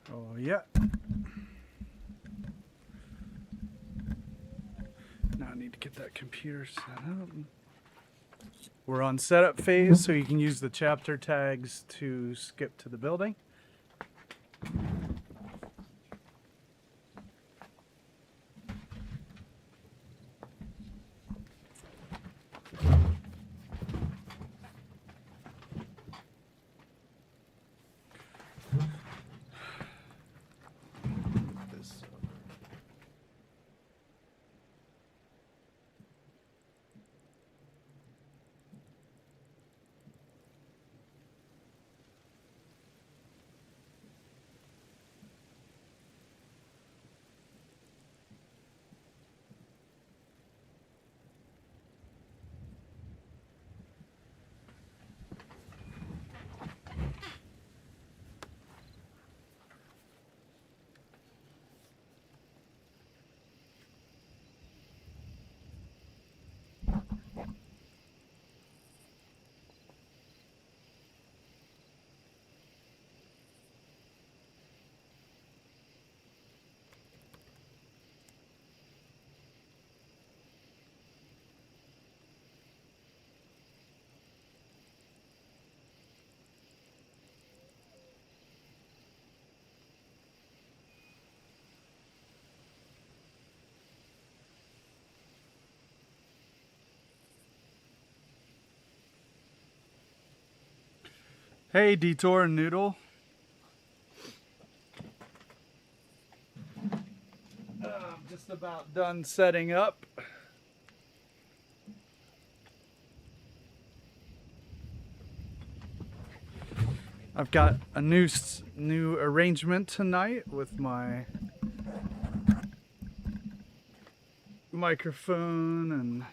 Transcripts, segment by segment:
Oh, yeah. Now I need to get that computer set up. We're on setup phase, so you can use the chapter tags to skip to the building. Hey, Detour and Noodle. I'm just about done setting up. I've got a new arrangement tonight with my microphone and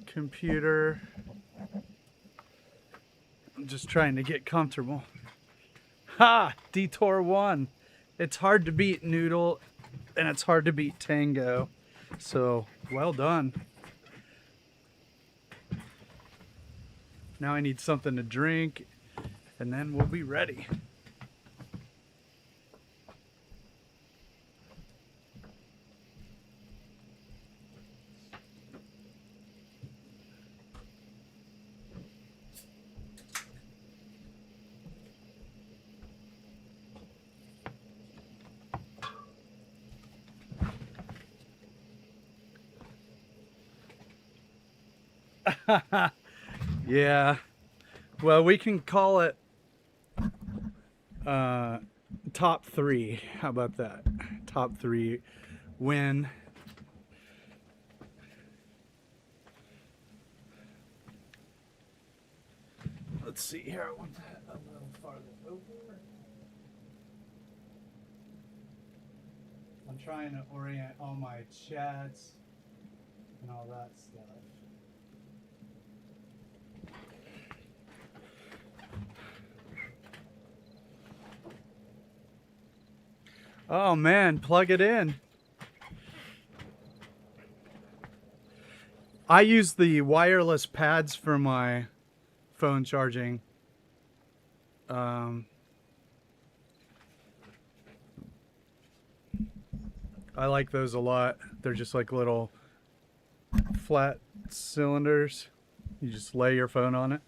computer. I'm just trying to get comfortable. Ha! Detour won. It's hard to beat Noodle, and it's hard to beat Tango. So, well done. Now I need something to drink, and then we'll be ready. Yeah. Well, we can call it top 3. How about that? Top 3 win. Let's see here. I want that a little farther over. I'm trying to orient all my chats and all that stuff. Oh man, plug it in. I use the wireless pads for my phone charging. I like those a lot. They're just like little flat cylinders. You just lay your phone on it.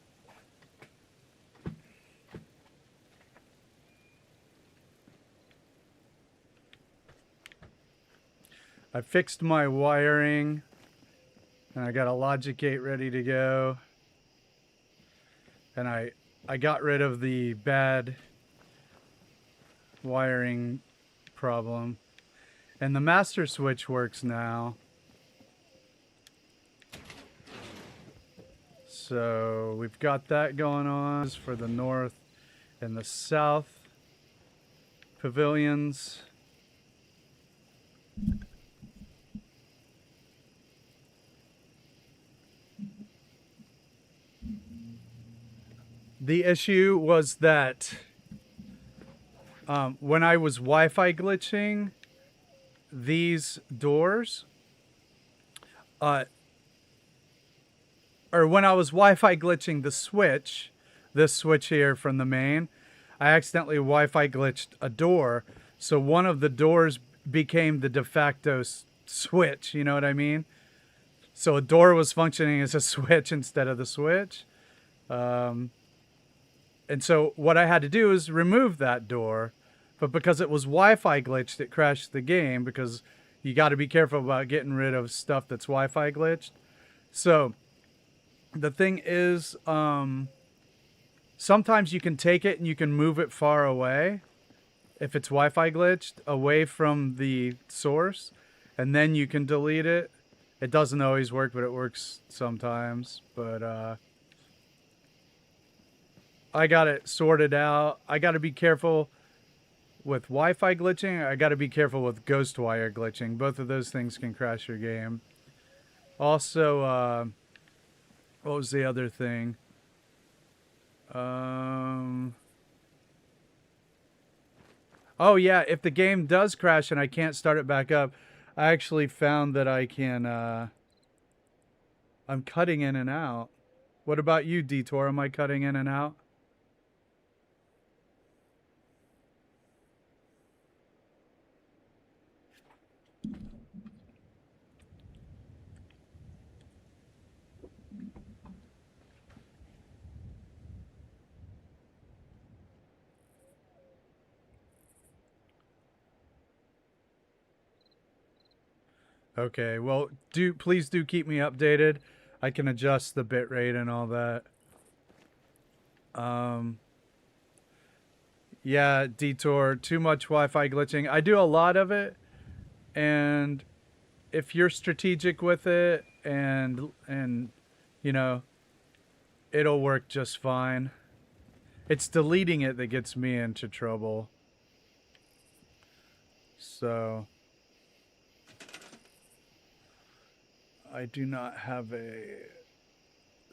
I fixed my wiring, and I got a logic gate ready to go. And I got rid of the bad wiring problem. And the master switch works now. So we've got that going on. This is for the north and the south pavilions. The issue was that when I was Wi-Fi glitching, these doors, or when I was Wi-Fi glitching the switch, this switch here from the main, I accidentally Wi-Fi glitched a door, so one of the doors became the de facto switch. You know what I mean? So a door was functioning as a switch instead of the switch. And so what I had to do is remove that door, but because it was Wi-Fi glitched, it crashed the game, because you got to be careful about getting rid of stuff that's Wi-Fi glitched. So the thing is, sometimes you can take it and you can move it far away if it's Wi-Fi glitched, away from the source, and then you can delete it. It doesn't always work, but it works sometimes. But I got it sorted out. I got to be careful with Wi-Fi glitching. I got to be careful with Ghostwire glitching. Both of those things can crash your game. Also, what was the other thing? Oh yeah, if the game does crash and I can't start it back up, I actually found that I can, I'm cutting in and out. What about you, Detour? Am I cutting in and out? Okay, well, please do keep me updated. I can adjust the bitrate and all that. Yeah, Detour, too much Wi-Fi glitching. I do a lot of it, and if you're strategic with it, and you know, it'll work just fine. It's deleting it that gets me into trouble. So I do not have a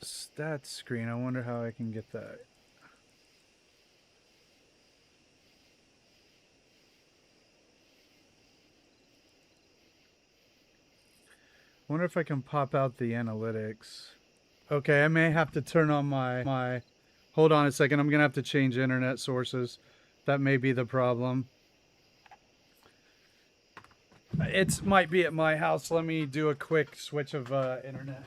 stats screen. I wonder how I can get that. I wonder if I can pop out the analytics. Okay, I may have to turn on my hold on a second. I'm going to have to change internet sources. That may be the problem. It might be at my house. Let me do a quick switch of internet.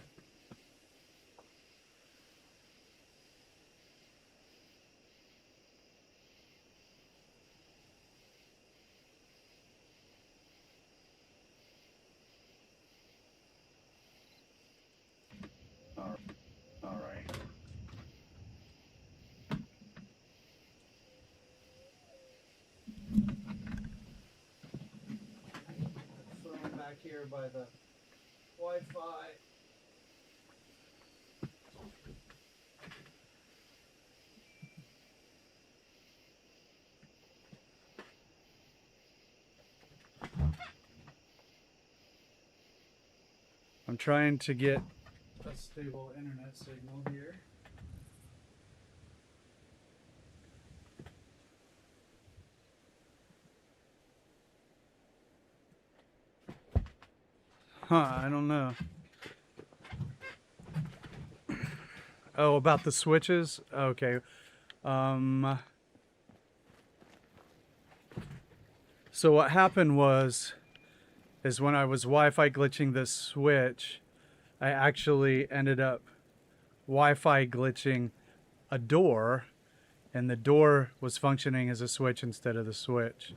All right. So I'm back here by the Wi-Fi. I'm trying to get a stable internet signal here. Huh, I don't know. Oh, about the switches? Okay. So what happened is when I was Wi-Fi glitching this switch, I actually ended up Wi-Fi glitching a door, and the door was functioning as a switch instead of the switch.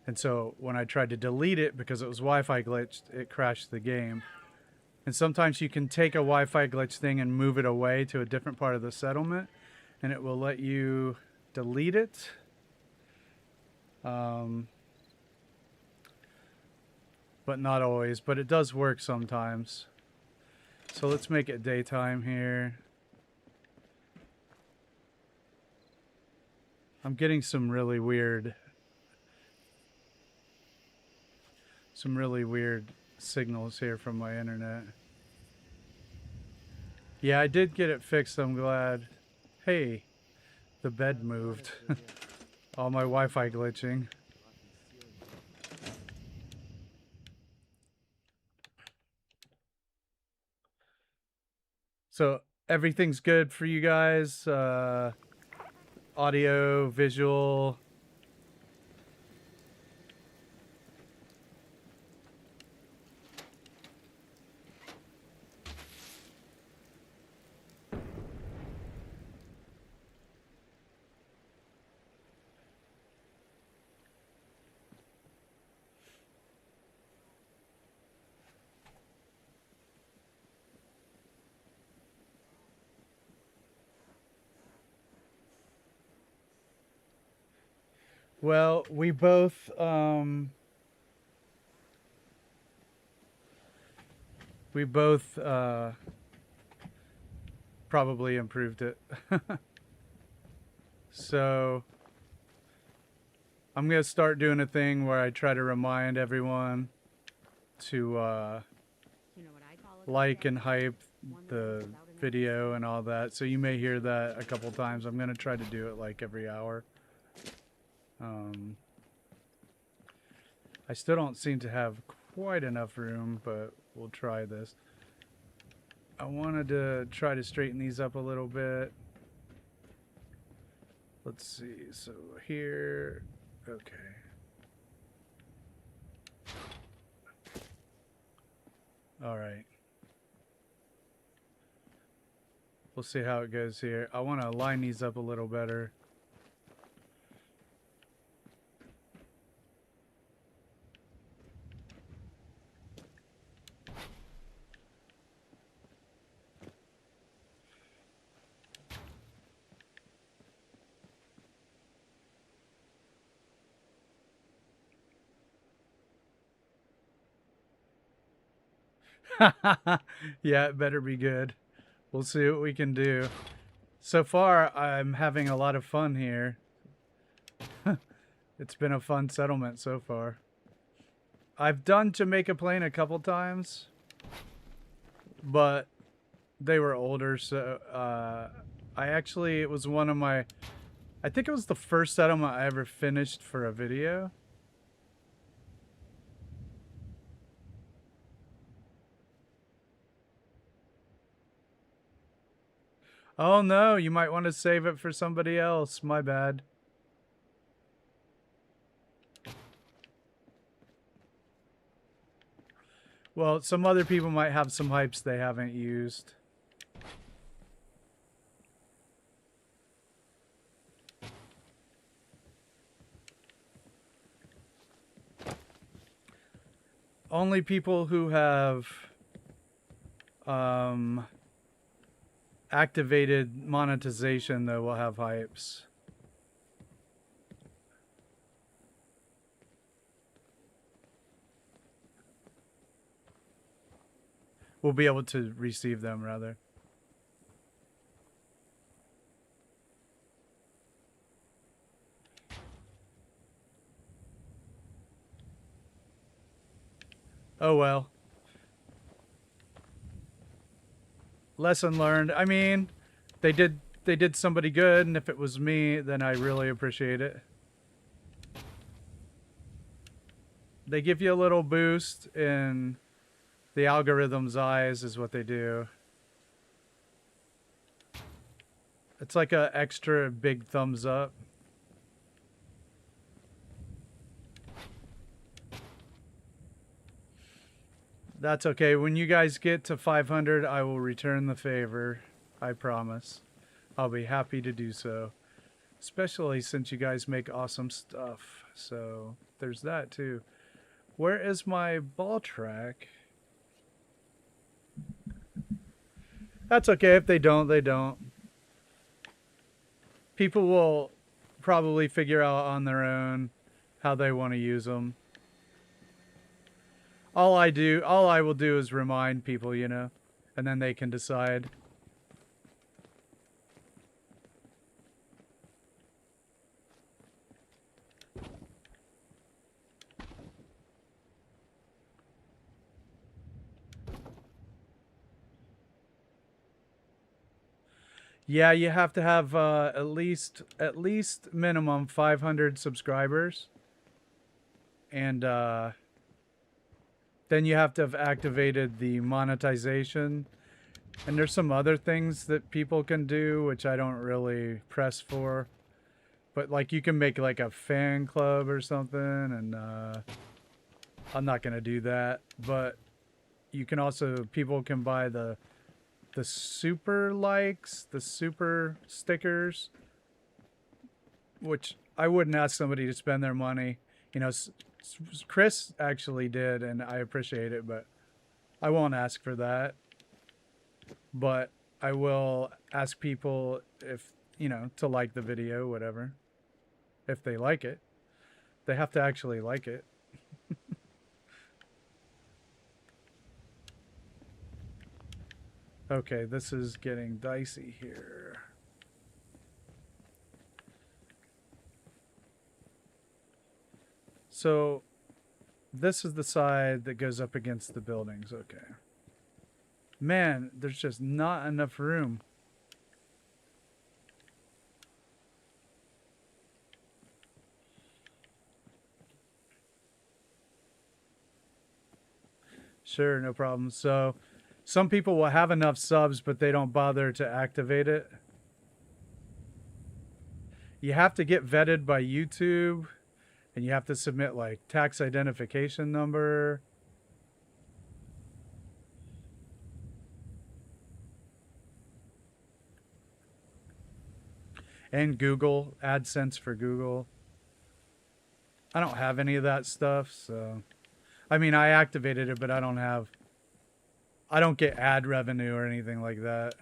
And so when I tried to delete it because it was Wi-Fi glitched, it crashed the game. And sometimes you can take a Wi-Fi glitch thing and move it away to a different part of the settlement, and it will let you delete it. But not always, but it does work sometimes. So let's make it daytime here. I'm getting some really weird signals here from my internet. Yeah, I did get it fixed, I'm glad. Hey, the bed moved. All my Wi-Fi glitching. So everything's good for you guys. audio, visual. Well, we both probably improved it. So I'm gonna start doing a thing where I try to remind everyone to You know what I call a like and cocktail? hype One that the goes out in a video and all that. So you may hear that a couple times. I'm gonna try to do it like every hour. I still don't seem to have quite enough room, but we'll try this. I wanted to try to straighten these up a little bit. Let's see. So here, okay. All right. We'll see how it goes here. I want to line these up a little better. Yeah, it better be good. We'll see what we can do. So far, I'm having a lot of fun here. It's been a fun settlement so far. I've done Jamaica Plain a couple times, but they were older, so it was one of my, I think it was the first settlement I ever finished for a video. Oh no, you might want to save it for somebody else. My bad. Well, some other people might have some hypes they haven't used. Only people who have activated monetization, though, will have hypes. We'll be able to receive them, rather. Oh well. Lesson learned. I mean, they did somebody good, and if it was me, then I really appreciate it. They give you a little boost in the algorithm's eyes, is what they do. It's like a extra big thumbs up. That's okay. When you guys get to 500, I will return the favor. I promise. I'll be happy to do so. Especially since you guys make awesome stuff. So there's that too. Where is my ball track? That's okay. If they don't, they don't. People will probably figure out on their own how they want to use them. All I will do is remind people, you know, and then they can decide. Yeah, you have to have at least minimum 500 subscribers, and then you have to have activated the monetization. And there's some other things that people can do, which I don't really press for. But like you can make like a fan club or something, and I'm not gonna do that. But you can also, people can buy the super likes, the super stickers, which I wouldn't ask somebody to spend their money. You know, Chris actually did, and I appreciate it, but I won't ask for that. But I will ask people if, you know, to like the video, whatever. If they like it. They have to actually like it. Okay, this is getting dicey here. So, this is the side that goes up against the buildings. Okay. Man, there's just not enough room. Sure, no problem. So, some people will have enough subs, but they don't bother to activate it. You have to get vetted by YouTube, and you have to submit like tax identification number. And Google, AdSense for Google. I don't have any of that stuff, so I mean, I activated it, but I don't get ad revenue or anything like that.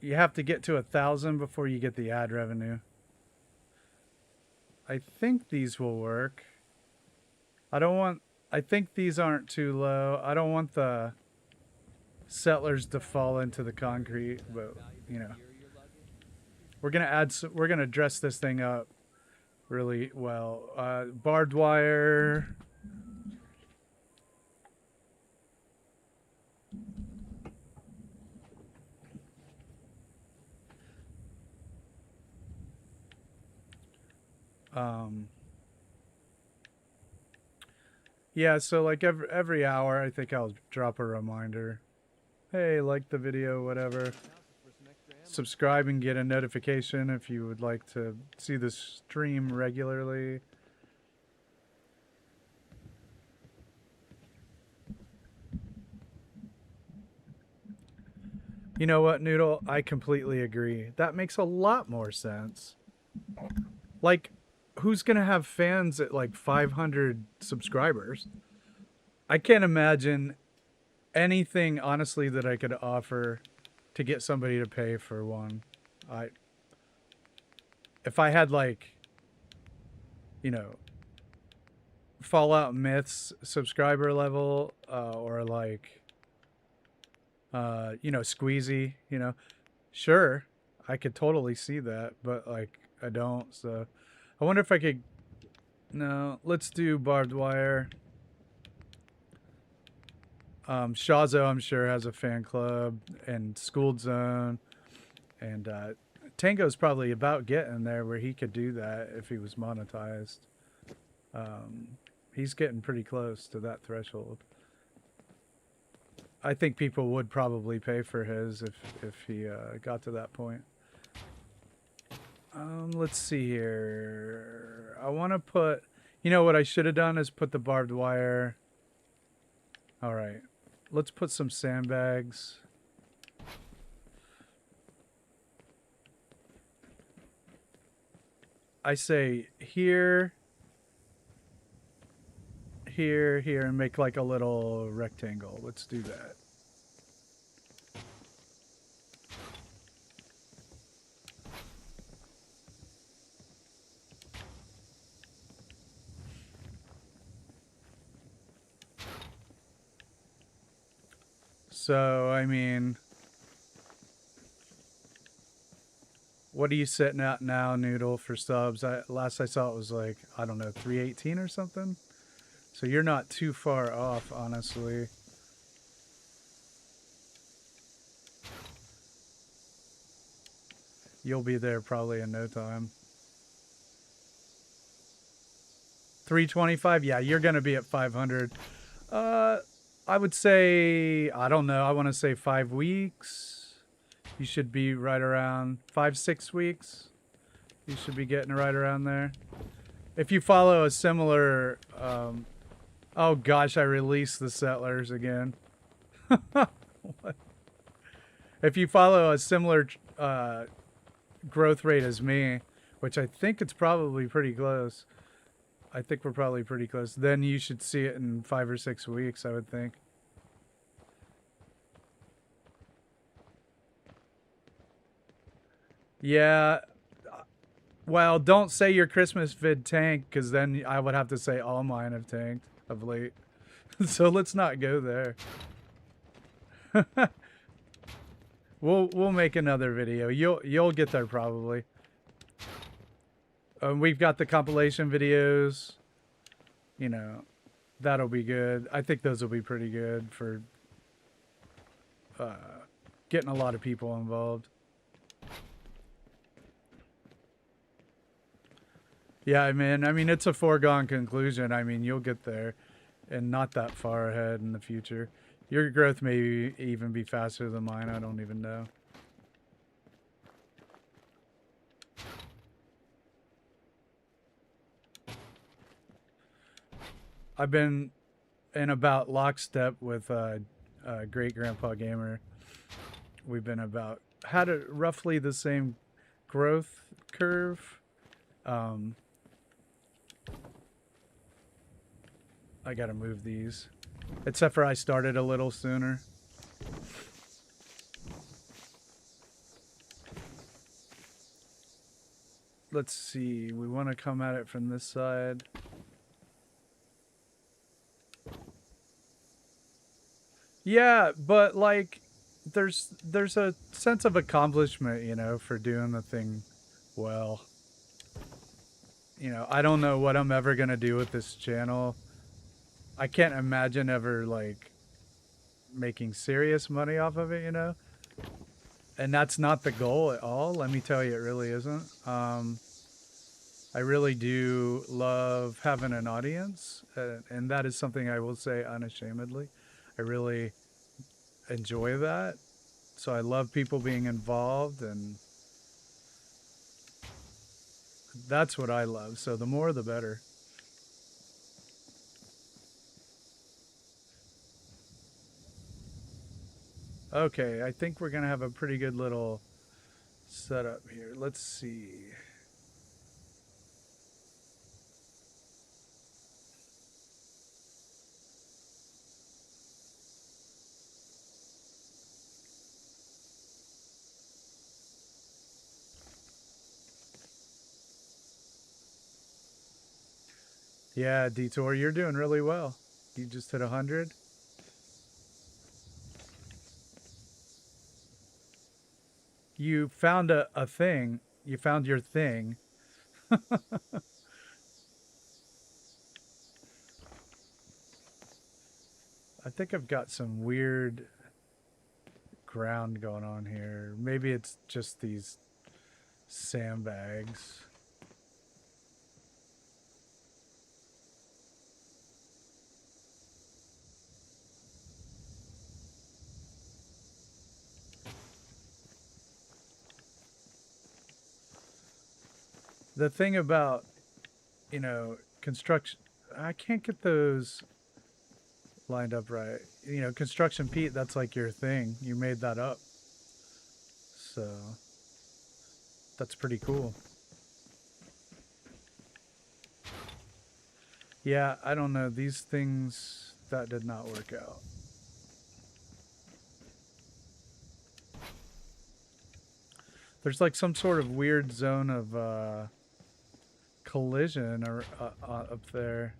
You have to get to 1,000 before you get the ad revenue. I think these will work. I think these aren't too low. I don't want the settlers to fall into the concrete, but you know, we're gonna dress this thing up really well. Barbed wire. Yeah, so like every hour, I think I'll drop a reminder. Hey, like the video, whatever. Subscribe and get a notification if you would like to see the stream regularly. You know what, Noodle? I completely agree. That makes a lot more sense. Like, who's gonna have fans at like 500 subscribers? I can't imagine anything, honestly, that I could offer to get somebody to pay for one. If I had like, you know, Fallout Myths subscriber level, or like, you know, Squeezy, you know, sure, I could totally see that, but like, I don't. So, I wonder if I could. No, let's do barbed wire. Shazo, I'm sure, has a fan club, and Schooled Zone, and Tango's probably about getting there where he could do that if he was monetized. He's getting pretty close to that threshold. I think people would probably pay for his if he got to that point. Let's see here. I want to put... You know what I should have done is put the barbed wire... Alright. Let's put some sandbags. I say here, here, here, and make like a little rectangle. Let's do that. So, I mean, what are you sitting at now, Noodle, for subs? Last I saw it was like, I don't know, 318 or something? So you're not too far off, honestly. You'll be there probably in no time. 325. Yeah, you're gonna be at 500. I would say, I don't know. I want to say 5 weeks. You should be right around 5, 6 weeks. You should be getting right around there. If you follow a similar, oh gosh, I released the settlers again. What? If you follow a similar growth rate as me, which I think it's probably pretty close. I think we're probably pretty close. Then you should see it in 5 or 6 weeks, I would think. Yeah. Well, don't say your Christmas vid tanked, because then I would have to say all mine have tanked of late. So let's not go there. We'll make another video. You'll get there probably. We've got the compilation videos. You know, that'll be good. I think those will be pretty good for getting a lot of people involved. Yeah, man. I mean, it's a foregone conclusion. I mean, you'll get there, and not that far ahead in the future. Your growth may even be faster than mine. I don't even know. I've been in about lockstep with Great Grandpa Gamer. We've been had roughly the same growth curve. I gotta move these. Except for I started a little sooner. Let's see. We want to come at it from this side. Yeah, but like there's a sense of accomplishment, you know, for doing the thing well. You know, I don't know what I'm ever going to do with this channel. I can't imagine ever like making serious money off of it, you know? And that's not the goal at all. Let me tell you, it really isn't. I really do love having an audience, and that is something I will say unashamedly. I really enjoy that. So I love people being involved, and that's what I love. So the more, the better. Okay, I think we're going to have a pretty good little setup here. Let's see. Yeah, Detour, you're doing really well. You just hit 100. You found a thing. You found your thing. I think I've got some weird ground going on here. Maybe it's just these sandbags. The thing about, you know, construction, I can't get those lined up right. You know, Construction Pete, that's like your thing. You made that up. So that's pretty cool. Yeah, I don't know. These things, that did not work out. There's like some sort of weird zone of collision or up there.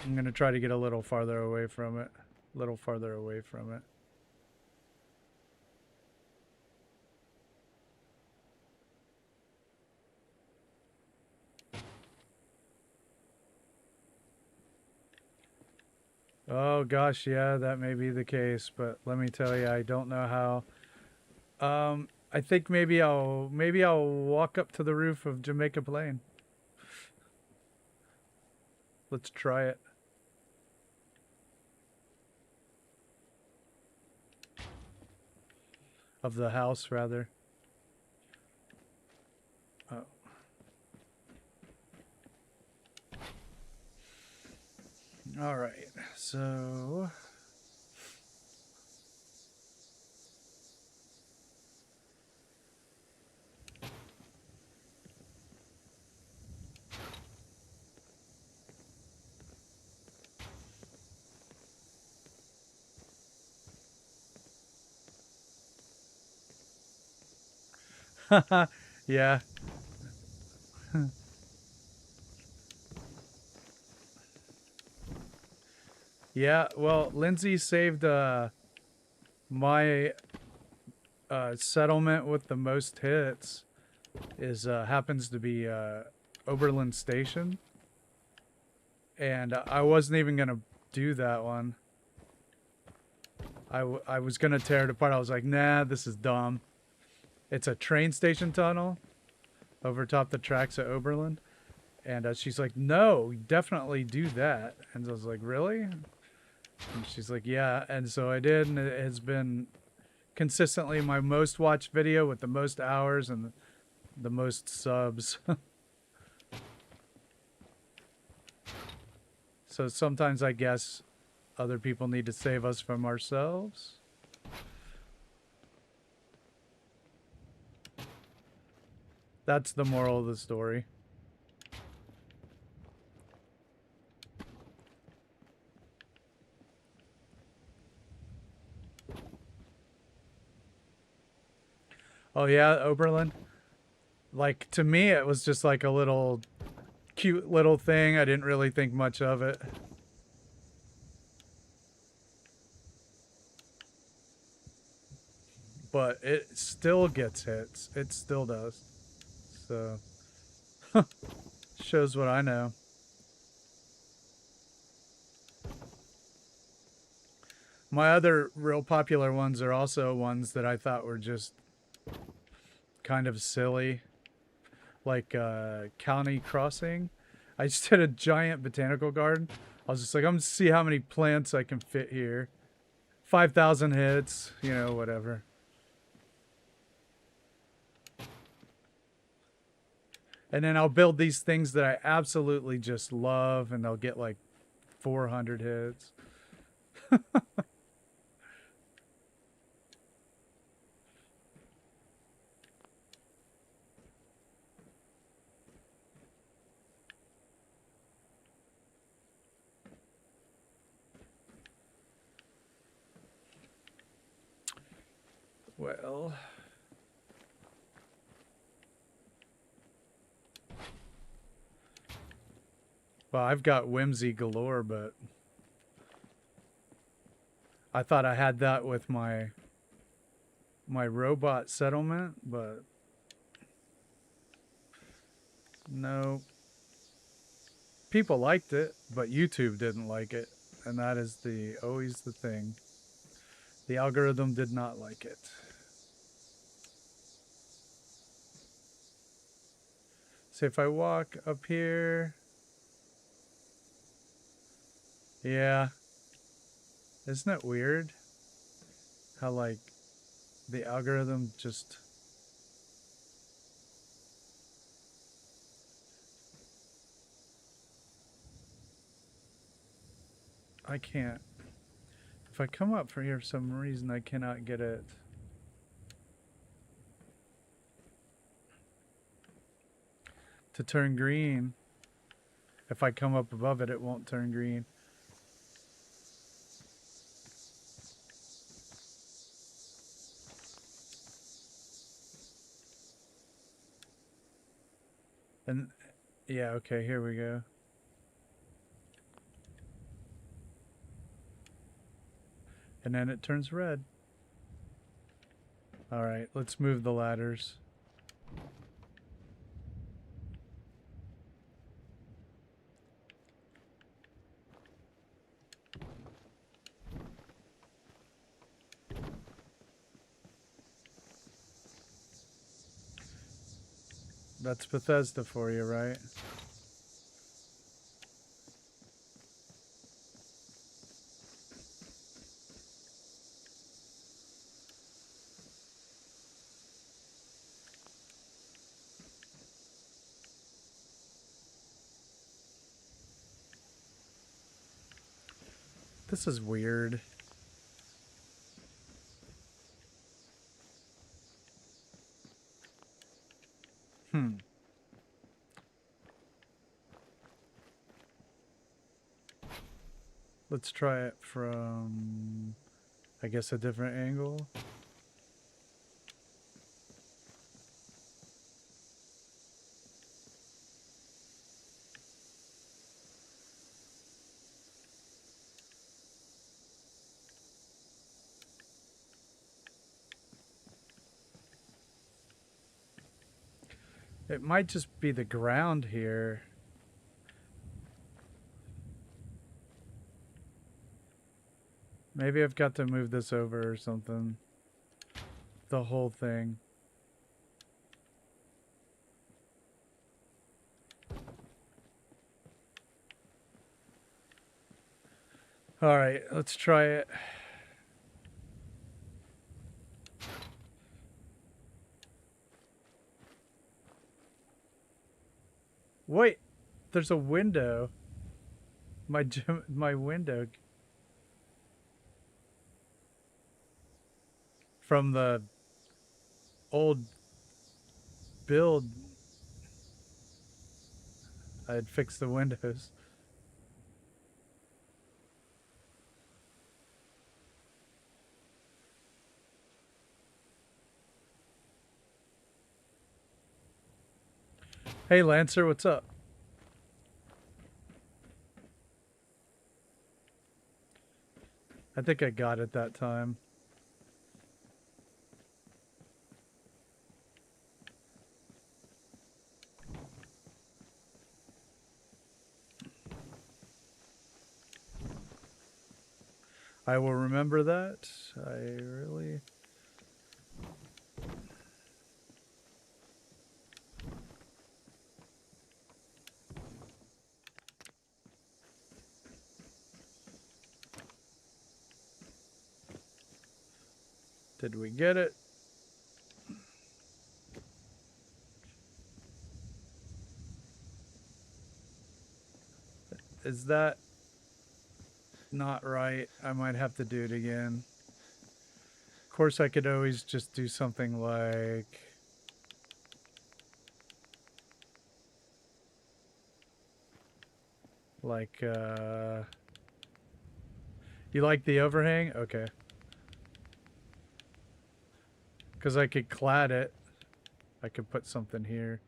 I'm going to try to get a little farther away from it. A little farther away from it. Oh gosh, yeah, that may be the case, but let me tell you, I don't know how. I think maybe I'll walk up to the roof of Jamaica Plain. Let's try it. Of the house, rather. Oh. All right, so... yeah. Yeah, well, Lindsay saved my settlement with the most hits is happens to be Oberlin Station. And I wasn't even going to do that one. I was going to tear it apart. I was like, nah, this is dumb. It's a train station tunnel over top the tracks at Oberlin. And she's like, no, definitely do that. And I was like, really? And she's like, yeah. And so I did, and it has been consistently my most watched video with the most hours and the most subs. So sometimes I guess other people need to save us from ourselves. That's the moral of the story. Oh yeah, Oberlin. Like, to me, it was just like a little cute little thing. I didn't really think much of it. But it still gets hits. It still does. So, shows what I know. My other real popular ones are also ones that I thought were just kind of silly. Like County Crossing. I just did a giant botanical garden. I was just like, I'm going to see how many plants I can fit here. 5,000 hits, you know, whatever. And then I'll build these things that I absolutely just love, and they'll get like 400 hits. Well... Well, I've got whimsy galore, but... I thought I had that with my robot settlement, but... No. People liked it, but YouTube didn't like it. And that is always the thing. The algorithm did not like it. So if I walk up here... Yeah. Isn't it weird? How, like, the algorithm just... I can't. If I come up for here for some reason, I cannot get it. To turn green. If I come up above it, it won't turn green. And yeah, okay, here we go. And then it turns red. All right, let's move the ladders. That's Bethesda for you, right? This is weird. Let's try it from, I guess, a different angle. It might just be the ground here. Maybe I've got to move this over or something. The whole thing. All right, let's try it. Wait, there's a window. My window from the old build. I'd fixed the windows. Hey Lancer, what's up? I think I got it that time. I will remember that. I really... Did we get it? Is that not right? I might have to do it again. Of course, I could always just do something like, you like the overhang? Okay. Because I could clad it. I could put something here.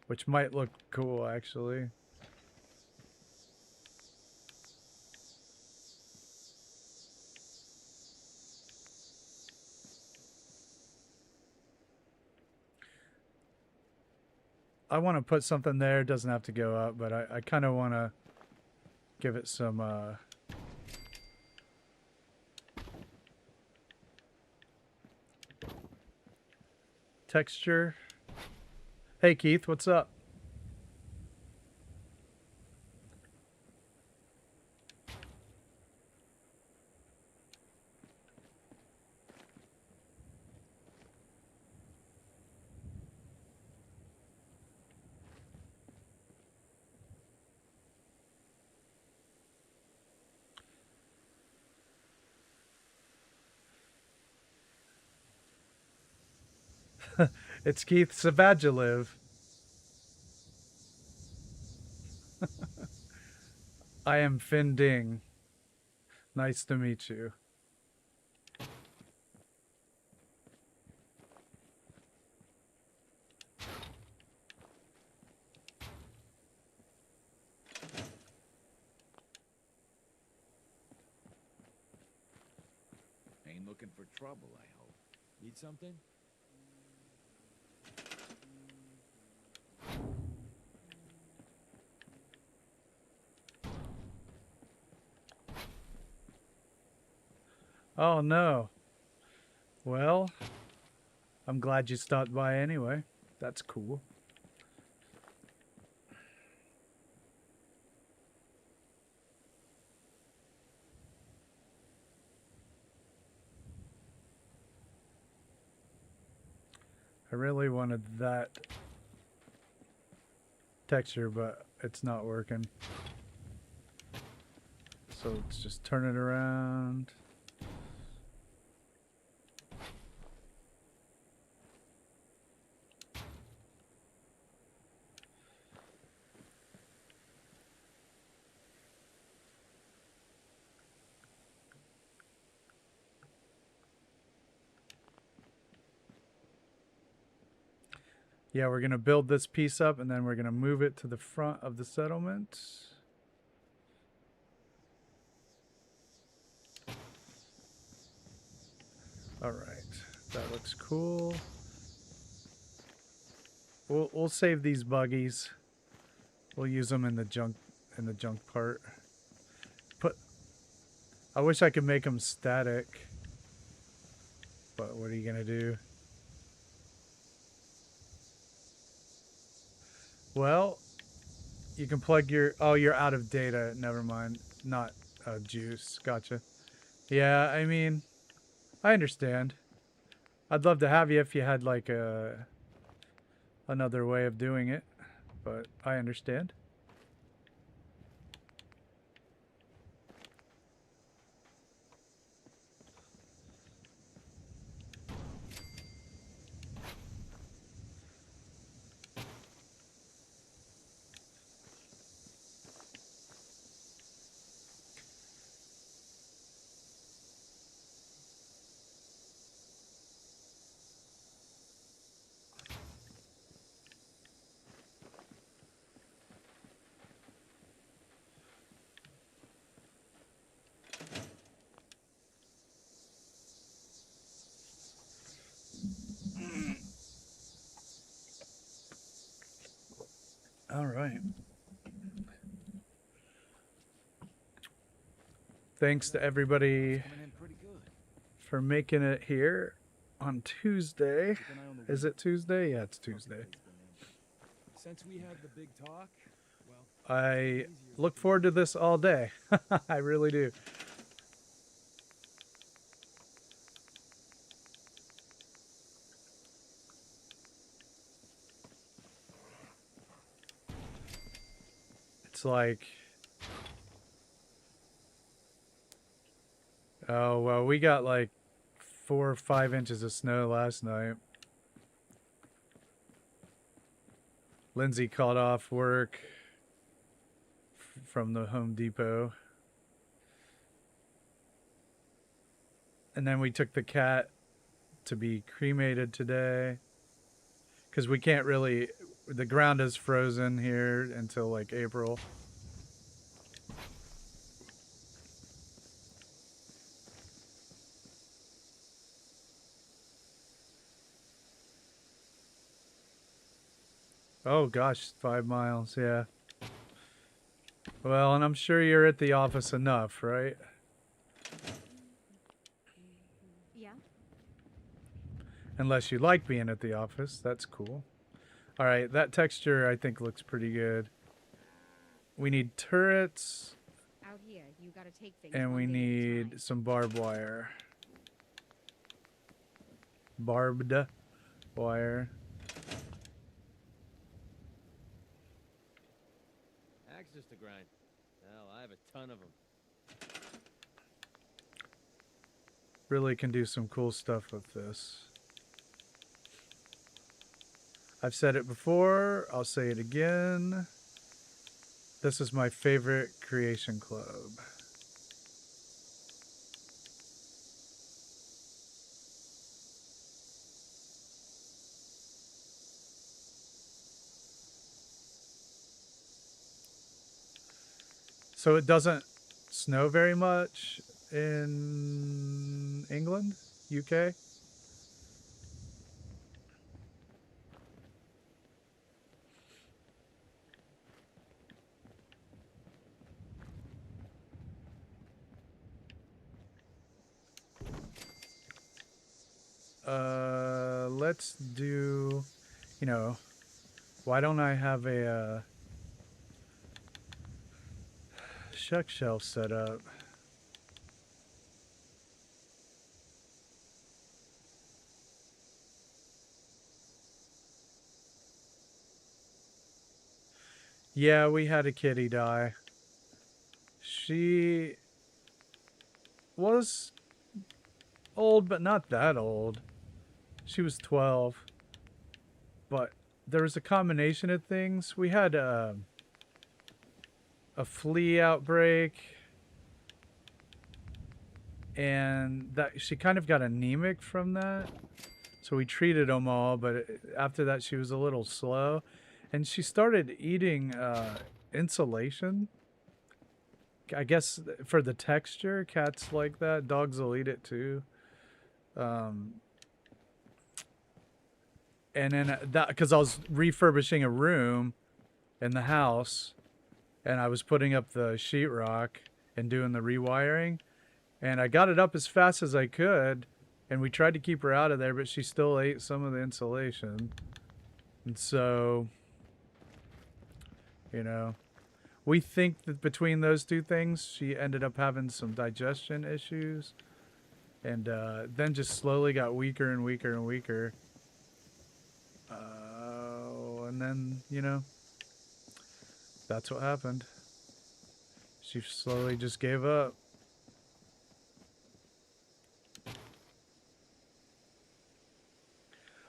Which might look cool, actually. I want to put something there. It doesn't have to go up, but I kind of want to give it some texture. Hey Keith, what's up? It's Keith Savagiliv. I am Finn Ding. Nice to meet you. Ain't looking for trouble, I hope. Need something? Oh no. Well, I'm glad you stopped by anyway. That's cool. I really wanted that texture, but it's not working. So let's just turn it around. Yeah, we're going to build this piece up and then we're going to move it to the front of the settlement. All right. That looks cool. We'll save these buggies. We'll use them in the junk part. I wish I could make them static. But what are you going to do? Well, you can plug your... Oh, you're out of data. Never mind. Not juice. Gotcha. Yeah, I mean, I understand. I'd love to have you if you had like another way of doing it, but I understand. All right. Thanks to everybody Coming in pretty good. for making it here on Tuesday. Is it Tuesday? Yeah, it's Tuesday. Since we had the big talk, well, I look forward to this all day. I really do. It's like... Oh, well, we got like 4 or 5 inches of snow last night. Lindsay called off work from the Home Depot. And then we took the cat to be cremated today. Because we can't really... The ground is frozen here until like April. Oh gosh, 5 miles, yeah. Well, and I'm sure you're at the office enough, right? Yeah. Unless you like being at the office, that's cool. All right, that texture I think looks pretty good. We need turrets, Out here, you gotta take things and we one day at a time. need some barbed wire. Barbed wire. Axes to grind. Hell, I have a ton of them. Really can do some cool stuff with this. I've said it before, I'll say it again. This is my favorite creation club. So it doesn't snow very much in England, UK? Let's do, you know, why don't I have a shuck shelf set up? Yeah, we had a kitty die. She was old, but not that old. She was 12. But there was a combination of things. We had a flea outbreak, and that she kind of got anemic from that. So we treated them all, but after that she was a little slow, and she started eating insulation. I guess for the texture, cats like that. Dogs will eat it too. And then that, because I was refurbishing a room in the house, and I was putting up the sheetrock and doing the rewiring, and I got it up as fast as I could, and we tried to keep her out of there, but she still ate some of the insulation. And so, you know, we think that between those two things, she ended up having some digestion issues, and then just slowly got weaker and weaker and weaker. And then, you know, that's what happened. She slowly just gave up.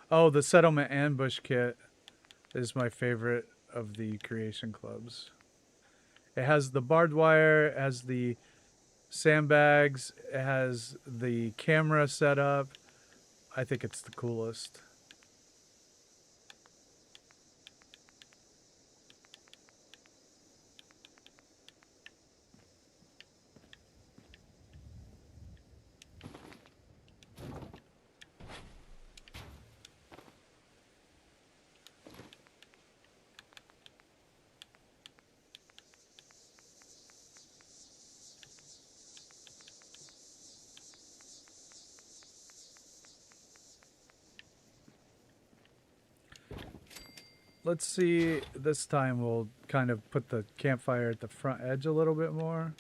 Oh, the settlement ambush kit is my favorite of the creation clubs. It has the barbed wire, it has the sandbags, it has the camera set up. I think it's the coolest. Let's see, this time we'll kind of put the campfire at the front edge a little bit more.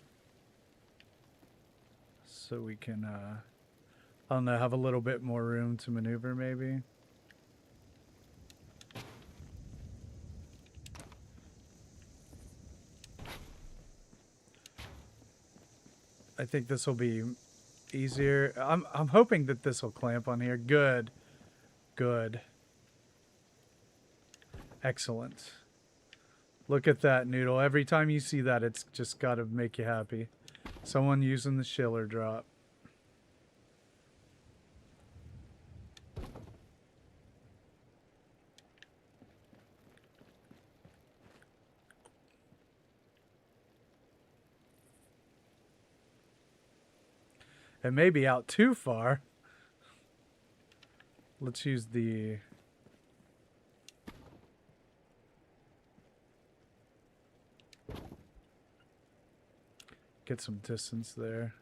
So we can, I don't know, have a little bit more room to maneuver maybe. I think this will be easier. I'm hoping that this will clamp on here. Good. Good. Excellent. Look at that, Noodle. Every time you see that, it's just got to make you happy. Someone using the Schiller drop. It may be out too far. Let's use the... Get some distance there.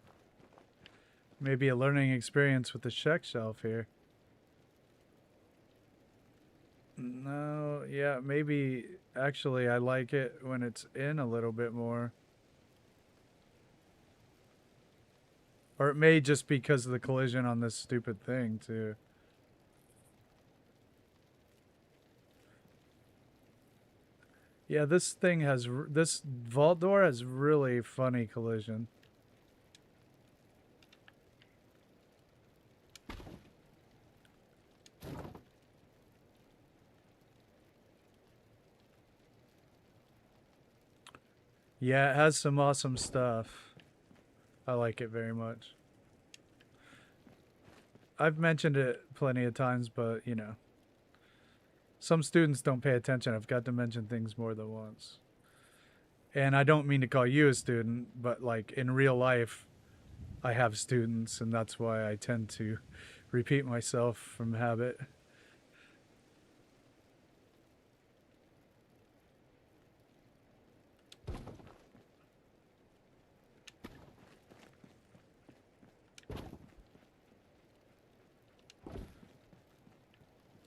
Maybe a learning experience with the check shelf here. No, yeah, maybe actually I like it when it's in a little bit more. Or it may just because of the collision on this stupid thing too. Yeah, this thing has, this vault door has really funny collision. Yeah, it has some awesome stuff. I like it very much. I've mentioned it plenty of times, but you know. Some students don't pay attention. I've got to mention things more than once. And I don't mean to call you a student, but like in real life, I have students, and that's why I tend to repeat myself from habit.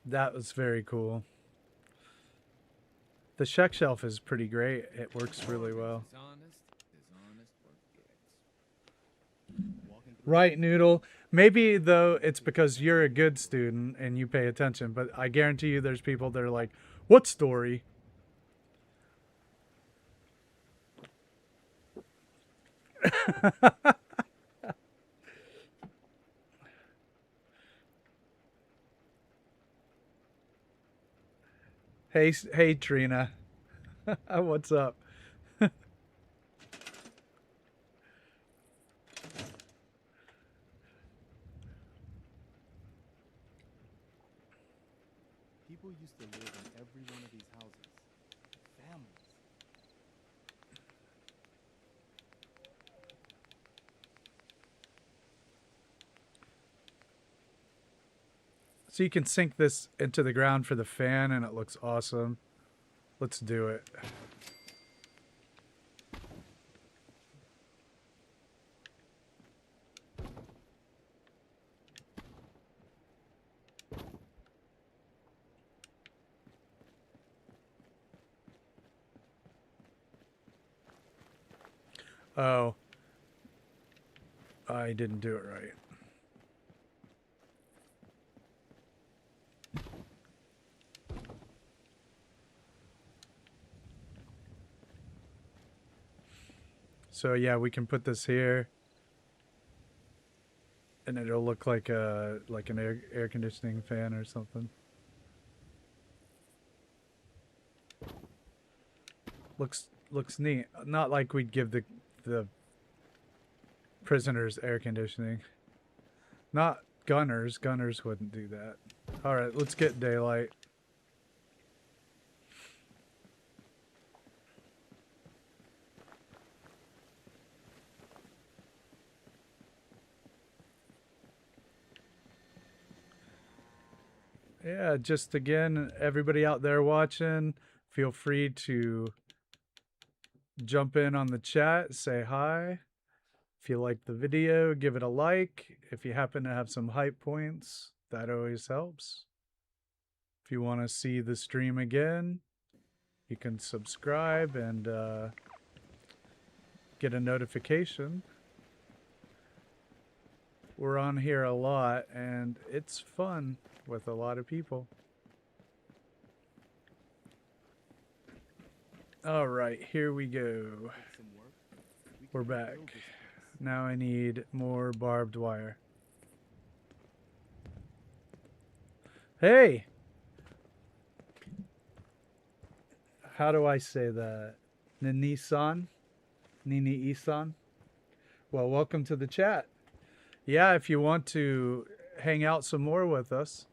That was very cool. The check shelf is pretty great. It works really well. Right, Noodle. Maybe, though, it's because you're a good student and you pay attention, but I guarantee you there's people that are like, what story? Hey, Trina. What's up? People used to live in every one of these houses. Families. So you can sink this into the ground for the fan and it looks awesome. Let's do it. Oh. I didn't do it right. So yeah, we can put this here, and it'll look like an air conditioning fan or something. Looks neat. Not like we'd give the prisoners air conditioning. Not gunners. Gunners wouldn't do that. All right, let's get daylight. Yeah, just again, everybody out there watching, feel free to jump in on the chat, say hi. If you like the video, give it a like. If you happen to have some hype points, that always helps. If you want to see the stream again, you can subscribe and get a notification. We're on here a lot, and it's fun with a lot of people. All right, here we go. We're back. Now I need more barbed wire. Hey! How do I say that? Nini-san? Nini-isan? Well, welcome to the chat. Yeah, if you want to hang out some more with us.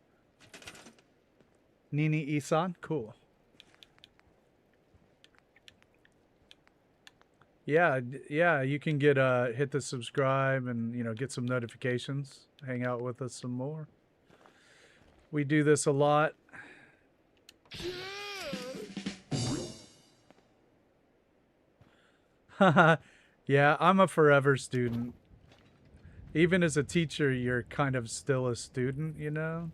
Nini-isan? Cool. Yeah, you can get hit the subscribe and get some notifications. Hang out with us some more. We do this a lot. Yeah, I'm a forever student. Even as a teacher, you're kind of still a student, you know?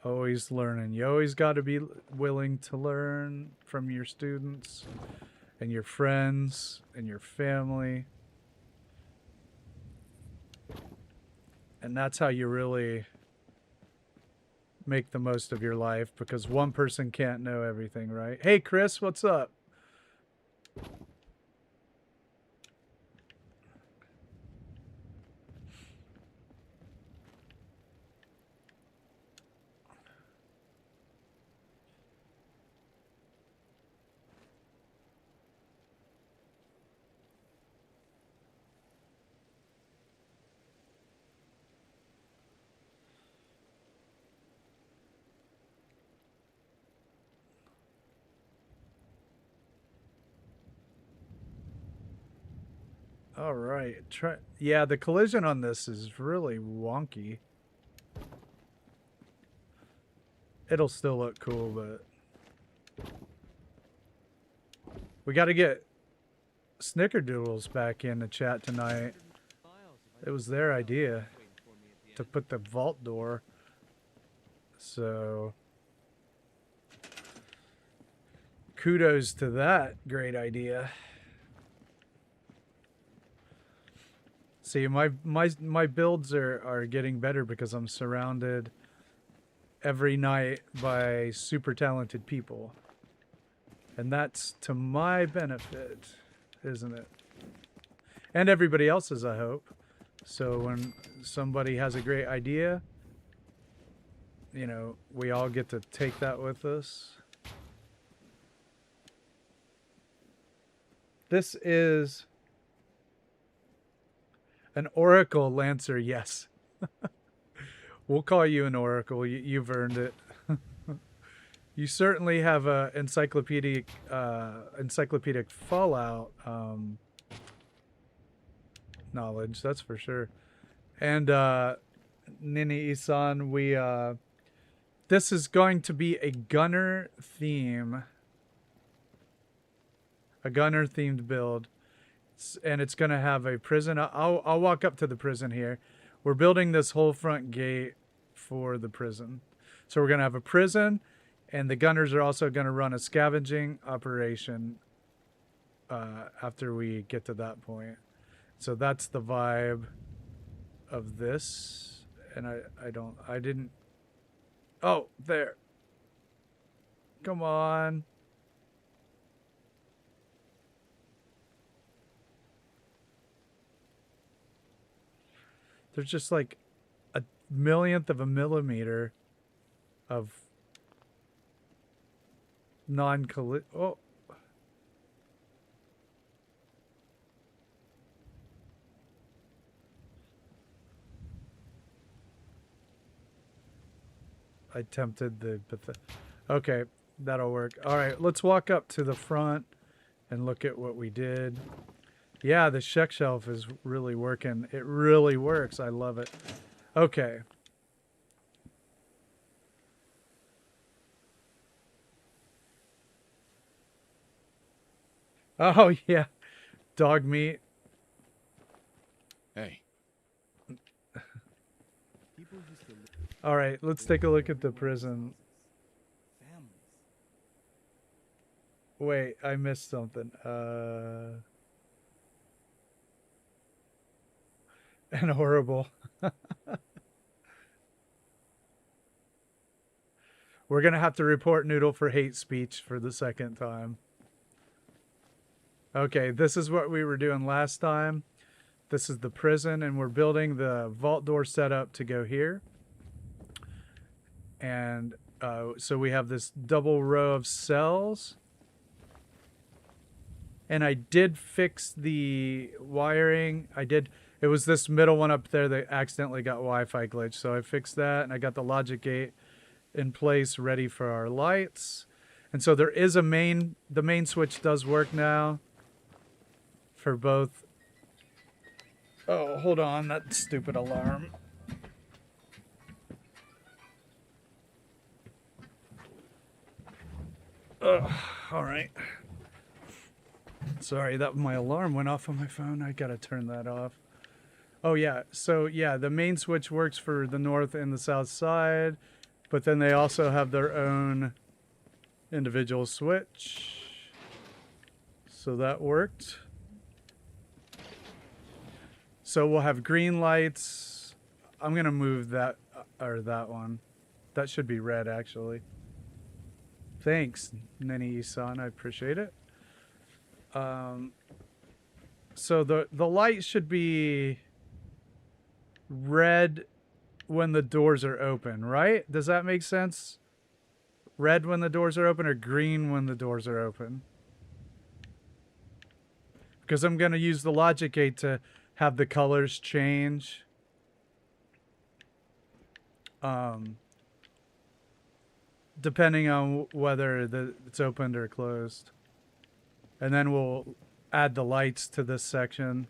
Always learning. You always got to be willing to learn from your students and your friends and your family. And that's how you really make the most of your life, because one person can't know everything, right? Hey, Chris, what's up? All right. Yeah, the collision on this is really wonky. It'll still look cool, but we got to get Snickerdoodles back in the chat tonight. It was their idea to put the vault door. So kudos to that great idea. See, my builds are getting better because I'm surrounded every night by super talented people. And that's to my benefit, isn't it? And everybody else's, I hope. So when somebody has a great idea, you know, we all get to take that with us. This is an Oracle Lancer, yes. We'll call you an Oracle. You've earned it. You certainly have a encyclopedic Fallout knowledge, that's for sure. And Nini-san, we this is going to be a gunner theme. A gunner themed build. And it's going to have a prison. I'll walk up to the prison here. We're building this whole front gate for the prison. So we're going to have a prison, and the gunners are also going to run a scavenging operation after we get to that point. So that's the vibe of this. And I didn't. Oh, there. Come on. There's just like a millionth of a millimeter of non-colli- Oh. I tempted the... Okay, that'll work. All right, let's walk up to the front and look at what we did. Yeah, the check shelf is really working. It really works. I love it. Okay. Oh, yeah. Dog meat. Hey. People used to live All right, let's take a look at the prison. families. Wait, I missed something. And horrible. We're going to have to report Noodle for hate speech for the second time. Okay, this is what we were doing last time. This is the prison, and we're building the vault door setup to go here. And so we have this double row of cells. And I did fix the wiring. It was this middle one up there that accidentally got Wi-Fi glitch. So I fixed that, and I got the logic gate in place ready for our lights. And so there is the main switch does work now for both. Oh, hold on, that stupid alarm. Ugh, all right. Sorry, my alarm went off on my phone. I gotta turn that off. Oh yeah, so yeah, the main switch works for the north and the south side, but then they also have their own individual switch. So that worked. So we'll have green lights. I'm gonna move that, or that one. That should be red, actually. Thanks, Neni-san, I appreciate it. So the light should be red when the doors are open, right? Does that make sense? Red when the doors are open, or green when the doors are open? Because I'm going to use the logic gate to have the colors change. Depending on whether it's opened or closed. And then we'll add the lights to this section.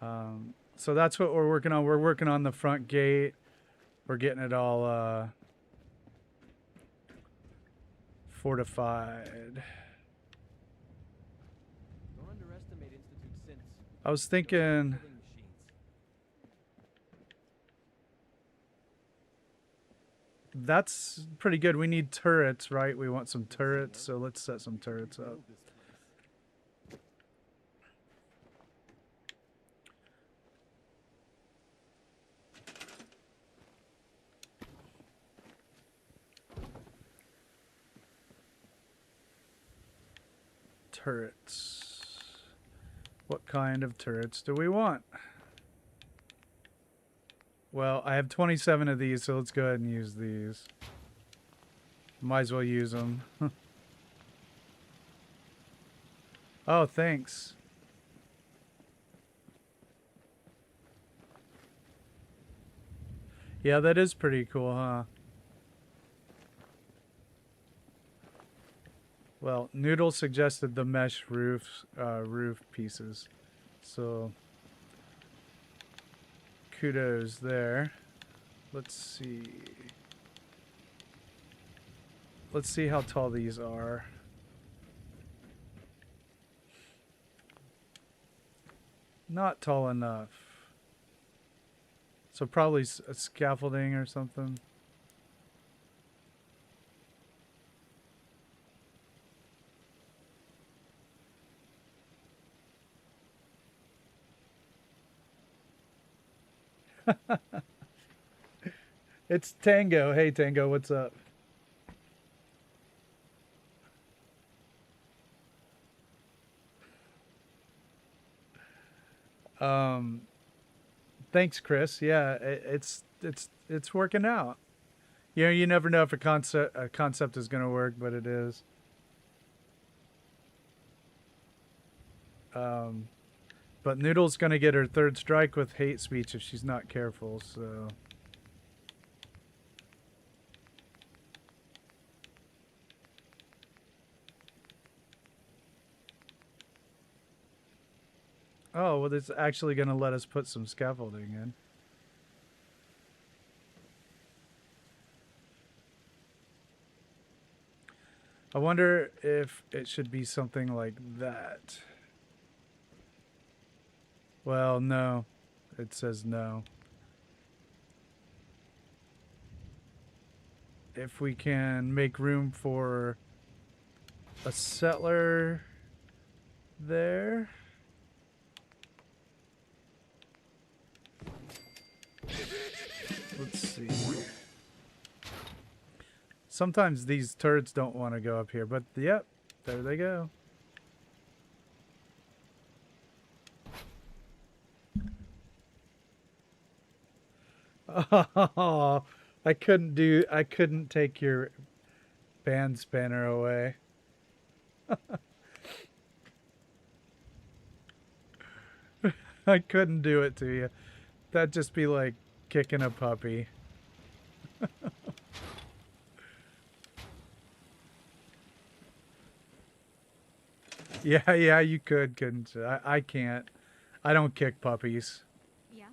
So that's what we're working on. We're working on the front gate. We're getting it all fortified. Don't underestimate Institute synths. I was They're thinking... killing machines. That's pretty good. We need turrets, right? We want some turrets, so let's set some turrets up. Build this place. Turrets. What kind of turrets do we want? Well, I have 27 of these, so let's go ahead and use these. Might as well use them. Oh, thanks. Yeah, that is pretty cool, huh? Well, Noodle suggested the mesh roof pieces, so kudos there. Let's see. Let's see how tall these are. Not tall enough. So probably a scaffolding or something. It's Tango. Hey Tango, what's up? Thanks, Chris. Yeah, it's working out. You know, you never know if a concept is going to work, but it is. But Noodle's going to get her third strike with hate speech if she's not careful, so. Oh, well, it's actually going to let us put some scaffolding in. I wonder if it should be something like that. Well, no. It says no. If we can make room for a settler there. Let's see. Sometimes these turrets don't want to go up here, but yep, there they go. Oh, I couldn't take your band spanner away. I couldn't do it to you. That'd just be like kicking a puppy. Yeah, you could, couldn't you? I can't. I don't kick puppies. Yeah?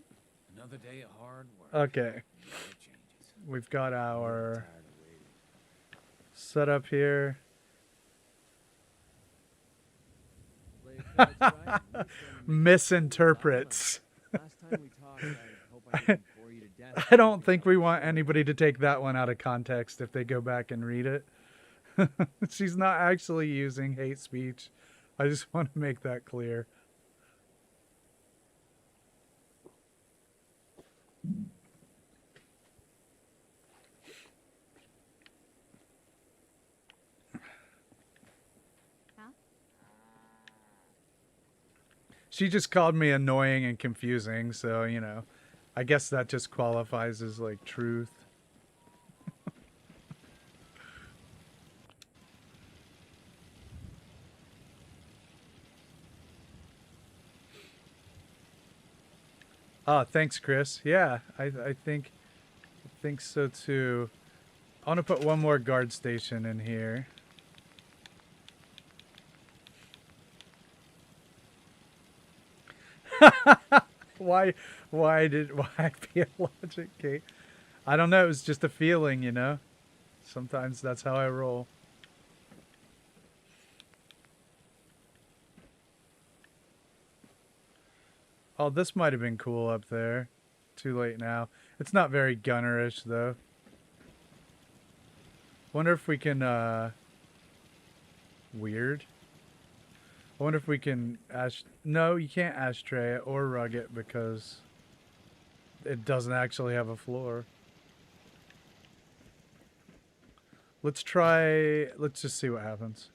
Another day of hard work. Okay. No changes. We've got our Tired of waiting. setup here. Play your cards right, at least you're gonna make Misinterprets. Last time we talked, I hope I didn't bore you to death. I don't think we want anybody to take that one out of context if they go back and read it. She's not actually using hate speech. I just want to make that clear. Huh? She just called me annoying and confusing, so, you know, I guess that just qualifies as, like, truth. Oh, thanks, Chris. Yeah, I think so too. I want to put one more guard station in here. Why be a logic gate? I don't know. It was just a feeling, you know. Sometimes that's how I roll. Oh, this might have been cool up there. Too late now. It's not very gunnerish, though. Wonder if we can, weird. I wonder if we can no, you can't ashtray it or rug it because it doesn't actually have a floor. Let's just see what happens.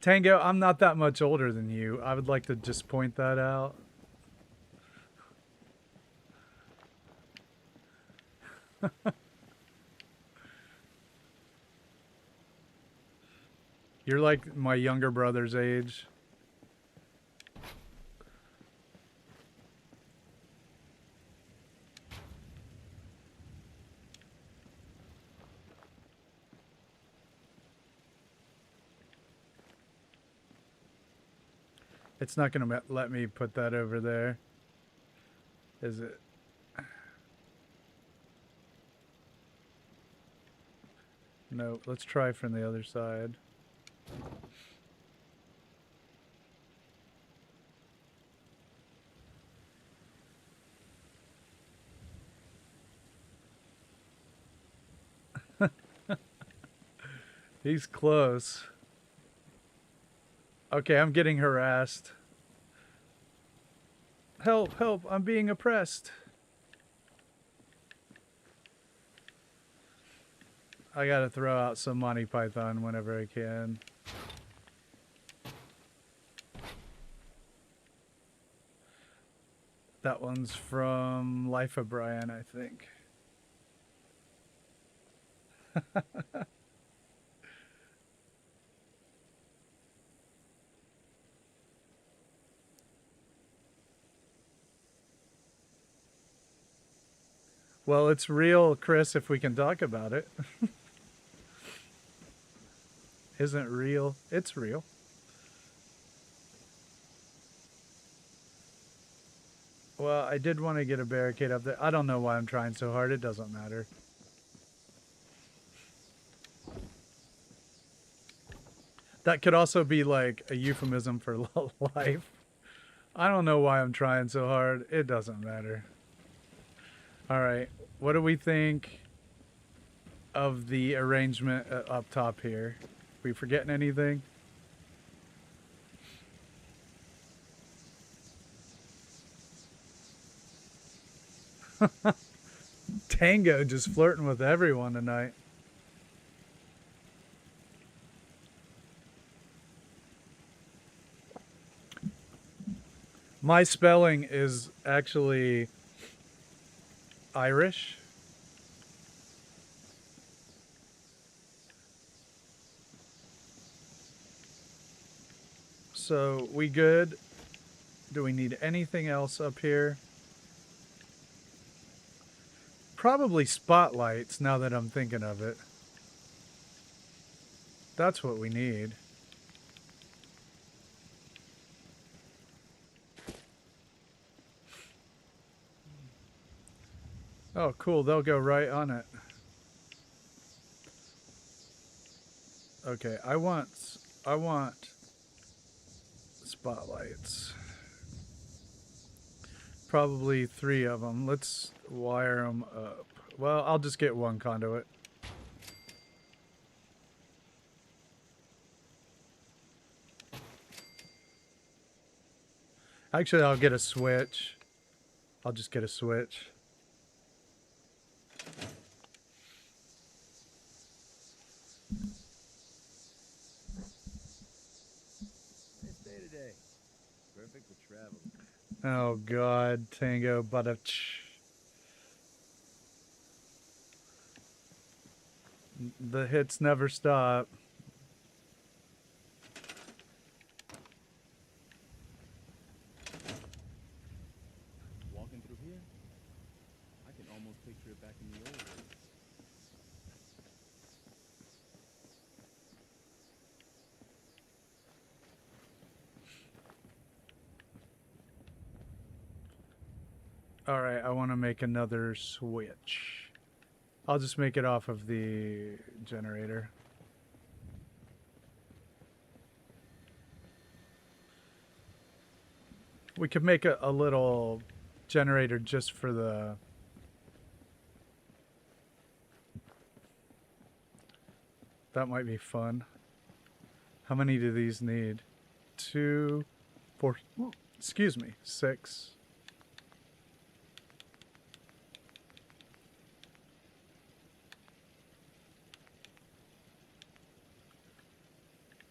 Tango, I'm not that much older than you. I would like to just point that out. You're like my younger brother's age. It's not going to let me put that over there, is it? No, let's try from the other side. He's close. Okay, I'm getting harassed. Help, help, I'm being oppressed. I gotta throw out some Monty Python whenever I can. That one's from Life of Brian, I think. Well, it's real, Chris, if we can talk about it. Isn't real? It's real. Well, I did want to get a barricade up there. I don't know why I'm trying so hard. It doesn't matter. That could also be like a euphemism for life. I don't know why I'm trying so hard. It doesn't matter. All right. What do we think of the arrangement up top here? We forgetting anything? Tango just flirting with everyone tonight. My spelling is actually Irish. So, we good? Do we need anything else up here? Probably spotlights, now that I'm thinking of it. That's what we need. Oh, cool. They'll go right on it. Okay, I want spotlights. Probably 3 of them. Let's wire them up. Well, I'll just get 1 conduit. Actually, I'll get a switch. I'll just get a switch. Nice day today. Perfect for travel. Oh God, Tango, the hits never stop. Walking through here, I can almost picture it back in the old days. All right, I want to make another switch. I'll just make it off of the generator. We could make a little generator just for the... That might be fun. How many do these need? 2, 4, excuse me, 6.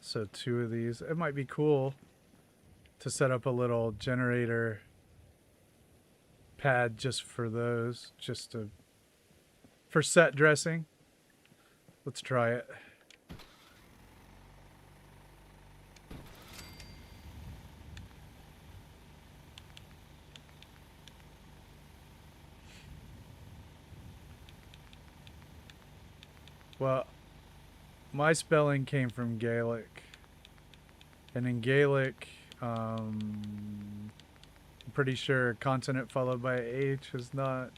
So 2 of these. It might be cool to set up a little generator pad just for those, just to for set dressing. Let's try it. Well, my spelling came from Gaelic. And in Gaelic, I'm pretty sure a consonant followed by a H is not...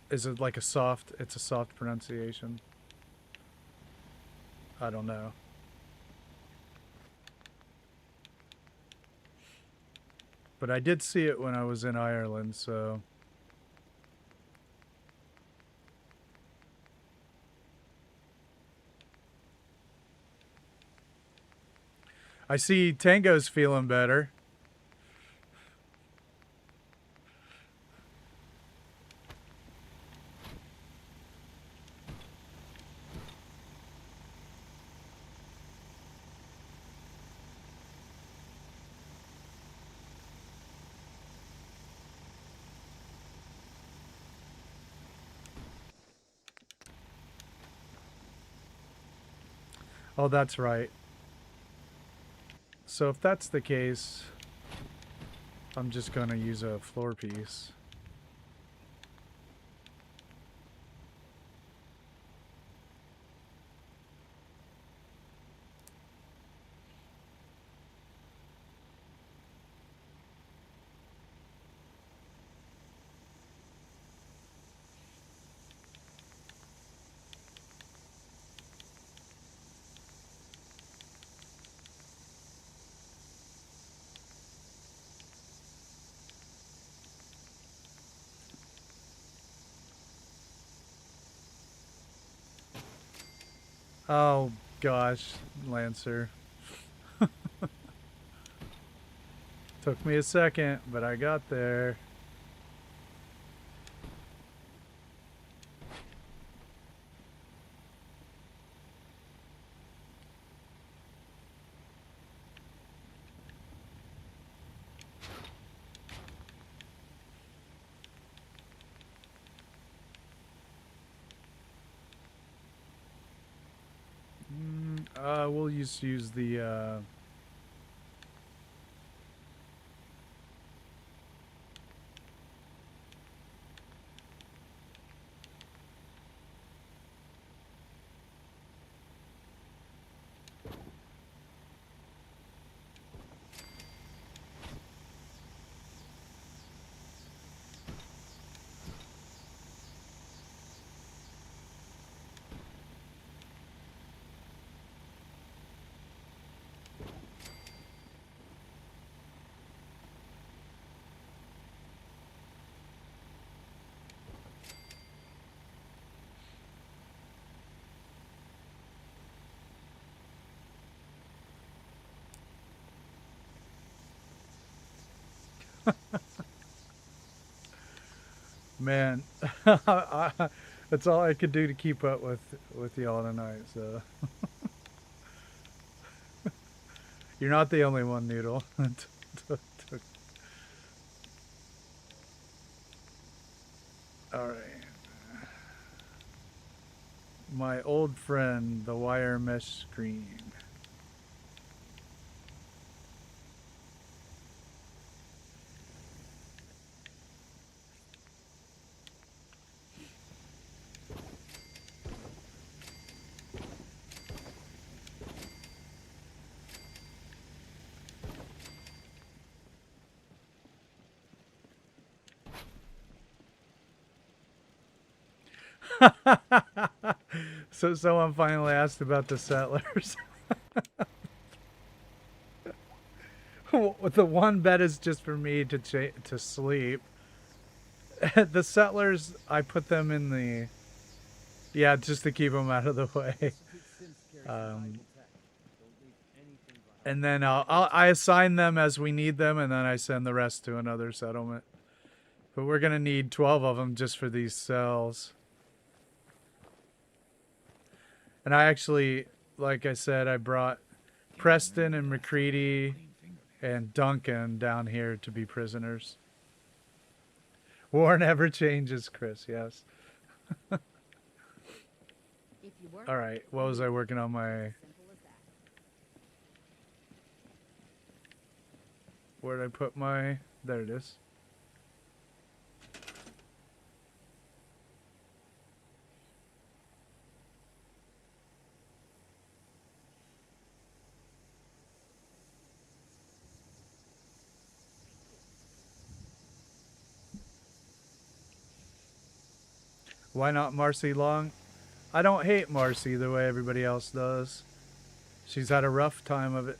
Is it like a soft... It's a soft pronunciation. I don't know. But I did see it when I was in Ireland, so... I see Tango's feeling better. Oh, that's right. So if that's the case, I'm just going to use a floor piece. Oh, gosh, Lancer. Took me a second, but I got there. We'll just use the, man, that's all I could do to keep up with y'all tonight, so. You're not the only one, Noodle. Alright. My old friend, the wire mesh screen. So someone finally asked about the settlers. The one bed is just for me to sleep. The settlers, I put them in the... Yeah, just to keep them out of the way. And then I assign them as we need them, and then I send the rest to another settlement. But we're going to need 12 of them just for these cells. And I actually, like I said, I brought Preston and McCready and Duncan down here to be prisoners. War never changes, Chris, yes. If you work, All right, what was I working on my... simple as that. Where did I put my... There it is. Why not Marcy Long? I don't hate Marcy the way everybody else does. She's had a rough time of it.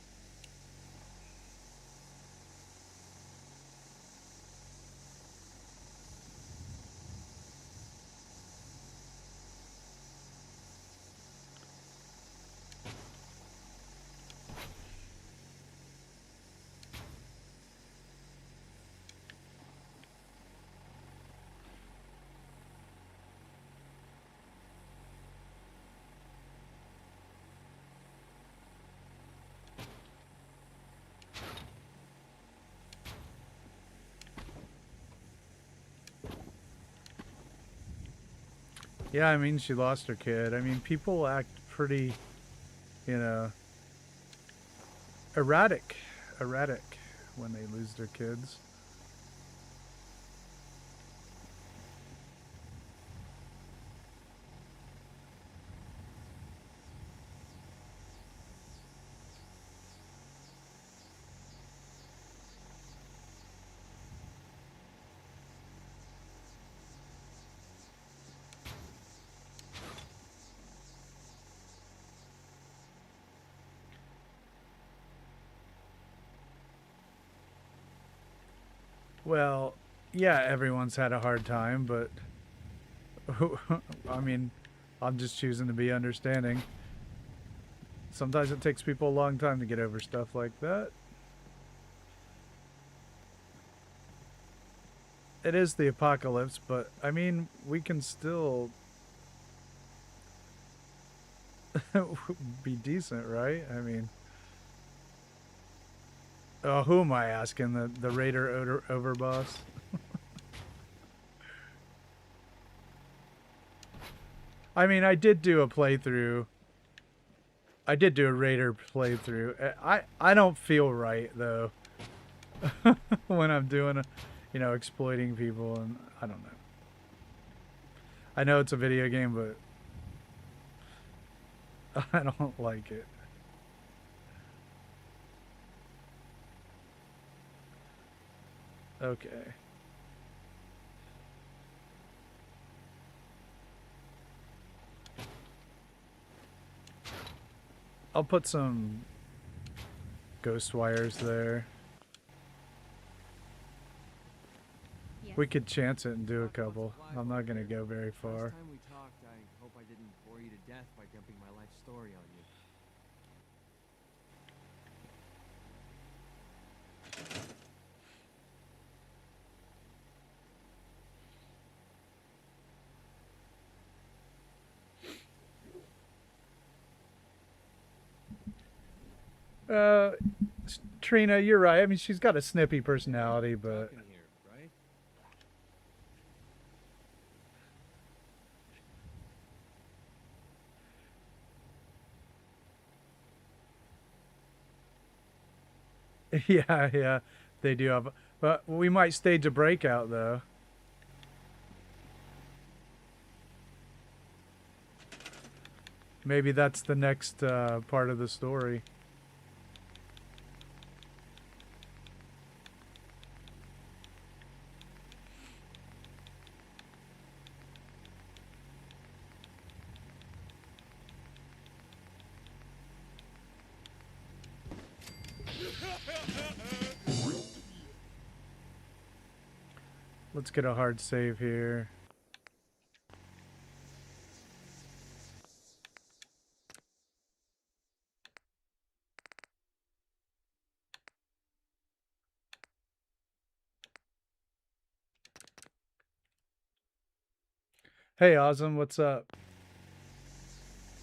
Yeah, I mean, she lost her kid. I mean, people act pretty, you know, erratic when they lose their kids. Well, yeah, everyone's had a hard time, but I mean, I'm just choosing to be understanding. Sometimes it takes people a long time to get over stuff like that. It is the apocalypse, but I mean, we can still be decent, right? I mean, oh, who am I asking? The Raider overboss? I mean, I did do a playthrough. I did do a Raider playthrough. I don't feel right though when I'm doing, you know, exploiting people, and I don't know. I know it's a video game, but I don't like it. Okay. I'll put some ghost wires there. Yes. We could chance it and do a couple. I'm not gonna go very far. Last time we talked, I hope I didn't bore you to death by dumping my life story on you. Trina, you're right. I mean, she's got a snippy personality, but Talking here, right? yeah, yeah, they do have. But we might stage a breakout though. Maybe that's the next part of the story. Let's get a hard save here. Hey, Awesome, what's up?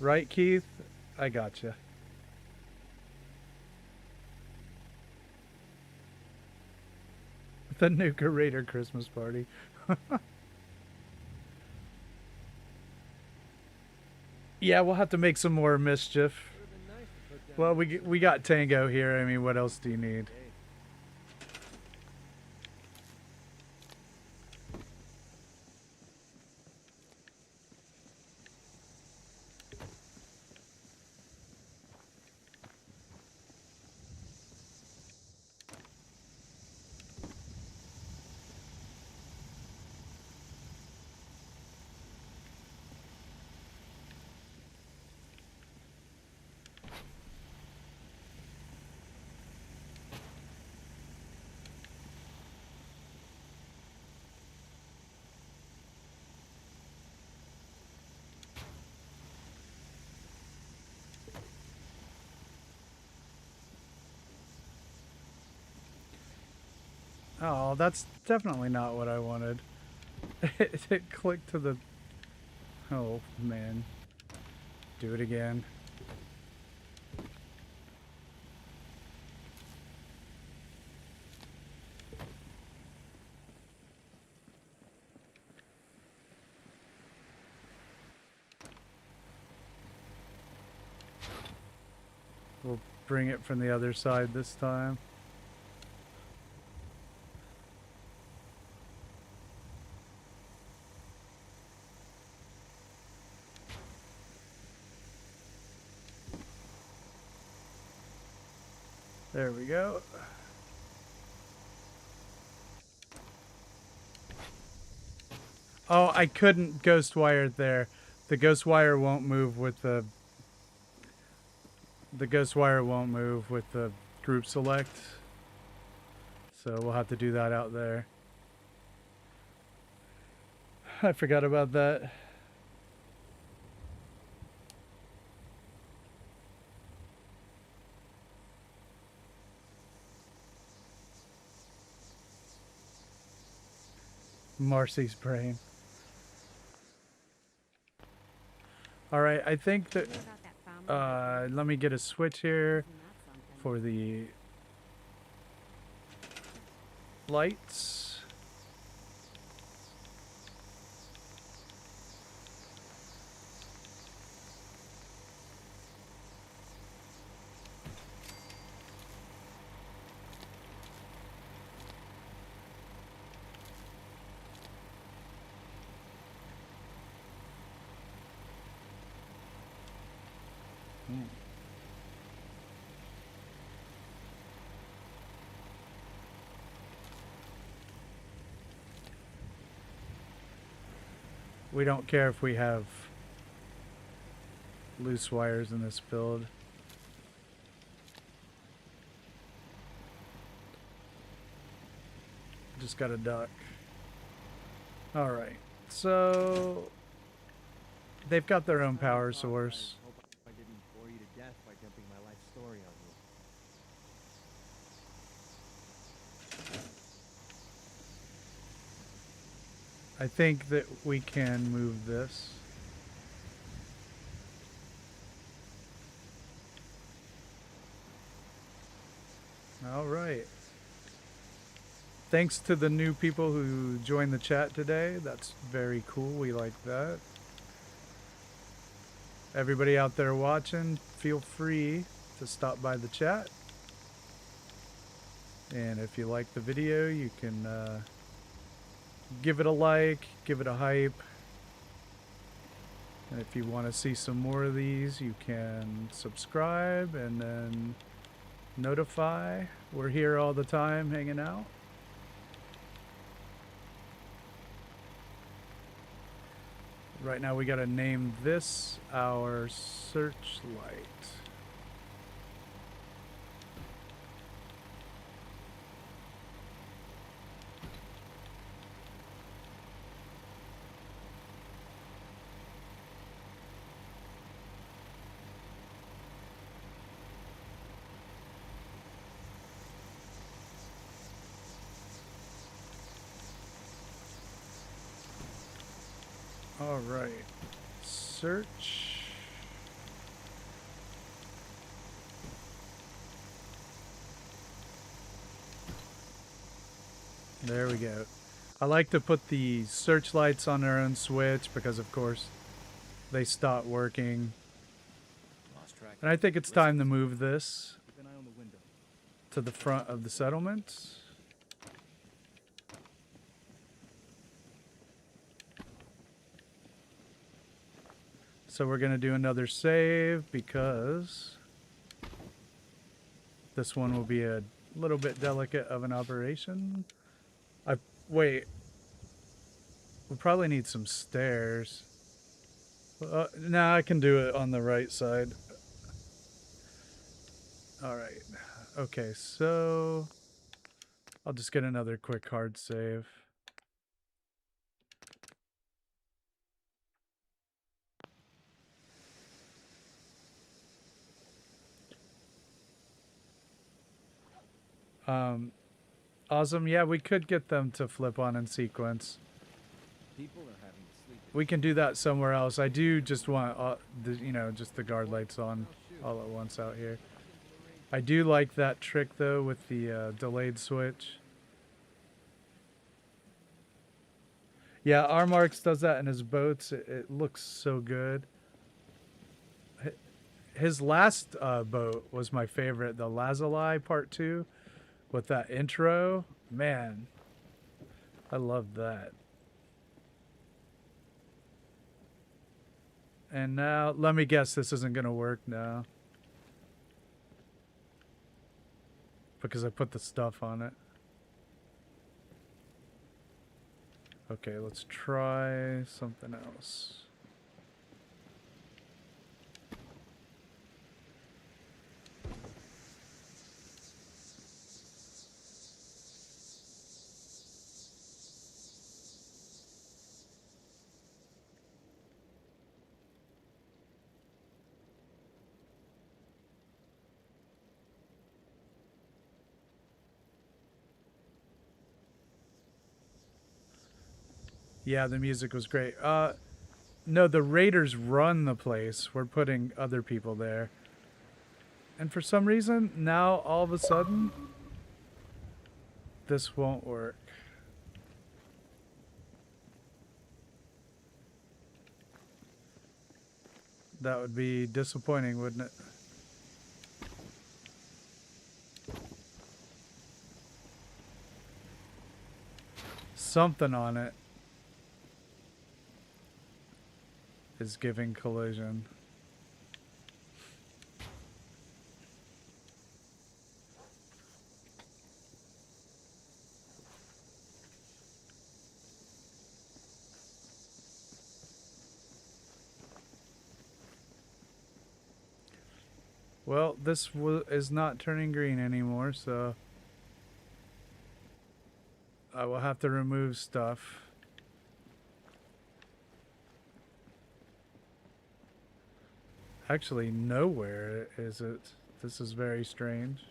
Right, Keith? I gotcha. The Nuka Raider Christmas party. Yeah, we'll have to make some more mischief. Would have been nice to put down Well, that we got Tango here. I mean, what else do you need? day. Oh, that's definitely not what I wanted. It clicked to the... Oh, man. Do it again. We'll bring it from the other side this time. There we go. Oh, I couldn't ghost wire it there. The ghost wire won't move with the... The ghost wire won't move with the group select. So we'll have to do that out there. I forgot about that. Marcy's brain. Alright, I think that... What about that family? let me get a switch here Isn't that something? for the lights. We don't care if we have loose wires in this build. Just got a duck. Alright, so they've got their own power source. I hope I didn't bore you to death by dumping my life story on you. I think that we can move this. All right. Thanks to the new people who joined the chat today. That's very cool. We like that. Everybody out there watching, feel free to stop by the chat. And if you like the video, you can give it a like, give it a hype. And if you want to see some more of these, you can subscribe and then notify. We're here all the time hanging out. Right now we gotta name this our searchlight. All right, search. There we go. I like to put the searchlights on their own switch because, of course, they stop working. Lost track. And I think it's time to move this Keep an eye on the window. to the front of the settlement. So we're going to do another save because this one will be a little bit delicate of an operation. Wait. We probably need some stairs. Nah, I can do it on the right side. Alright. Okay, so I'll just get another quick hard save. Awesome. Yeah, we could get them to flip on in sequence. People are having to sleep. We can do that somewhere else. I do just want, just the guard lights on all at once out here. I do like that trick, though, with the delayed switch. Yeah, R-Marks does that in his boats. It looks so good. His last boat was my favorite, the Lazuli Part 2, with that intro. Man, I love that. And now, let me guess, this isn't going to work now. Because I put the stuff on it. Okay, let's try something else. Yeah, the music was great. No, the Raiders run the place. We're putting other people there. And for some reason, now all of a sudden, this won't work. That would be disappointing, wouldn't it? Something on it is giving collision. Well, this is not turning green anymore, so I will have to remove stuff. Actually, nowhere is it. This is very strange.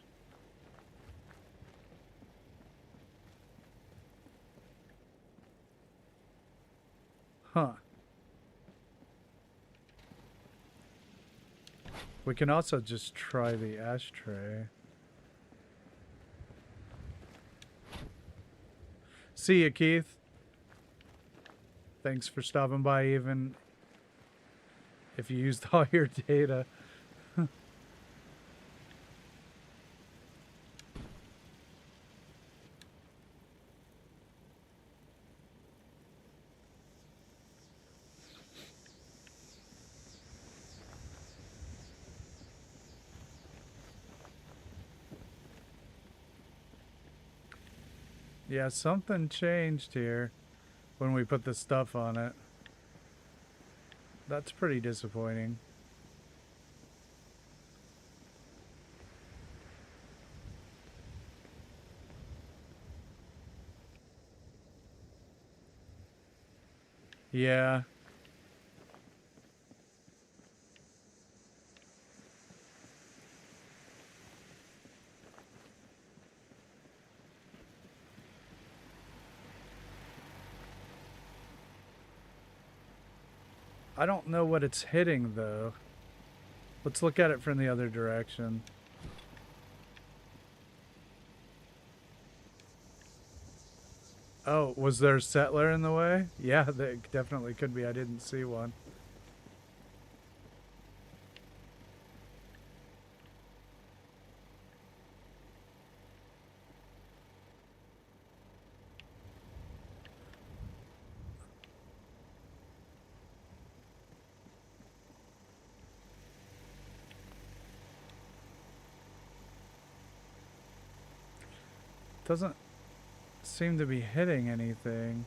Huh. We can also just try the ashtray. See ya, Keith. Thanks for stopping by even if you used all your data. Yeah, something changed here when we put the stuff on it. That's pretty disappointing. Yeah. I don't know what it's hitting, though. Let's look at it from the other direction. Oh, was there a settler in the way? Yeah, there definitely could be. I didn't see one. Doesn't seem to be hitting anything.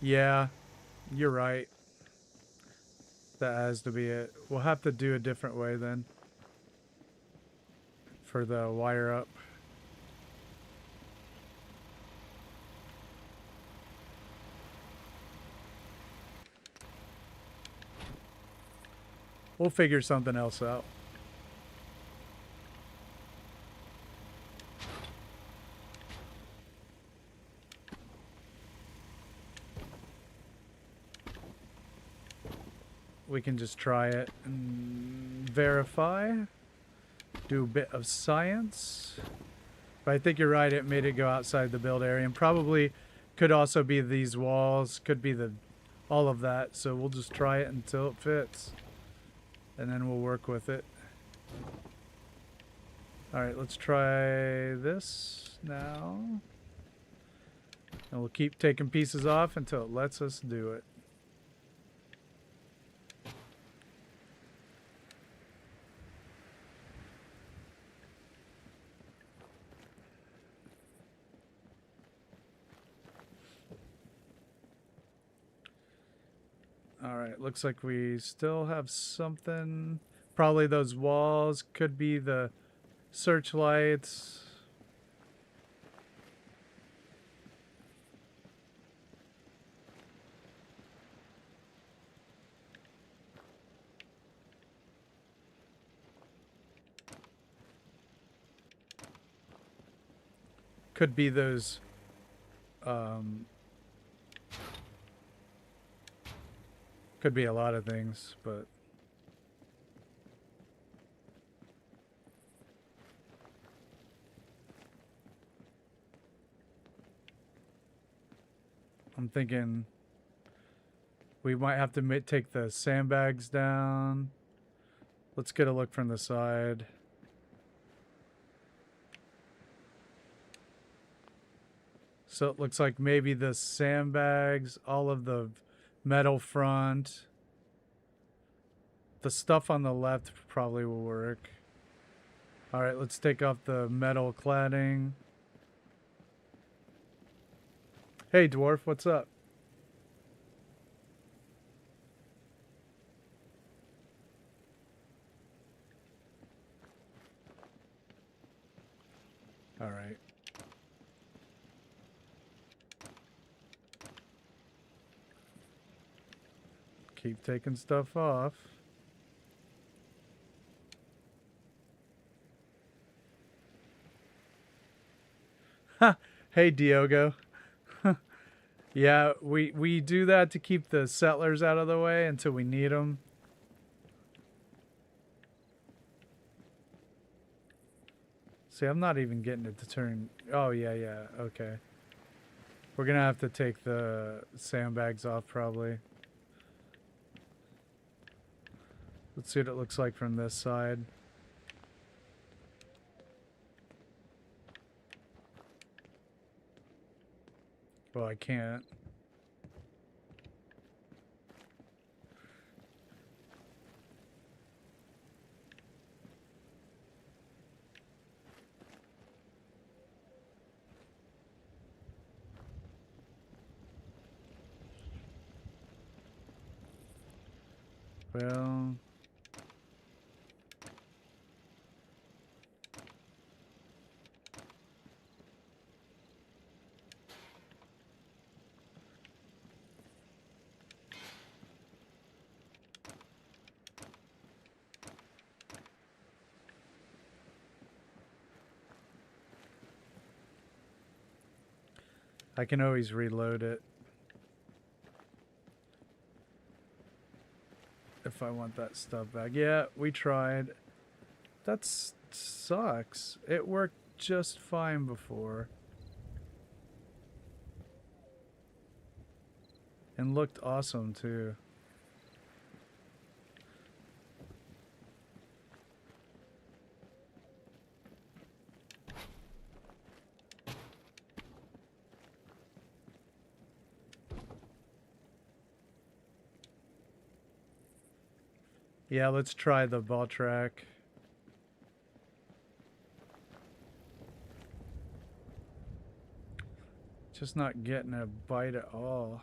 Yeah, you're right. That has to be it. We'll have to do a different way then. For the wire up. We'll figure something else out. We can just try it and verify. Do a bit of science. But I think you're right, it made it go outside the build area. And probably could also be these walls. Could be the all of that. So we'll just try it until it fits. And then we'll work with it. Alright, let's try this now. And we'll keep taking pieces off until it lets us do it. Alright, looks like we still have something. Probably those walls. Could be the searchlights. Could be those could be a lot of things, but I'm thinking we might have to take the sandbags down. Let's get a look from the side. So it looks like maybe the sandbags, all of the metal front. The stuff on the left probably will work. Alright, let's take off the metal cladding. Hey, dwarf, what's up? Alright. Keep taking stuff off. Ha! Hey, Diogo. Yeah, we do that to keep the settlers out of the way until we need them. See, I'm not even getting it to turn. Oh, yeah, yeah. Okay. We're going to have to take the sandbags off, probably. Let's see what it looks like from this side. Well, I can't. Well... I can always reload it if I want that stuff back. Yeah, we tried. That sucks. It worked just fine before. And looked awesome too. Yeah, let's try the ball track. Just not getting a bite at all.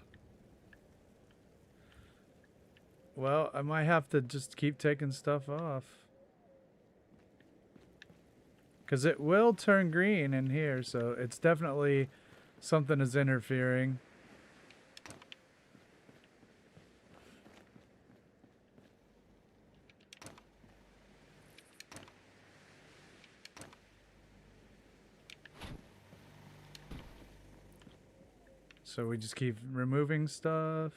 Well, I might have to just keep taking stuff off. Because it will turn green in here, so it's definitely something is interfering. So we just keep removing stuff.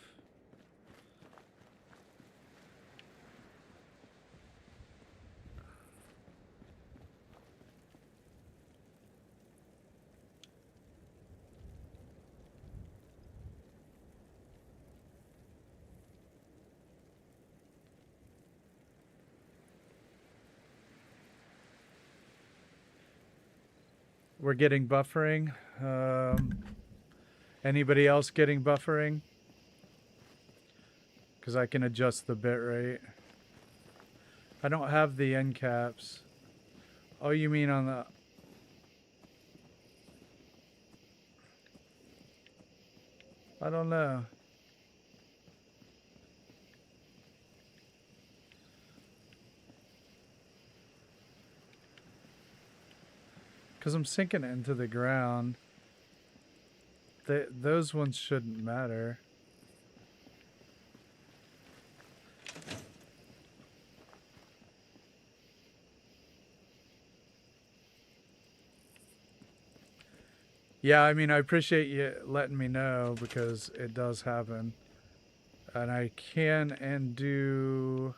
We're getting buffering. Anybody else getting buffering? Because I can adjust the bit rate. I don't have the end caps. Oh, you mean on the... I don't know. Because I'm sinking it into the ground. Those ones shouldn't matter. Yeah, I mean, I appreciate you letting me know because it does happen. And I can and do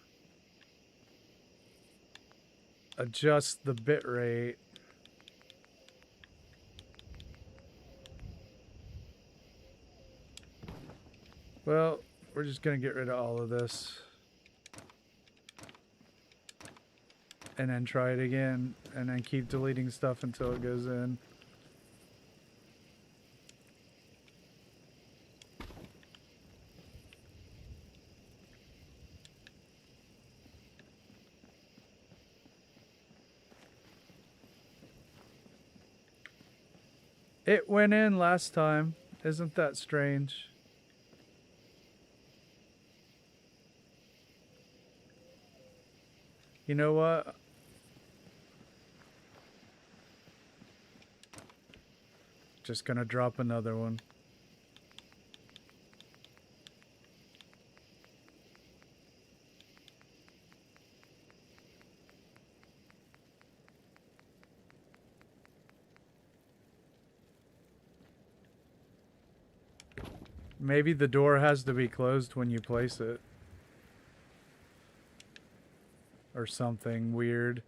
adjust the bit rate. Well, we're just going to get rid of all of this. And then try it again. And then keep deleting stuff until it goes in. It went in last time. Isn't that strange? You know what? Just gonna drop another one. Maybe the door has to be closed when you place it. Or something weird.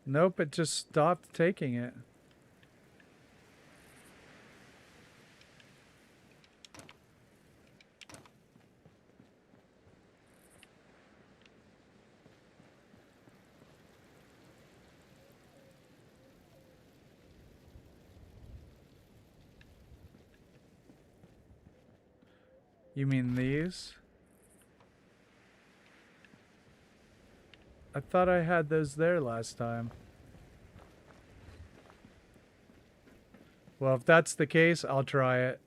Nope, it just stopped taking it. You mean these? I thought I had those there last time. Well, if that's the case, I'll try it.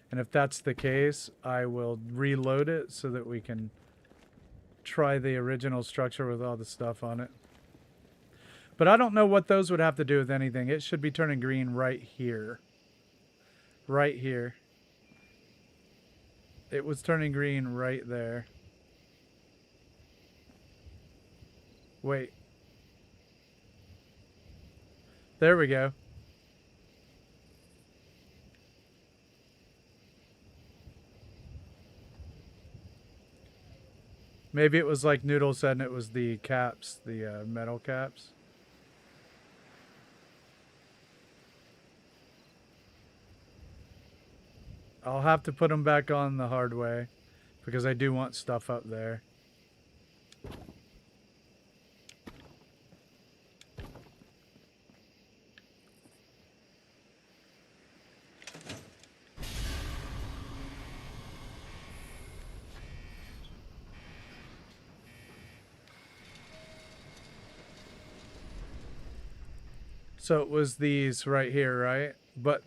And if that's the case, I will reload it so that we can try the original structure with all the stuff on it. But I don't know what those would have to do with anything. It should be turning green right here. Right here. It was turning green right there. Wait. There we go. Maybe it was like Noodle said, and it was the caps, the metal caps. I'll have to put them back on the hard way because I do want stuff up there. So it was these right here, right? But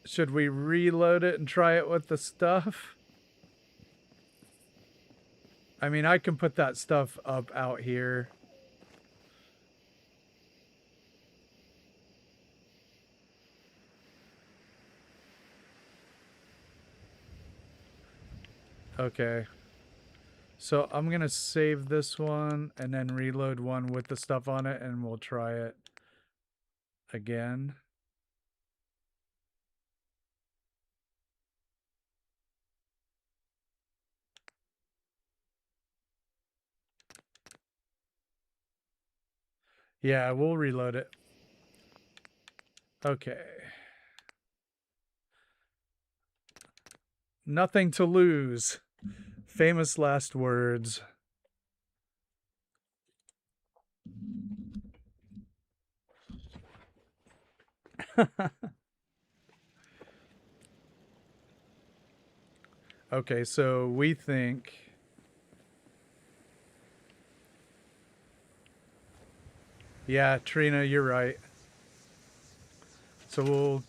should we reload it and try it with the stuff? I mean, I can put that stuff up out here. Okay. So I'm going to save this one and then reload one with the stuff on it, and we'll try it again. Yeah, we'll reload it. Okay. Nothing to lose. Famous last words. Okay, so we think... Yeah, Trina, you're right. So we'll...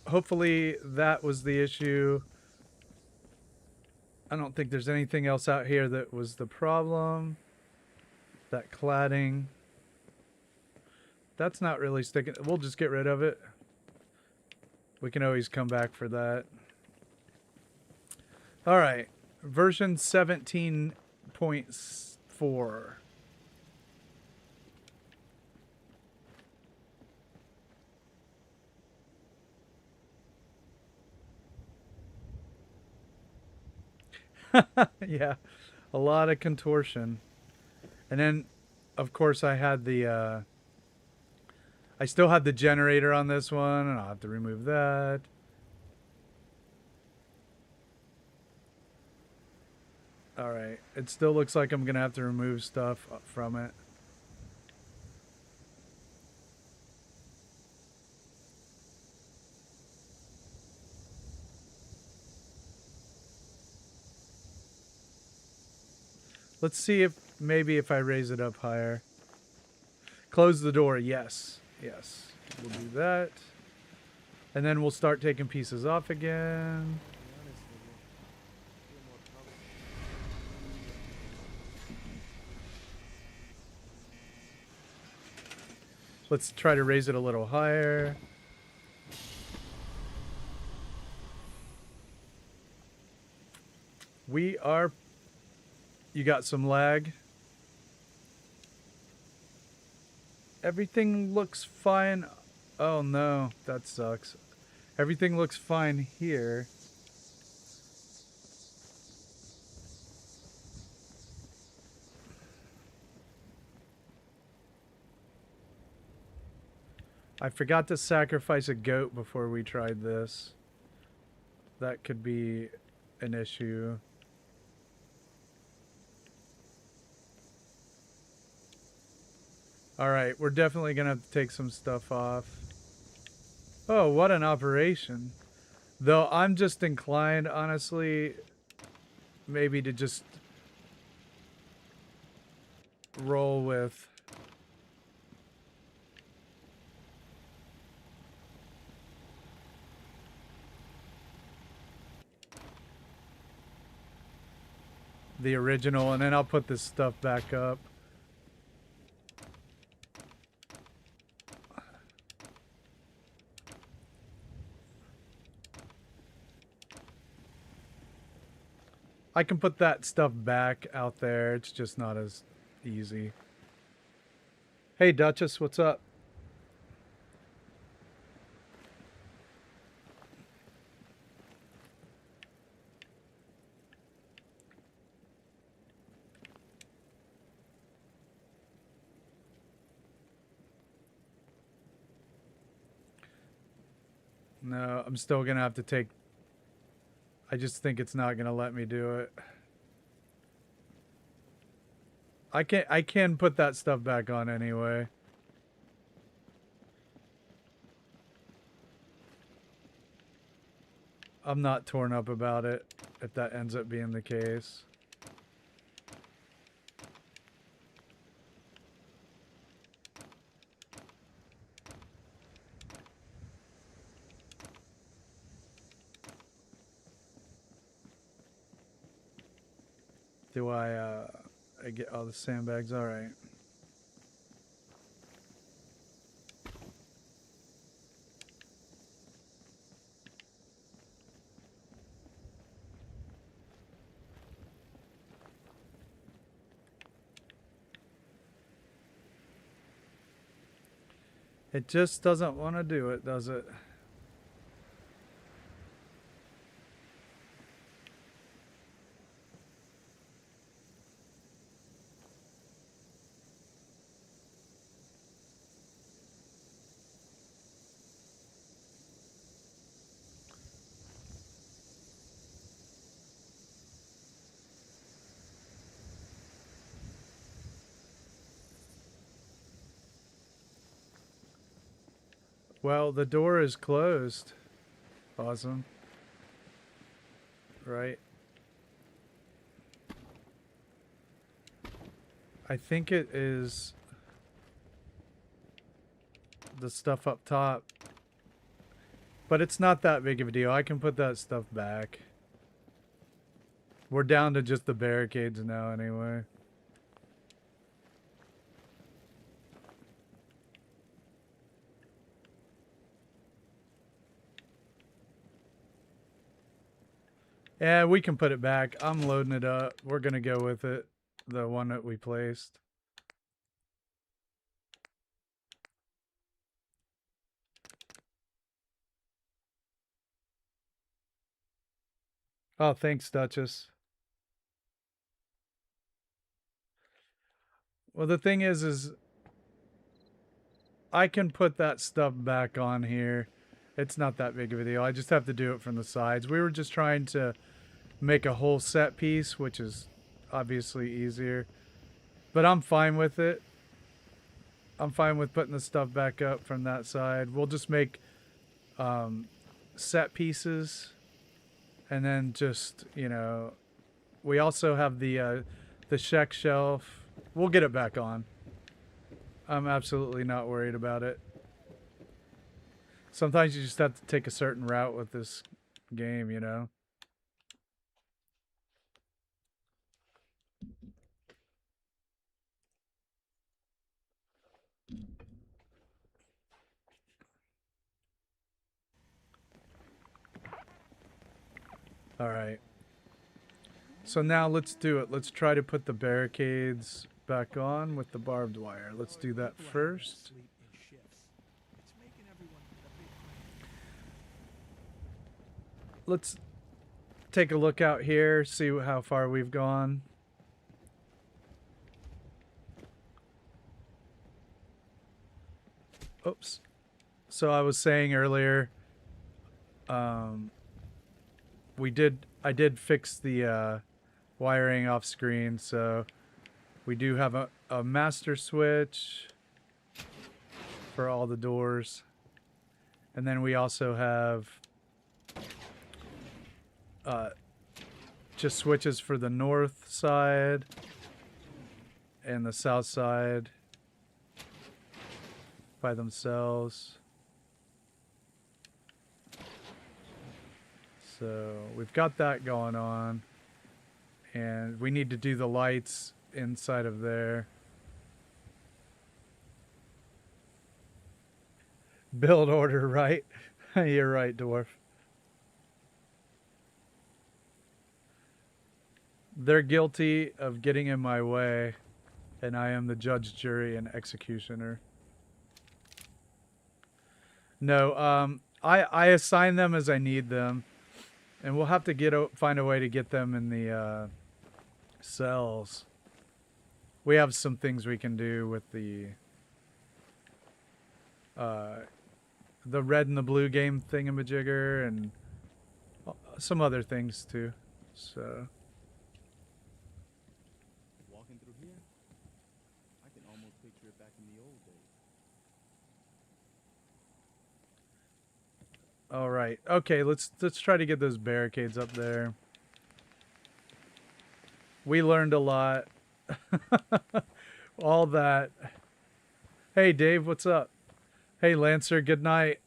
Hopefully that was the issue. I don't think there's anything else out here that was the problem. That cladding. That's not really sticking. We'll just get rid of it. We can always come back for that. All right. Version 17.4. Yeah, a lot of contortion. And then, of course, I had the, I still had the generator on this one, and I'll have to remove that. All right, it still looks like I'm going to have to remove stuff from it. Let's see if maybe if I raise it up higher. Close the door. Yes. Yes. We'll do that. And then we'll start taking pieces off again. Let's try to raise it a little higher. We are... You got some lag. Everything looks fine. Oh no, that sucks. Everything looks fine here. I forgot to sacrifice a goat before we tried this. That could be an issue. Alright, we're definitely going to have to take some stuff off. Oh, what an operation. Though I'm just inclined, honestly, maybe to just roll with... the original, and then I'll put this stuff back up. I can put that stuff back out there. It's just not as easy. Hey, Duchess, what's up? No, I'm still gonna have to take... I just think it's not gonna let me do it. I can put that stuff back on anyway. I'm not torn up about it if that ends up being the case. Do I get all the sandbags? All right. It just doesn't want to do it, does it? Well, the door is closed. Awesome. Right. I think it is the stuff up top. But it's not that big of a deal. I can put that stuff back. We're down to just the barricades now anyway. Yeah, we can put it back. I'm loading it up. We're going to go with it. The one that we placed. Oh, thanks, Duchess. Well, the thing is I can put that stuff back on here. It's not that big of a deal. I just have to do it from the sides. We were just trying to make a whole set piece, which is obviously easier. But I'm fine with it. I'm fine with putting the stuff back up from that side. We'll just make set pieces. And then just, you know, we also have the check shelf. We'll get it back on. I'm absolutely not worried about it. Sometimes you just have to take a certain route with this game, you know? All right. So now let's do it. Let's try to put the barricades back on with the barbed wire. Let's do that first. Let's take a look out here, see how far we've gone. Oops. So I was saying earlier, I did fix the wiring off screen, so we do have a master switch for all the doors. And then we also have just switches for the north side and the south side by themselves. So we've got that going on, and we need to do the lights inside of there. Build order, right? You're right, Dwarf. They're guilty of getting in my way, and I am the judge, jury, and executioner. No, I assign them as I need them, and we'll have to find a way to get them in the cells. We have some things we can do with the the red and the blue game thingamajigger and some other things too. So Walking through here, I can almost picture it back in the old days. all right, okay, let's try to get those barricades up there. We learned a lot. All that. Hey Dave, what's up? Hey Lancer, good night.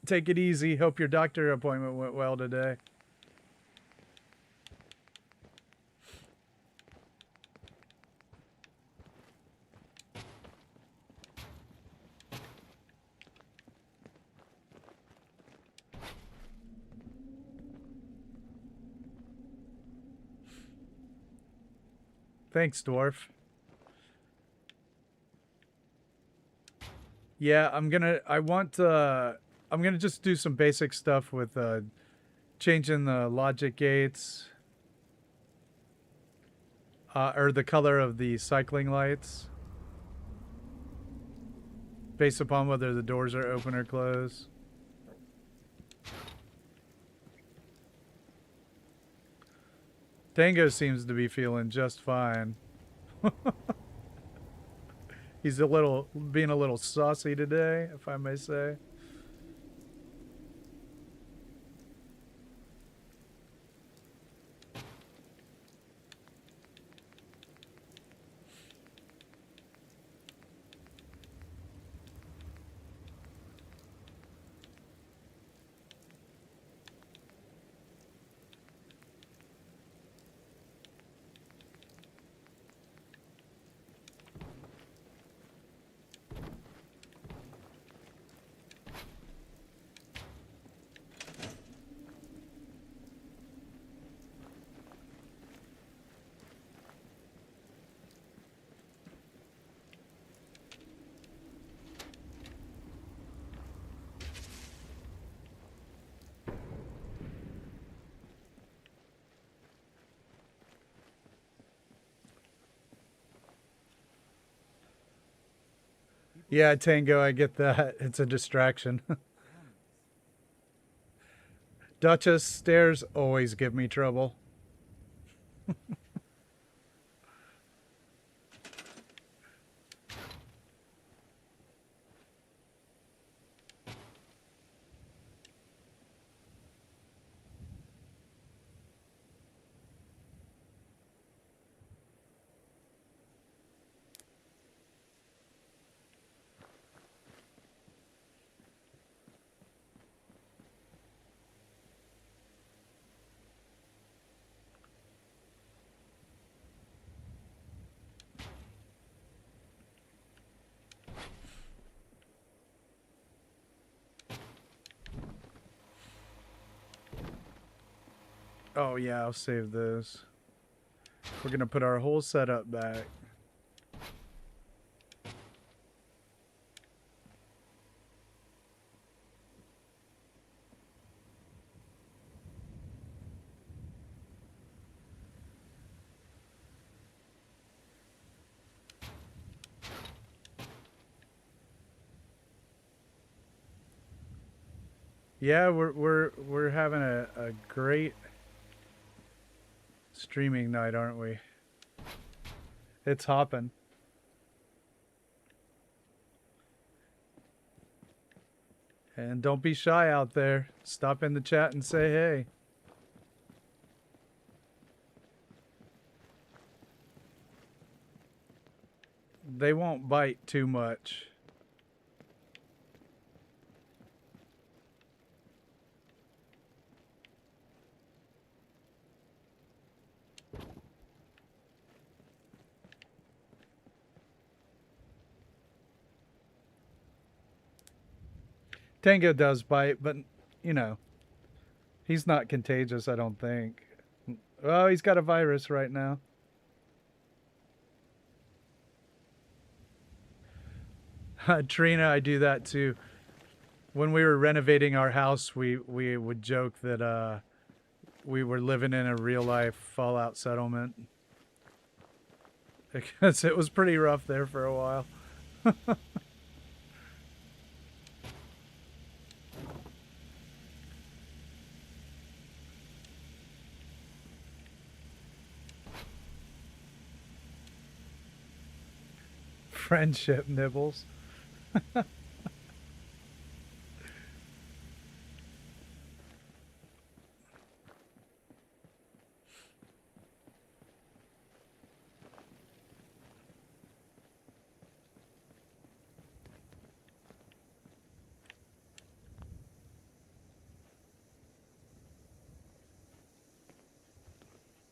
Take it easy. Hope your doctor appointment went well today. Thanks, dwarf. Yeah, I'm gonna just do some basic stuff with changing the logic gates or the color of the cycling lights based upon whether the doors are open or closed. Tango seems to be feeling just fine. He's being a little saucy today, if I may say. Yeah, Tango, I get that. It's a distraction. Duchess, stairs always give me trouble. Oh yeah, I'll save this. We're gonna put our whole setup back. Yeah, we're having a great streaming night, aren't we? It's hopping. And don't be shy out there. Stop in the chat and say hey. They won't bite too much. Tango does bite, but, you know, he's not contagious, I don't think. Oh, he's got a virus right now. Trina, I do that too. When we were renovating our house, we would joke that we were living in a real-life Fallout settlement. Because it was pretty rough there for a while. Friendship nibbles.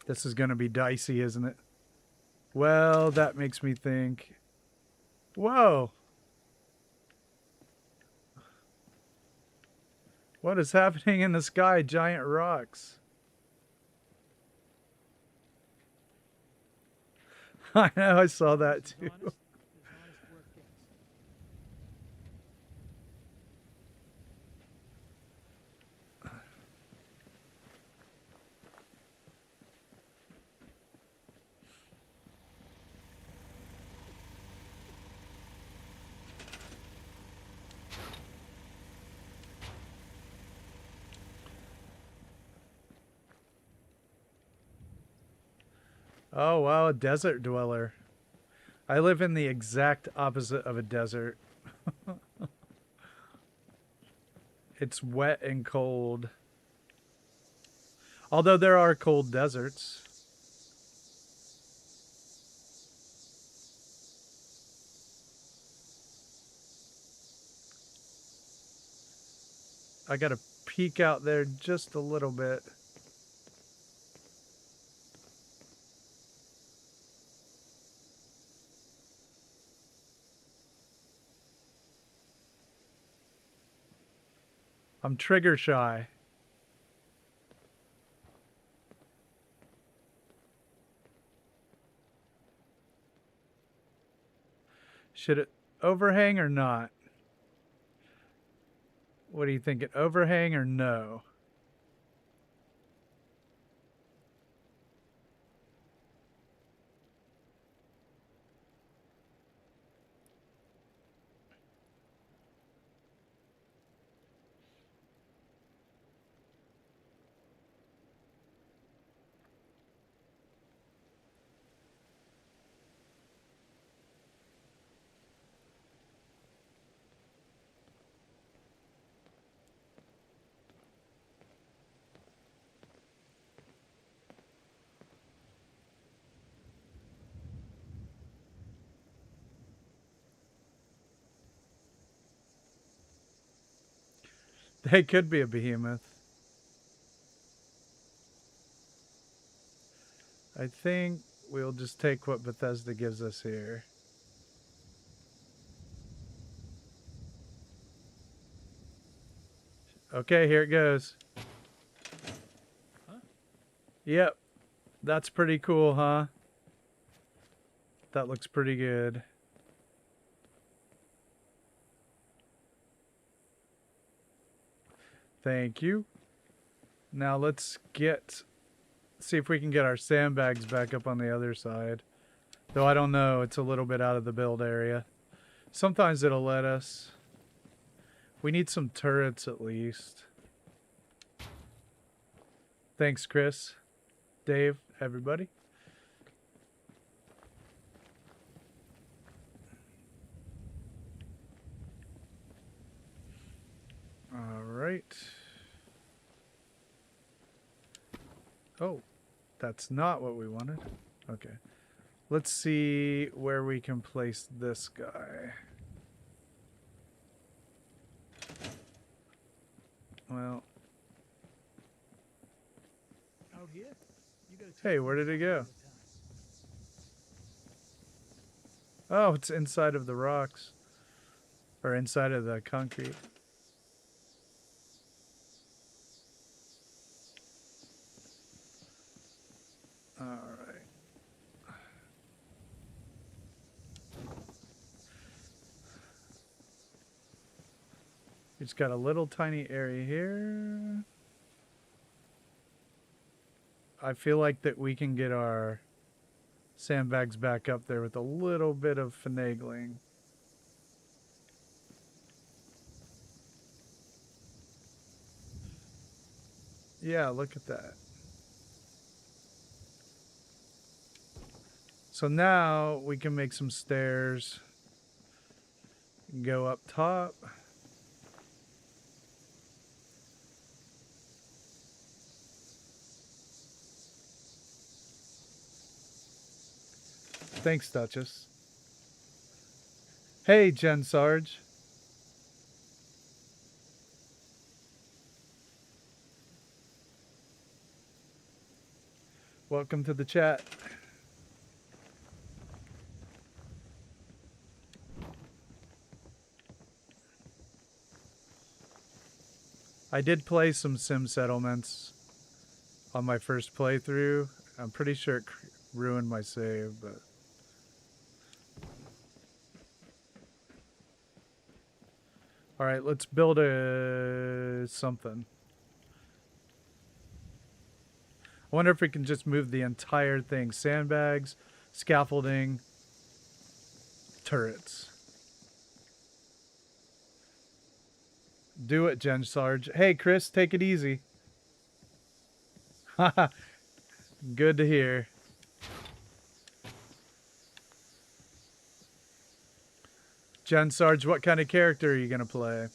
This is going to be dicey, isn't it? Well, that makes me think. Whoa! What is happening in the sky? Giant rocks. I know, I saw that too. Oh, wow, a desert dweller. I live in the exact opposite of a desert. It's wet and cold. Although there are cold deserts. I gotta peek out there just a little bit. I'm trigger shy. Should it overhang or not? What do you think? It overhang or no? They could be a behemoth. I think we'll just take what Bethesda gives us here. Okay, here it goes. Huh? Yep. That's pretty cool, huh? That looks pretty good. Thank you. Now let's see if we can get our sandbags back up on the other side. Though I don't know, it's a little bit out of the build area. Sometimes it'll let us. We need some turrets at least. Thanks, Chris, Dave, everybody. All right. Oh, that's not what we wanted. Okay. Let's see where we can place this guy. Well. Out here? You gotta Hey, where did it go? Oh, it's inside of the rocks. Or inside of the concrete. Alright. We just got a little tiny area here. I feel like that we can get our sandbags back up there with a little bit of finagling. Yeah, look at that. So now we can make some stairs Go up top. Thanks, Duchess. Hey, Jen Sarge. Welcome to the chat. I did play some Sim Settlements on my first playthrough. I'm pretty sure it ruined my save, but... Alright, let's build a... something. I wonder if we can just move the entire thing. Sandbags, scaffolding, turrets. Do it, Jen Sarge. Hey, Chris, take it easy. Haha. Good to hear. Jen Sarge, what kind of character are you going to play?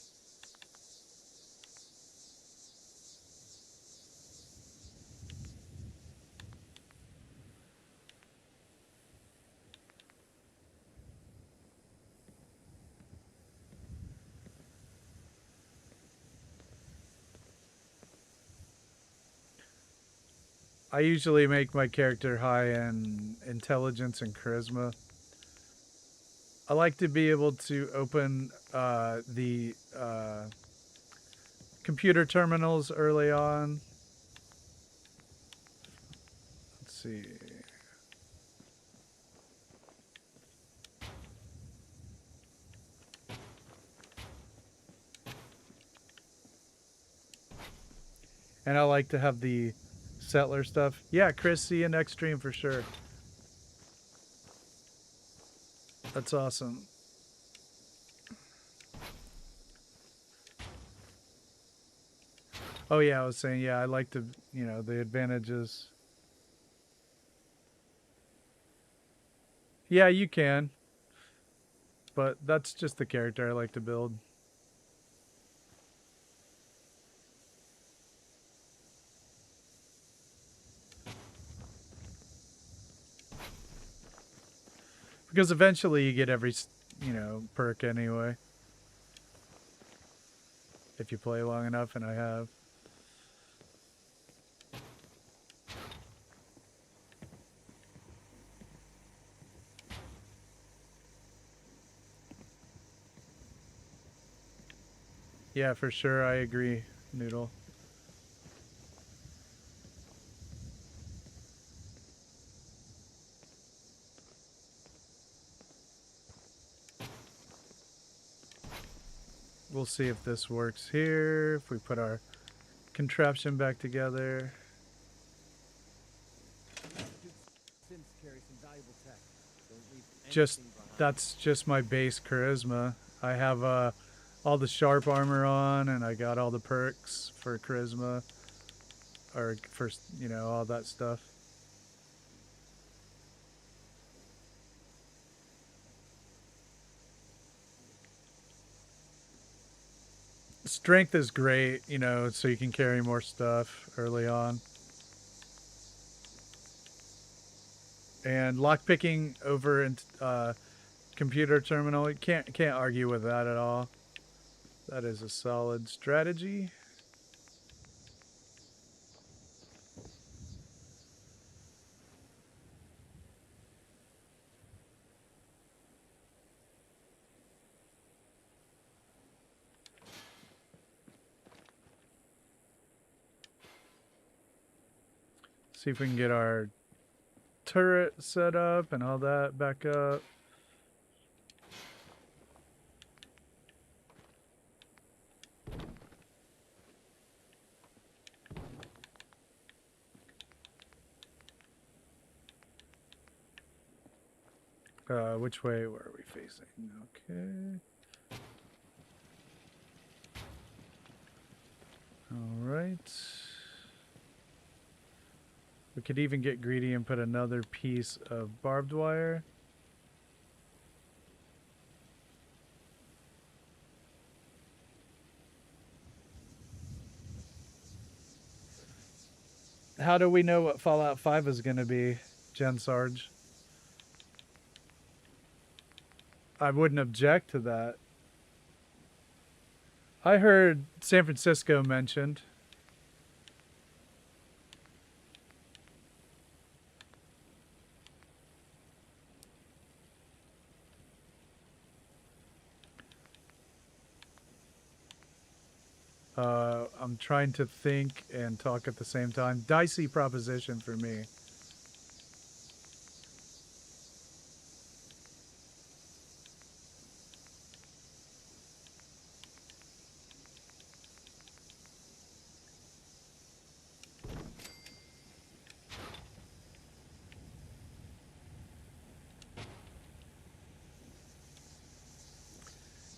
I usually make my character high in intelligence and charisma. I like to be able to open the computer terminals early on. Let's see. And I like to have the settler stuff. Yeah, Chris, see you next stream for sure. That's awesome. Oh yeah, I was saying, yeah, I like to, you know, the advantages. Yeah, you can. But that's just the character I like to build. Because eventually you get every, you know, perk anyway. If you play long enough, and I have. Yeah, for sure, I agree, Noodle. We'll see if this works here, if we put our contraption back together. Sims carry some valuable tech. Don't leave Just, anything behind. that's just my base charisma. I have all the sharp armor on, and I got all the perks for charisma. Or for, you know, all that stuff. Strength is great, you know, so you can carry more stuff early on. And lockpicking over in computer terminal, you can't argue with that at all. That is a solid strategy. See if we can get our turret set up and all that back up. Which way were we facing? Okay. All right. We could even get greedy and put another piece of barbed wire. How do we know what Fallout 5 is going to be, Gen Sarge? I wouldn't object to that. I heard San Francisco mentioned. I'm trying to think and talk at the same time. Dicey proposition for me.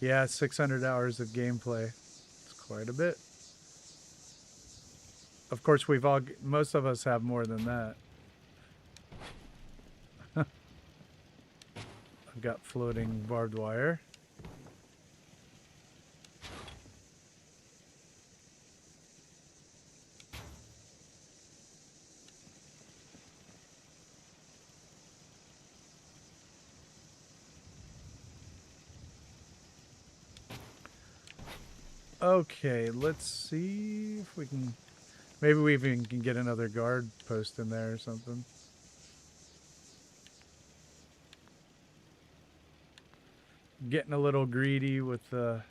Yeah, 600 hours of gameplay. It's quite a bit. Of course, most of us have more than that. I've got floating barbed wire. Okay, let's see if we can... Maybe we even can get another guard post in there or something. Getting a little greedy with the...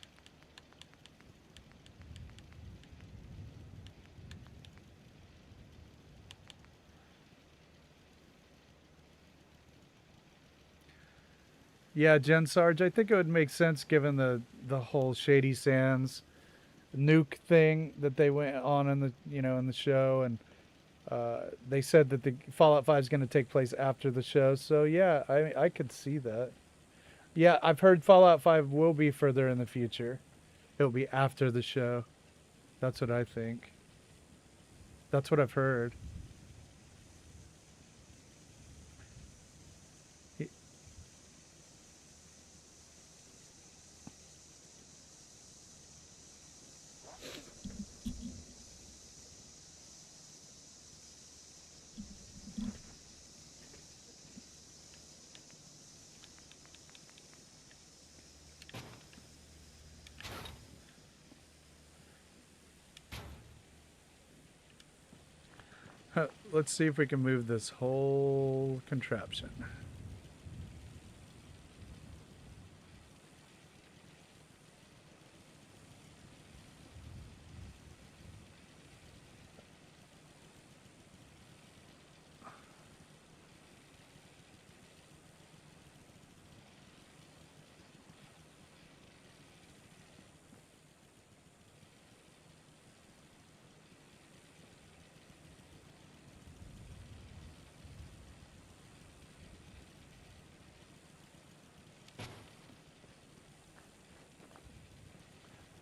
Yeah, Gen Sarge, I think it would make sense given the whole Shady Sands nuke thing that they went on in the in the show, and they said that the Fallout 5 is going to take place after the show. So yeah, I could see that. Yeah, I've heard Fallout 5 will be further in the future. It'll be after the show. That's what I think. That's what I've heard. Let's see if we can move this whole contraption.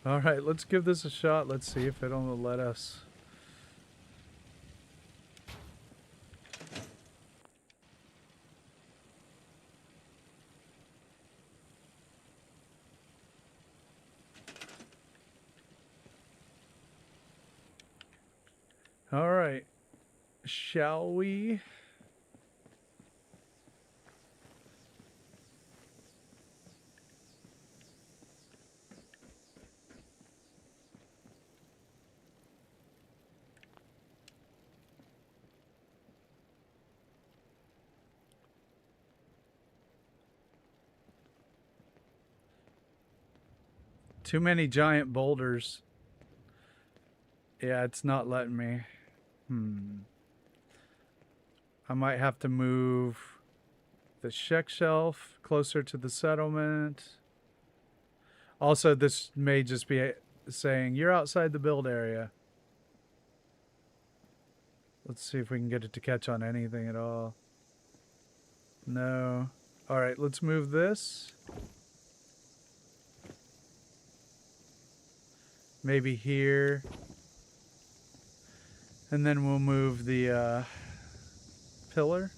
All right, let's give this a shot. Let's see if it'll let us. All right, shall we? Too many giant boulders. Yeah, it's not letting me. I might have to move the check shelf closer to the settlement. Also, this may just be saying you're outside the build area. Let's see if we can get it to catch on anything at all. No. All right, let's move this. Maybe here. And then we'll move the pillar.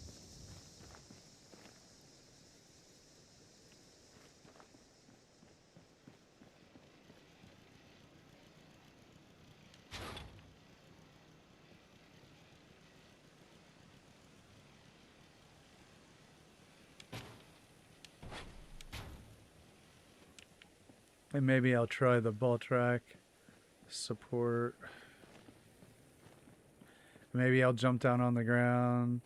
And maybe I'll try the ball track support. Maybe I'll jump down on the ground.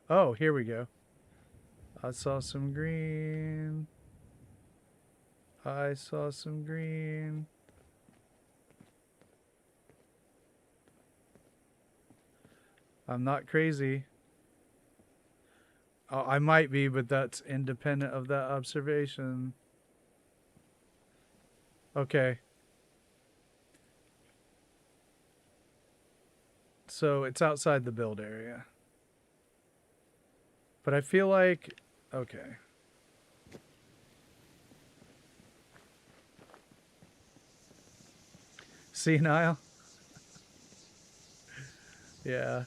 Oh, here we go. I saw some green. I saw some green. I'm not crazy. Oh, I might be, but that's independent of that observation. Okay. So it's outside the build area. But I feel like... Okay. Senile? Yeah.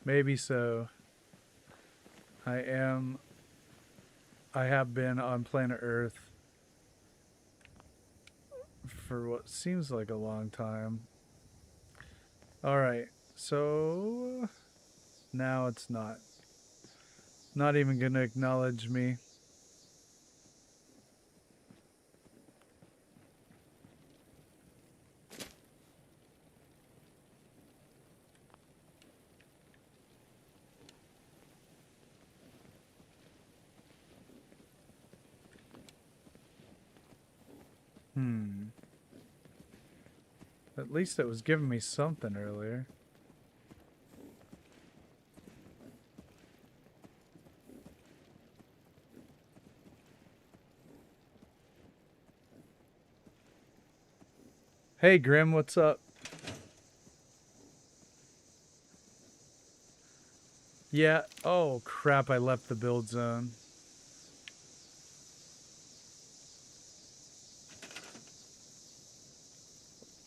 Maybe so. I have been on planet Earth for what seems like a long time. Alright, so now it's not. Not even gonna acknowledge me. At least it was giving me something earlier. Hey Grim, what's up? Yeah, oh crap, I left the build zone.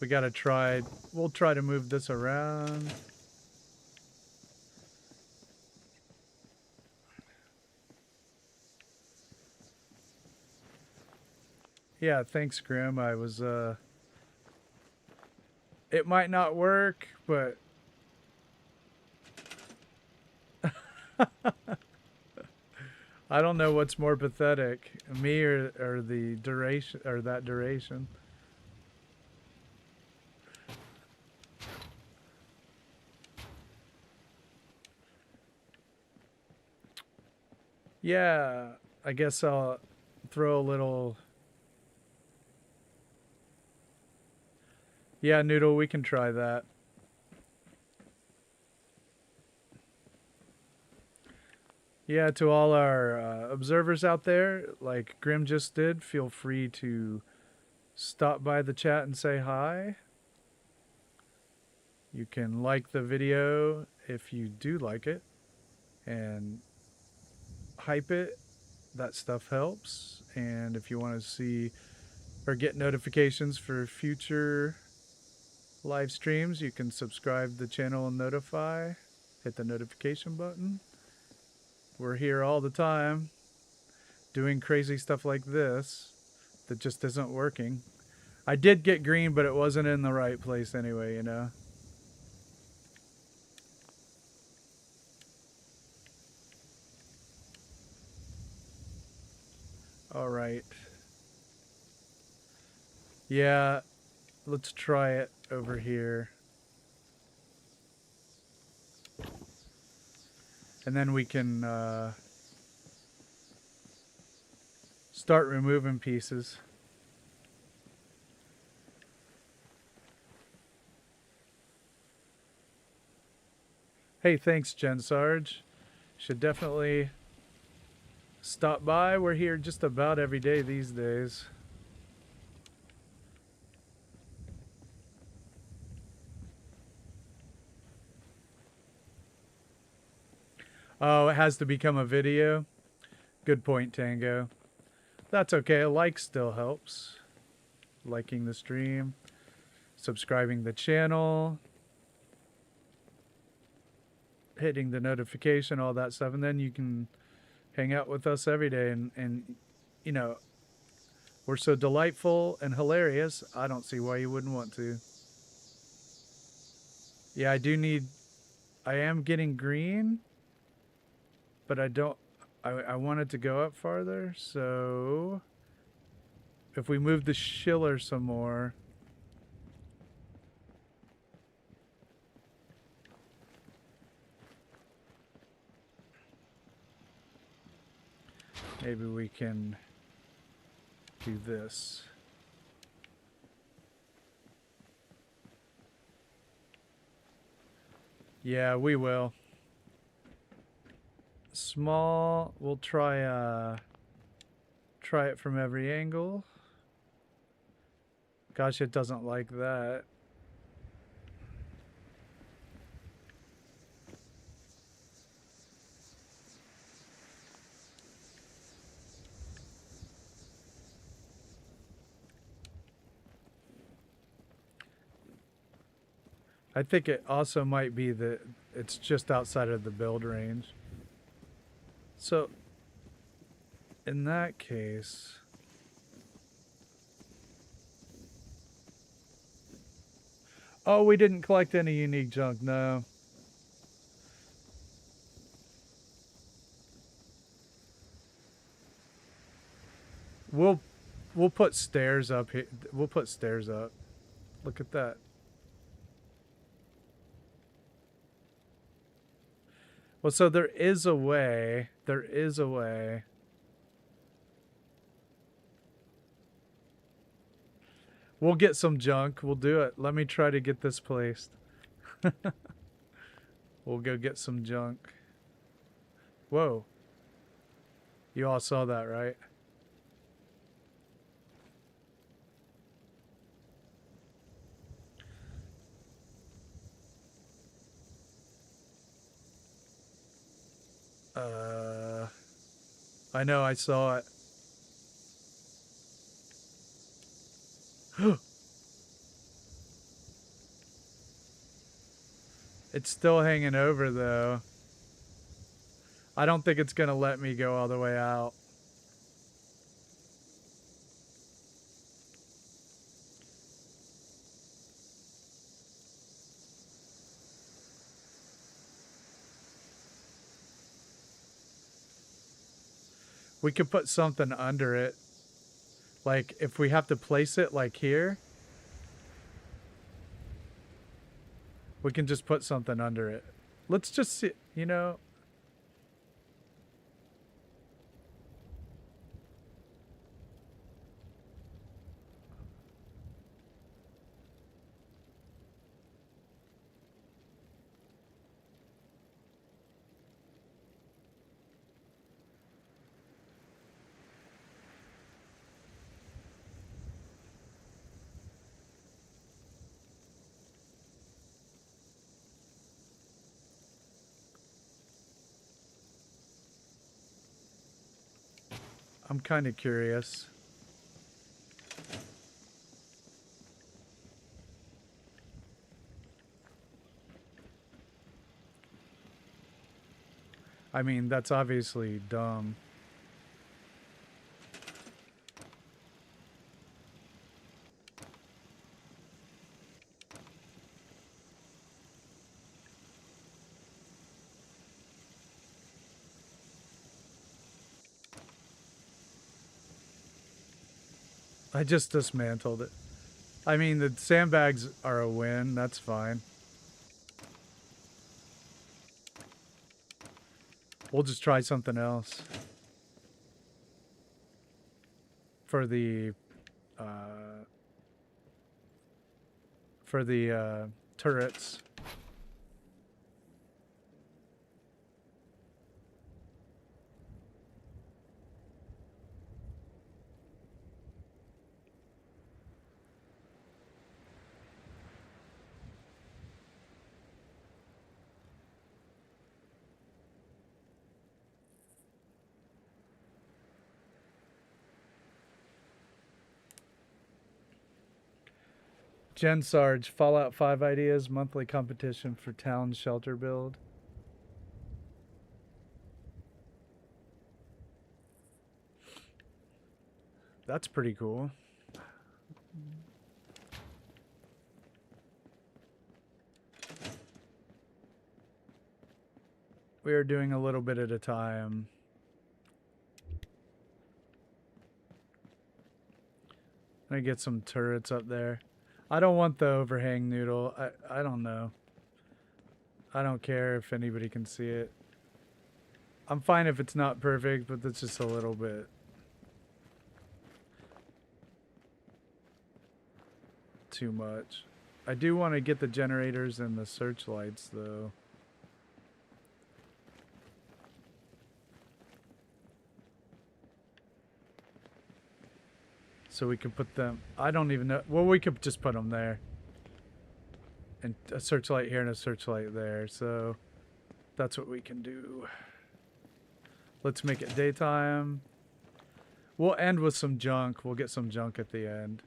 We gotta try, we'll try to move this around. Yeah, thanks Grim, I was, it might not work, but... I don't know what's more pathetic, me or the duration, or that duration. Yeah, I guess I'll throw a little... Yeah, Noodle, we can try that. Yeah, to all our observers out there, like Grim just did, feel free to stop by the chat and say hi. You can like the video if you do like it, and hype it. That stuff helps. And if you want to see or get notifications for future live streams, you can subscribe to the channel and notify. Hit the notification button. We're here all the time doing crazy stuff like this that just isn't working. I did get green, but it wasn't in the right place anyway, you know. All right. Yeah, let's try it over here. And then we can start removing pieces. Hey, thanks, Jen Sarge. Should definitely stop by. We're here just about every day these days. Oh, it has to become a video? Good point, Tango. That's okay. A like still helps. Liking the stream. Subscribing the channel. Hitting the notification, all that stuff. And then you can hang out with us every day. And you know, we're so delightful and hilarious. I don't see why you wouldn't want to. Yeah, I do need... I am getting green, but I don't... I want it to go up farther, so... If we move the schiller some more... Maybe we can do this. Yeah, we will. Small, we'll try it from every angle. Gosh, it doesn't like that. I think it also might be that it's just outside of the build range. So, in that case... Oh, we didn't collect any unique junk, no. We'll put stairs up here. We'll put stairs up. Look at that. Well, so there is a way. There is a way. We'll get some junk. We'll do it. Let me try to get this placed. We'll go get some junk. Whoa. You all saw that, right? I know, I saw it. It's still hanging over, though. I don't think it's gonna let me go all the way out. We could put something under it. Like, if we have to place it, like here, we can just put something under it. Let's just see, you know. I'm kind of curious. I mean, that's obviously dumb. I just dismantled it. I mean, the sandbags are a win. That's fine. We'll just try something else. For the turrets. Jen Sarge, Fallout 5 ideas, monthly competition for town shelter build. That's pretty cool. We are doing a little bit at a time. I get some turrets up there. I don't want the overhang noodle. I don't know. I don't care if anybody can see it. I'm fine if it's not perfect, but that's just a little bit. Too much. I do want to get the generators and the searchlights, though. So we could put them... I don't even know... Well, we could just put them there. And a searchlight here and a searchlight there. So that's what we can do. Let's make it daytime. We'll end with some junk. We'll get some junk at the end.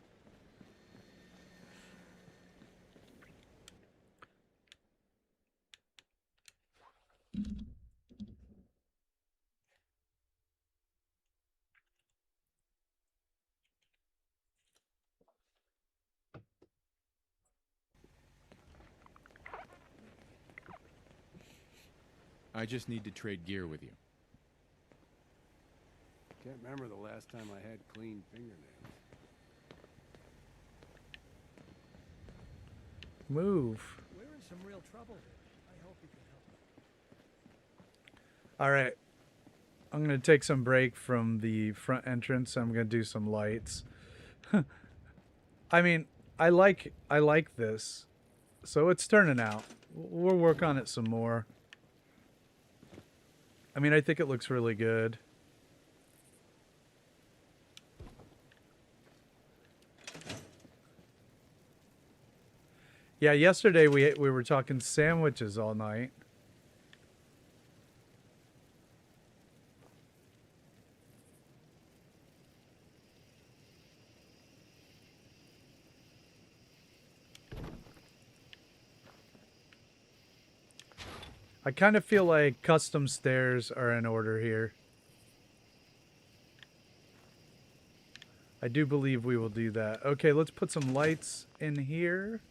I just need to trade gear with you. Can't remember the last time I had clean fingernails. Move. We're in some real trouble. I hope you can help. All right. I'm going to take some break from the front entrance. I'm going to do some lights. I mean, I like this. So it's turning out. We'll work on it some more. I mean, I think it looks really good. Yeah, yesterday we were talking sandwiches all night. I kind of feel like custom stairs are in order here. I do believe we will do that. Okay, let's put some lights in here.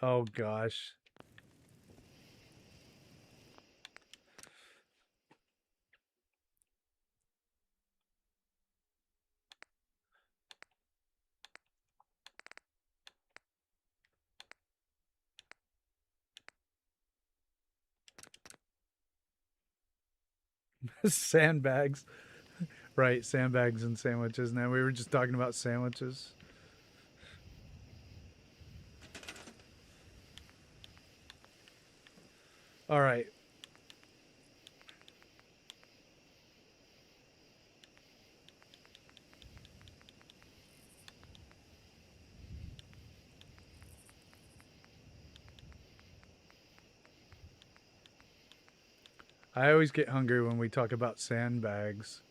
Oh gosh. Sandbags. Right, sandbags and sandwiches. Now we were just talking about sandwiches. All right. I always get hungry when we talk about sandbags.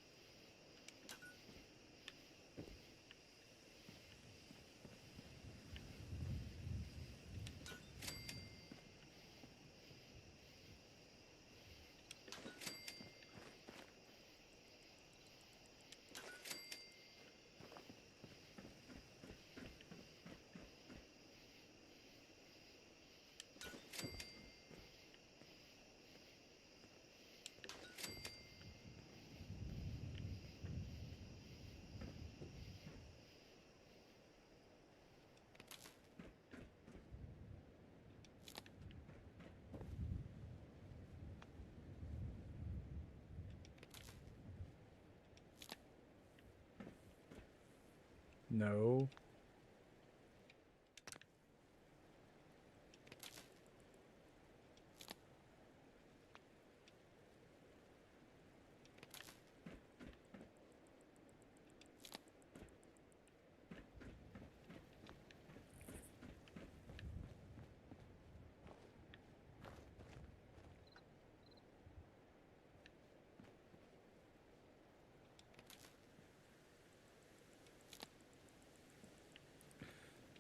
No.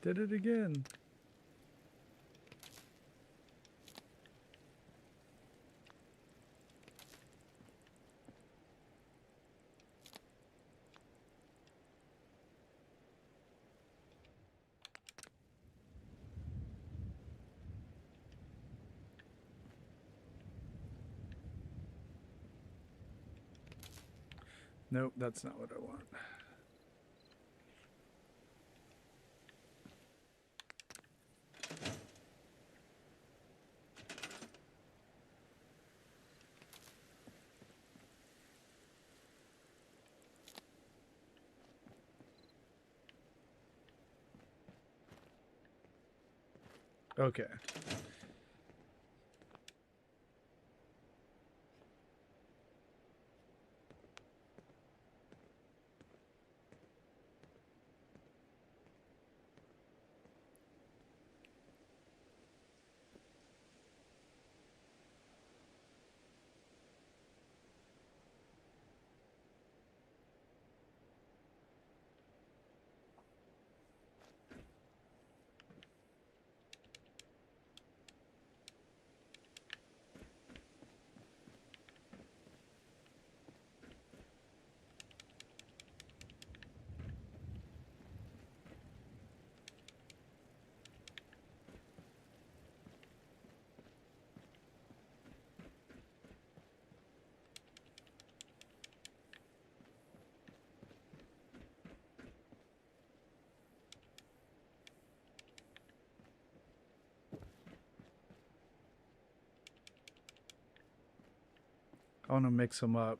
Did it again. Nope, that's not what I want. Okay. I want to mix them up.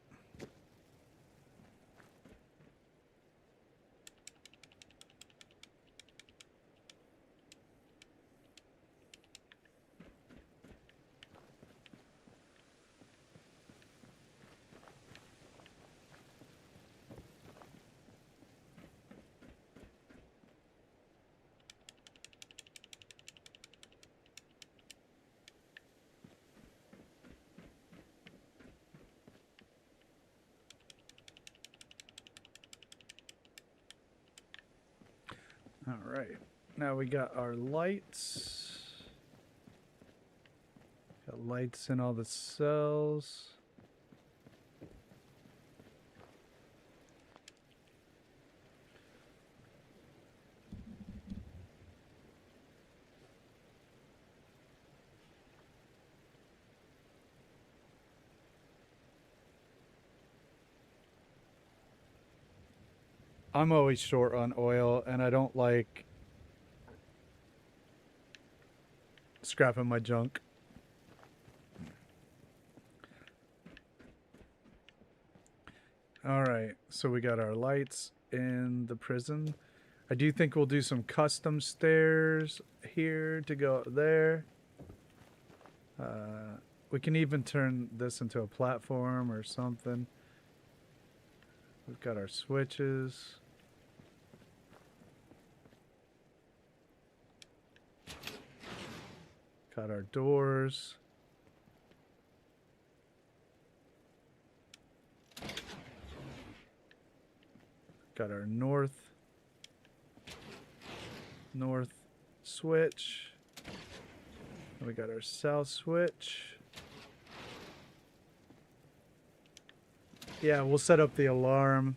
All right. Now we got our lights. Got lights in all the cells. I'm always short on oil, and I don't like scrapping my junk. All right, so we got our lights in the prison. I do think we'll do some custom stairs here to go up there. We can even turn this into a platform or something. We've got our switches. Got our doors. Got our north switch. And we got our south switch. Yeah, we'll set up the alarm.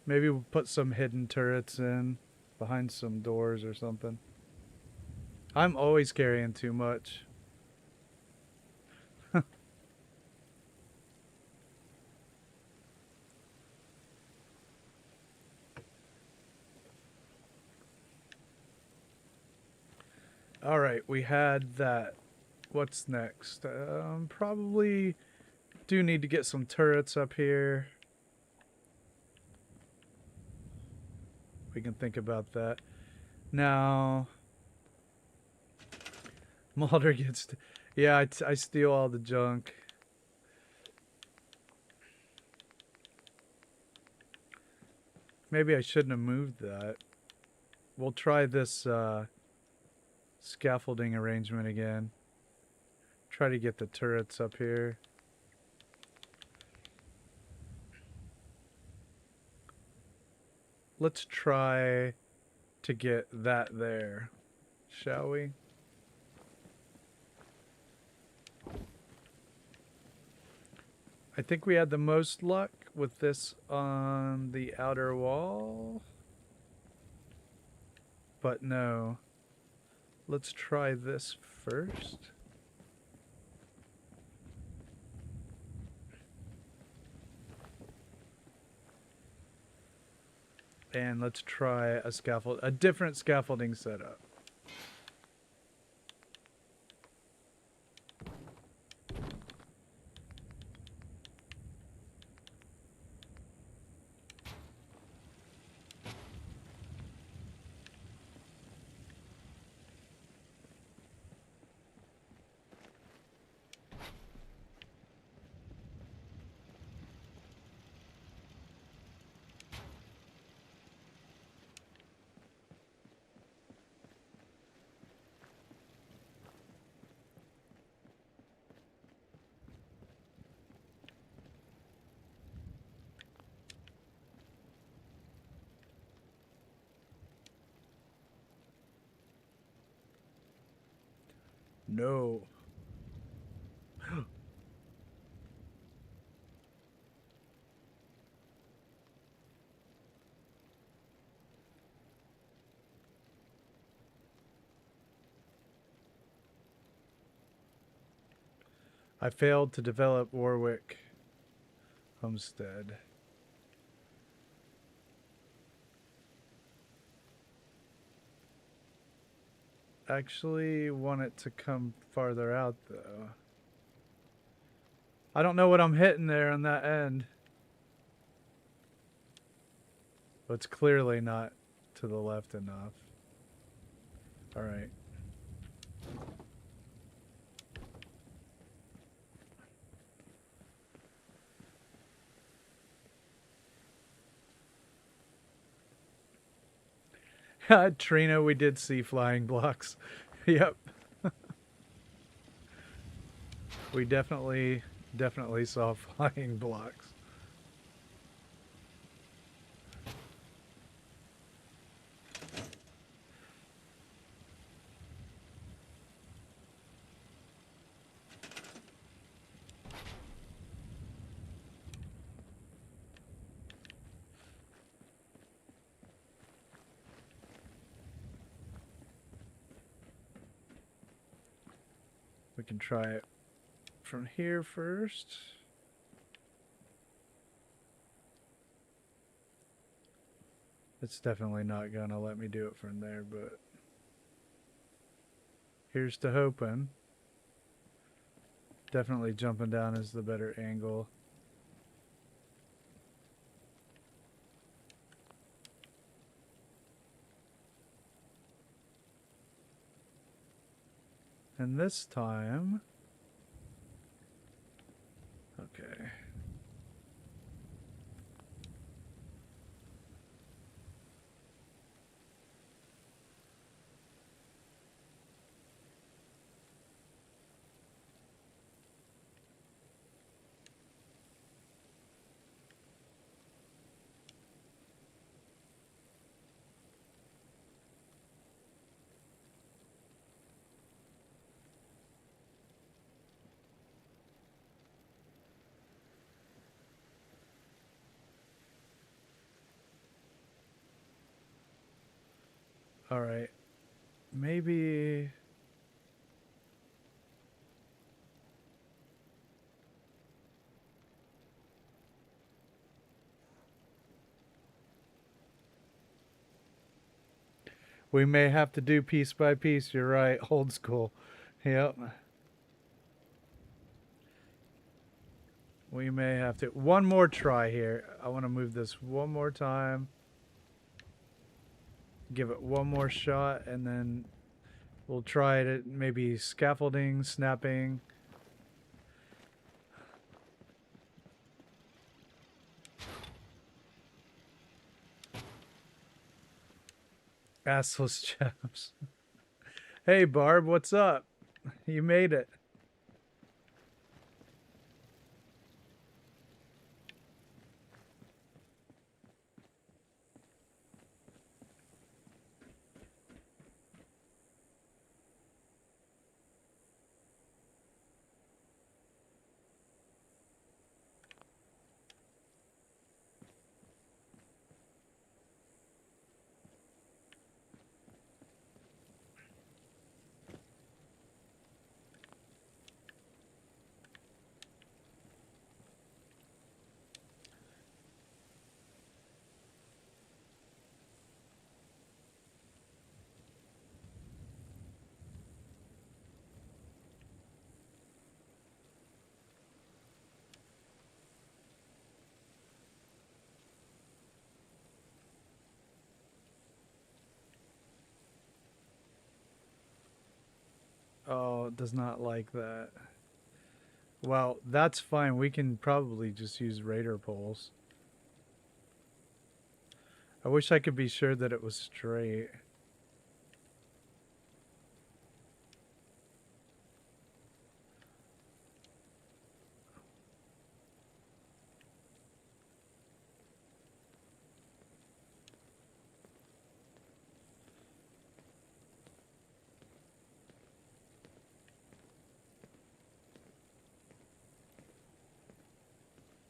Maybe we'll put some hidden turrets in behind some doors or something. I'm always carrying too much. All right, we had that. What's next? Probably do need to get some turrets up here. We can think about that. Now, Mulder gets... Yeah, I steal all the junk. Maybe I shouldn't have moved that. We'll try this scaffolding arrangement again. Try to get the turrets up here. Let's try to get that there, shall we? I think we had the most luck with this on the outer wall. But no. Let's try this first. And let's try a different scaffolding setup. No. I failed to develop Warwick Homestead. Actually want it to come farther out though. I don't know what I'm hitting there on that end. But it's clearly not to the left enough. Alright. Trina, we did see flying blocks. Yep. We definitely saw flying blocks. We can try it from here first. It's definitely not gonna let me do it from there, but here's to hoping. Definitely jumping down is the better angle. And this time, okay. All right, maybe. We may have to do piece by piece. You're right, old school. Yep. We may have to. One more try here. I want to move this one more time. Give it one more shot, and then we'll try it at maybe scaffolding, snapping. Assless chaps. Hey, Barb, what's up? You made it. No, it does not like that. Well, that's fine. We can probably just use radar poles. I wish I could be sure that it was straight.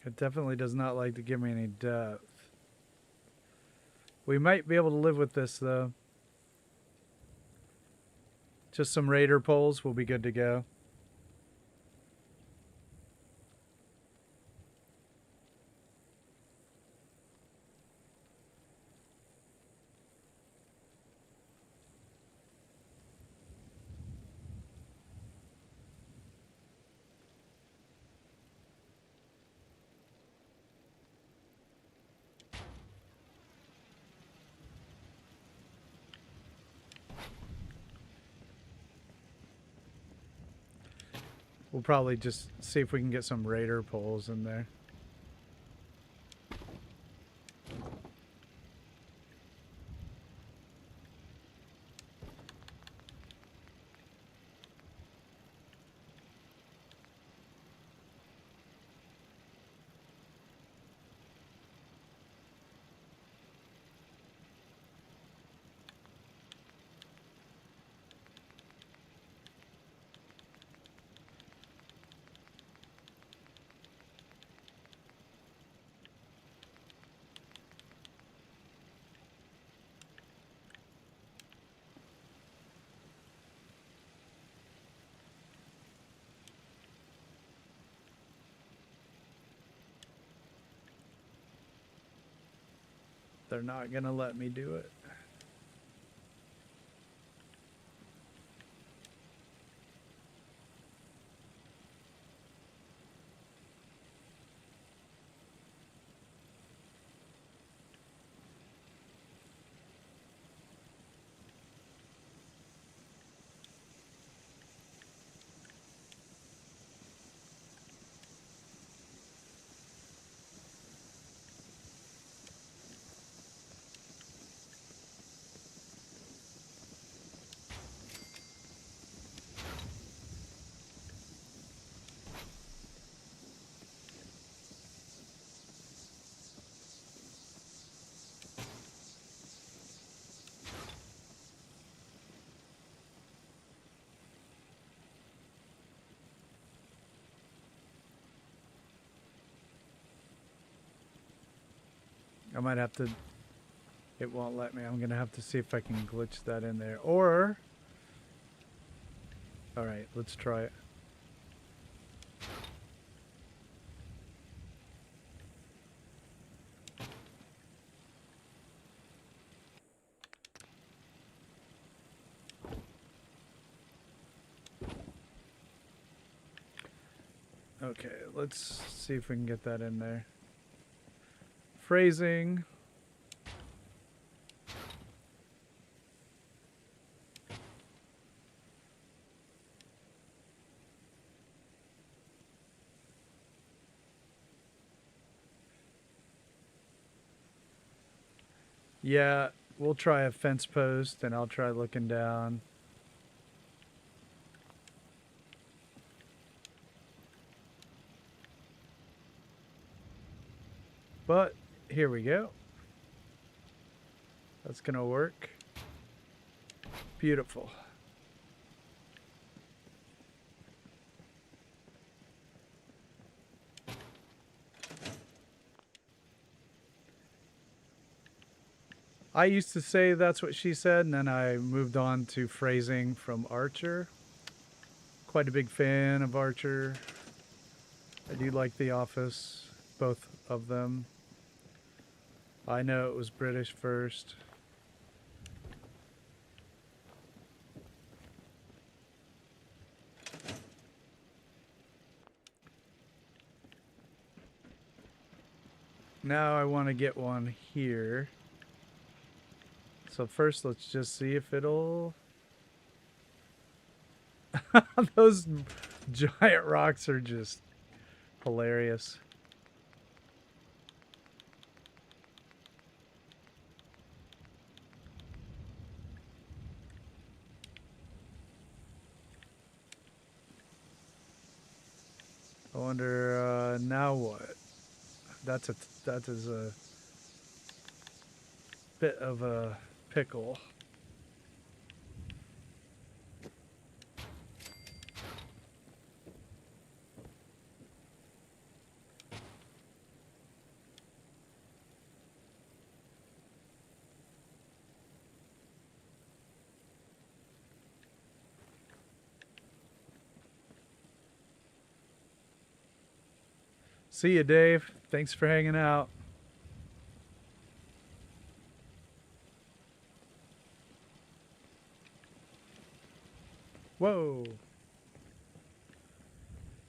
It definitely does not like to give me any depth. We might be able to live with this, though. Just some radar poles will be good to go. We'll probably just see if we can get some radar poles in there. They're not gonna let me do it. I might have to... It won't let me. I'm gonna have to see if I can glitch that in there. Or... Alright, let's try it. Okay, let's see if we can get that in there. Phrasing. Yeah, we'll try a fence post and I'll try looking down. But here we go. That's gonna work. Beautiful. I used to say that's what she said, and then I moved on to phrasing from Archer. Quite a big fan of Archer. I do like The Office, both of them. I know it was British first. Now I want to get one here. So first let's just see if it'll... Those giant rocks are just hilarious. I wonder now what? That is a bit of a pickle. See you, Dave. Thanks for hanging out. Whoa.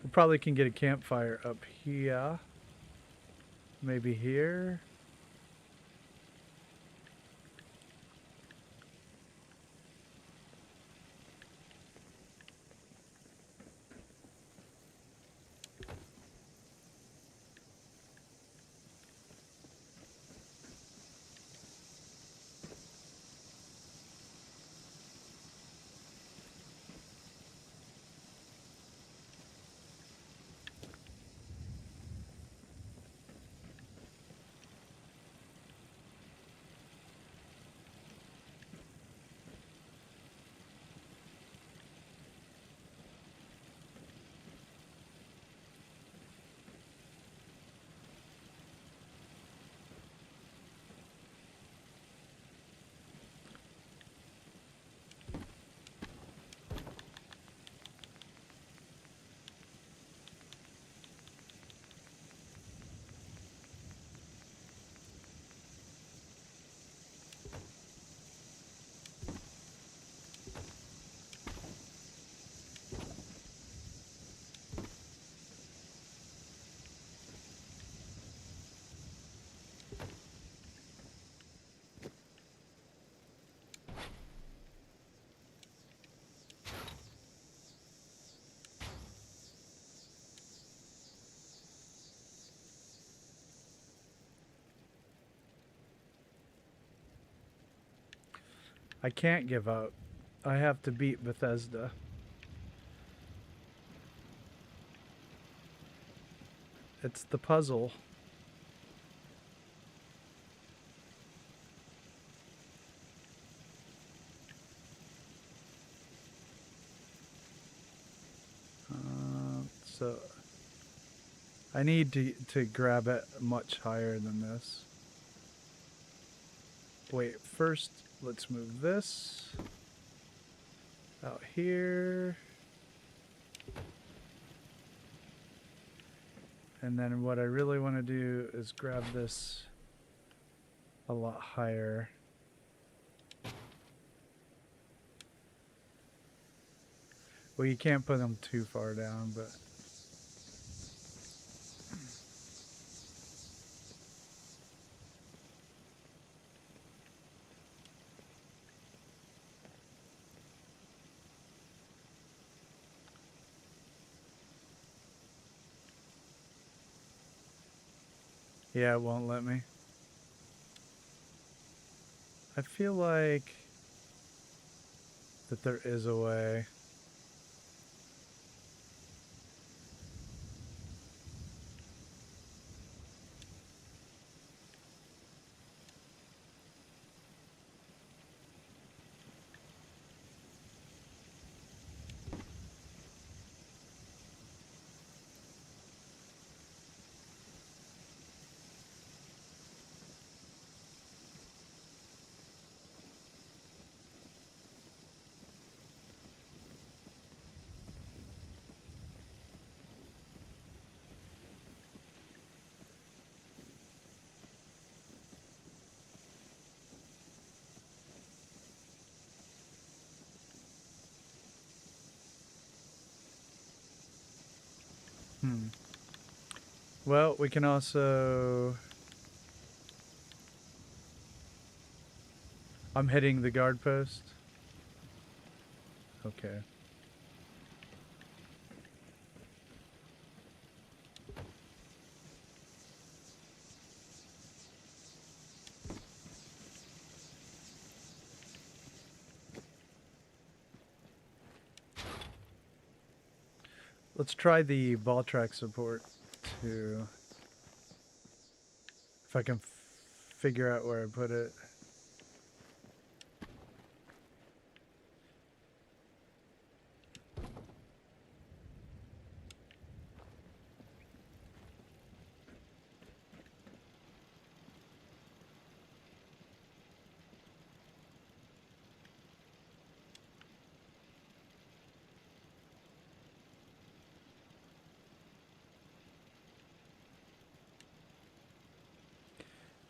We probably can get a campfire up here. Maybe here. I can't give up. I have to beat Bethesda. It's the puzzle. So I need to grab it much higher than this. Wait, first let's move this out here. And then what I really want to do is grab this a lot higher. Well, you can't put them too far down, but... yeah, it won't let me. I feel like that there is a way. Well, we can also... I'm hitting the guard post. Okay. Let's try the ball track support too. If I can figure out where I put it.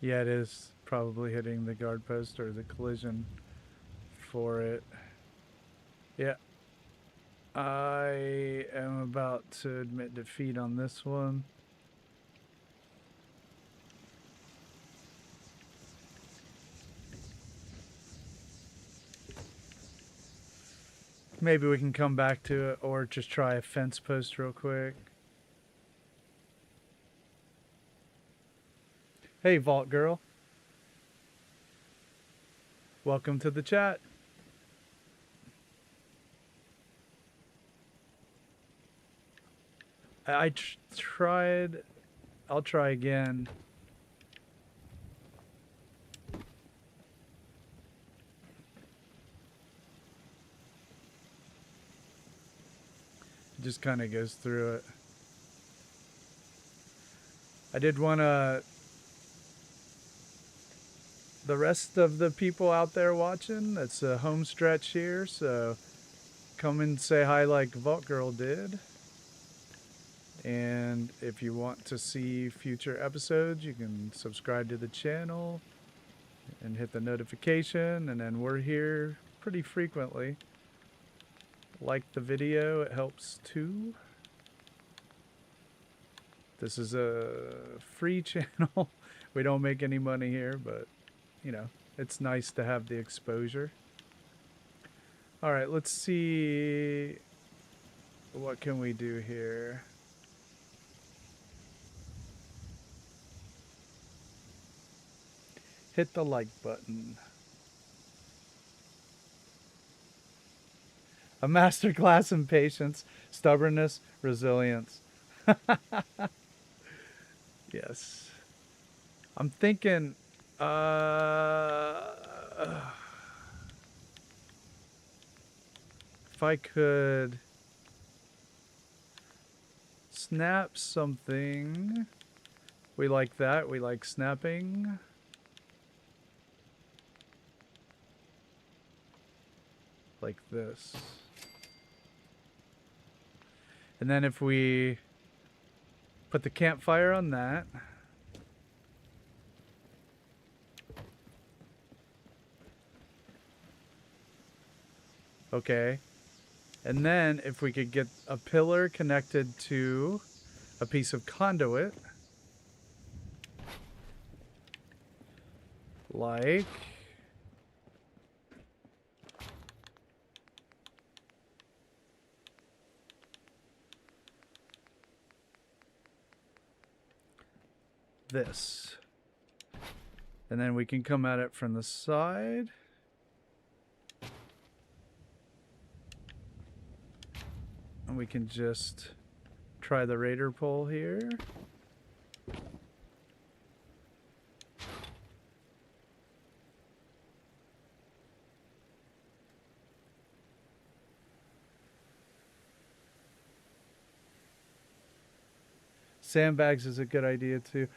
Yeah, it is probably hitting the guard post or the collision for it. Yeah. I am about to admit defeat on this one. Maybe we can come back to it or just try a fence post real quick. Hey, Vault Girl. Welcome to the chat. I tried. I'll try again. It just kind of goes through it. I did want to... The rest of the people out there watching, it's a home stretch here, so come and say hi like Vault Girl did. And if you want to see future episodes, you can subscribe to the channel and hit the notification, and then we're here pretty frequently. Like the video, it helps too. This is a free channel. We don't make any money here, but you know, it's nice to have the exposure. All right, let's see. What can we do here? Hit the like button. A masterclass in patience, stubbornness, resilience. Yes. I'm thinking, if I could snap something. We like that. We like snapping. Like this. And then if we put the campfire on that. Okay. And then if we could get a pillar connected to a piece of conduit. Like this. And then we can come at it from the side. And we can just try the raider pole here. Sandbags is a good idea too.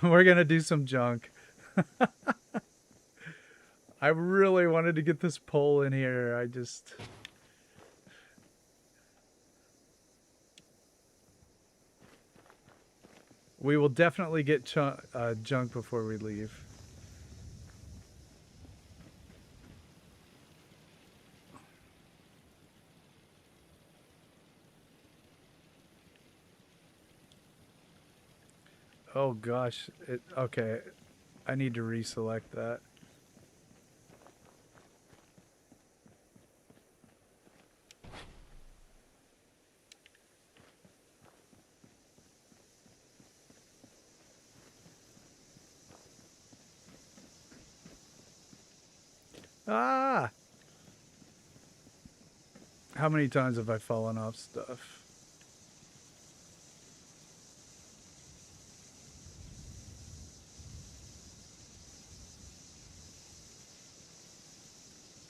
We're gonna do some junk. I really wanted to get this pole in here. I just... We will definitely get junk before we leave. Oh gosh, okay. I need to reselect that. Ah! How many times have I fallen off stuff?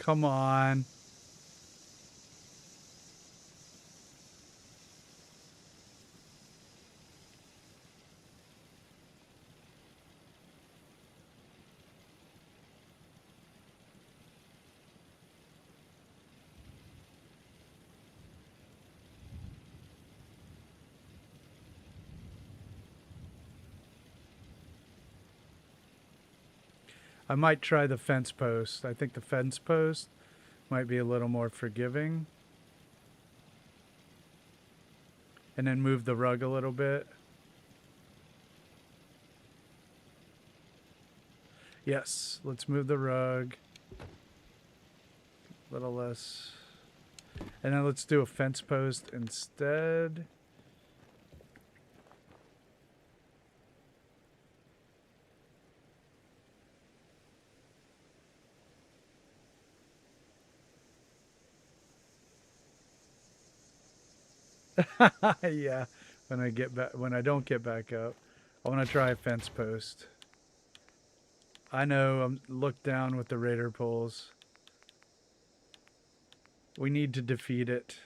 Come on. I might try the fence post. I think the fence post might be a little more forgiving. And then move the rug a little bit. Yes, let's move the rug. A little less. And then let's do a fence post instead. Yeah, when I don't get back up, I want to try a fence post. I know I'm looked down with the raider poles. We need to defeat it.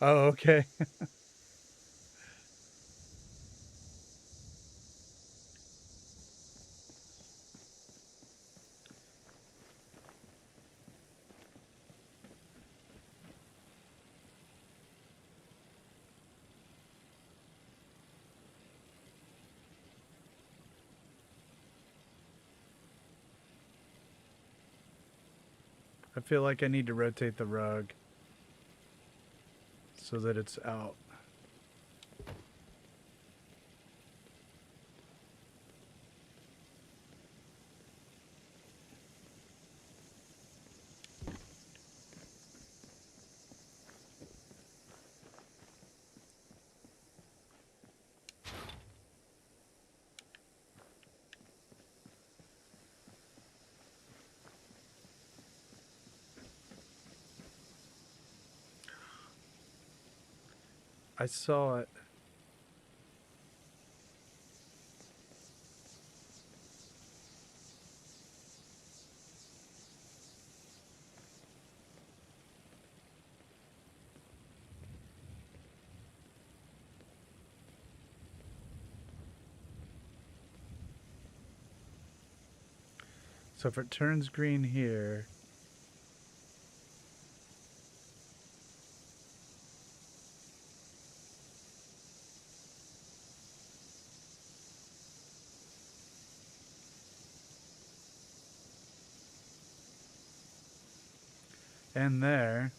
Oh, okay. I feel like I need to rotate the rug so that it's out. I saw it. So if it turns green here, and there,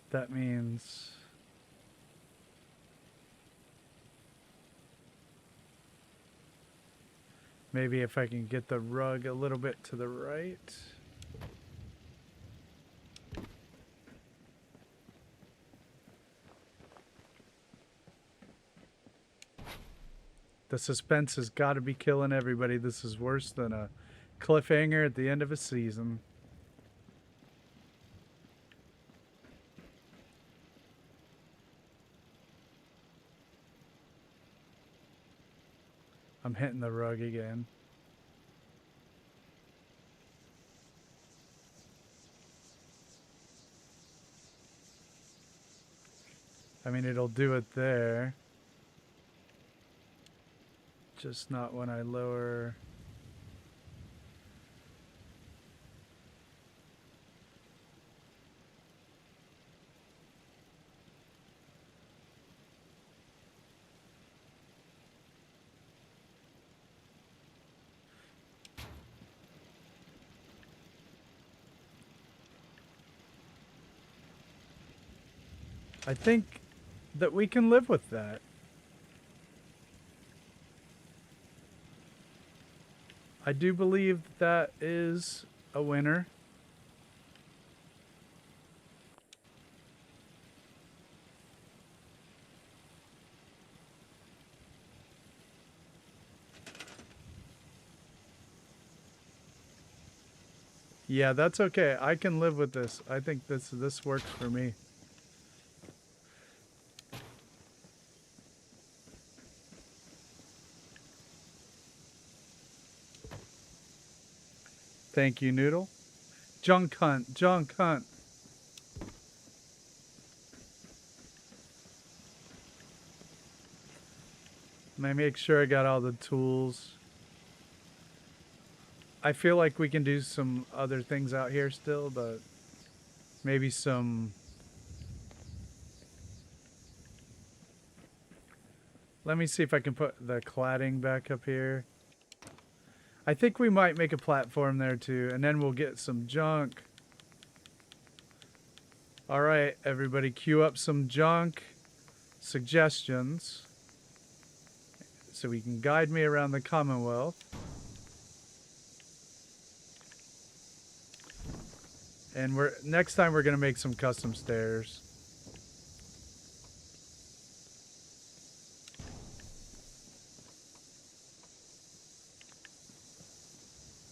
that means maybe if I can get the rug a little bit to the right. The suspense has got to be killing everybody. This is worse than a cliffhanger at the end of a season. I'm hitting the rug again. I mean, it'll do it there. Just not when I lower. I think that we can live with that. I do believe that is a winner. Yeah, that's okay. I can live with this. I think this works for me. Thank you, Noodle. Junk hunt, junk hunt. Let me make sure I got all the tools. I feel like we can do some other things out here still, but maybe some... Let me see if I can put the cladding back up here. I think we might make a platform there too, and then we'll get some junk. All right, everybody, queue up some junk suggestions so we can guide me around the Commonwealth. And next time we're gonna make some custom stairs.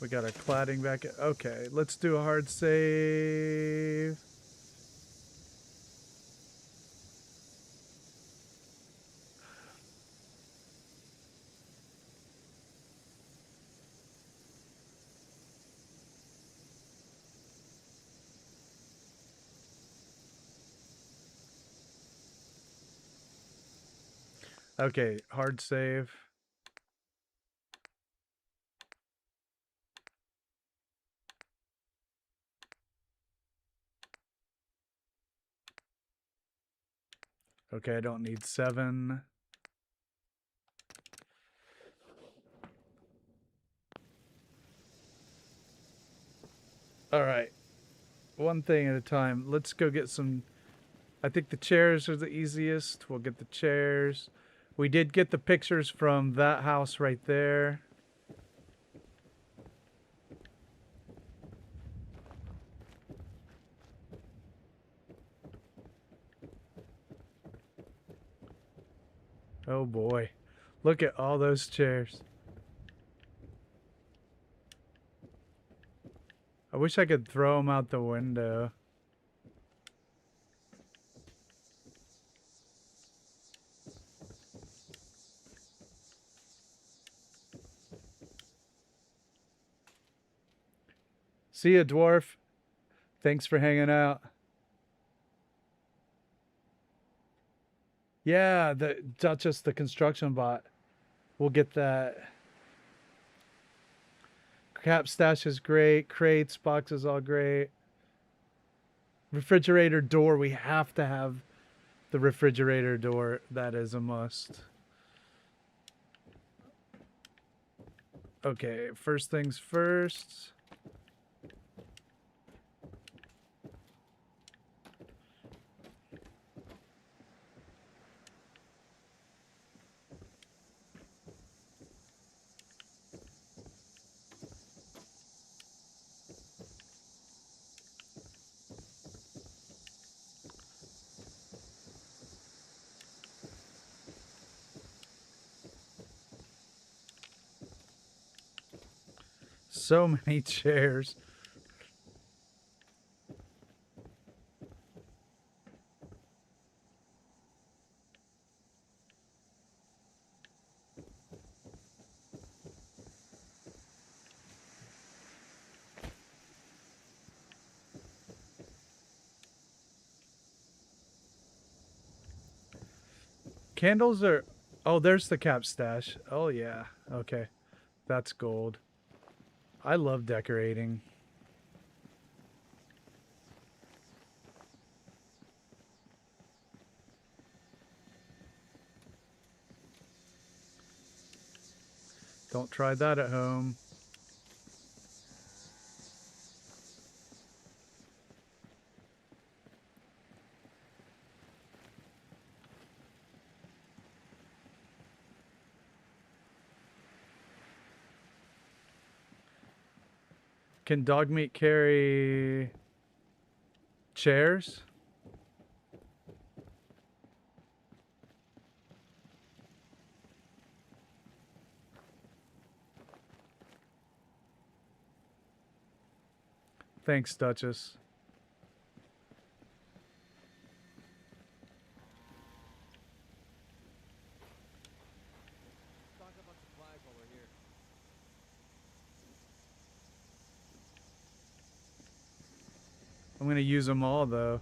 We got our cladding back. Okay, let's do a hard save. Okay, hard save. Okay, I don't need 7. All right, one thing at a time. Let's go get some... I think the chairs are the easiest. We'll get the chairs. We did get the pictures from that house right there. Oh boy. Look at all those chairs. I wish I could throw them out the window. See ya, dwarf. Thanks for hanging out. Yeah, not just the construction bot. We'll get that. Cap stash is great. Crates, boxes, all great. Refrigerator door. We have to have the refrigerator door. That is a must. Okay, first things first. So many chairs. Candles are... Oh, there's the cap stash. Oh, yeah. Okay. That's gold. I love decorating. Don't try that at home. Can dog meat carry chairs? Thanks, Duchess. Stock up on supplies while we're here. I'm gonna use them all though.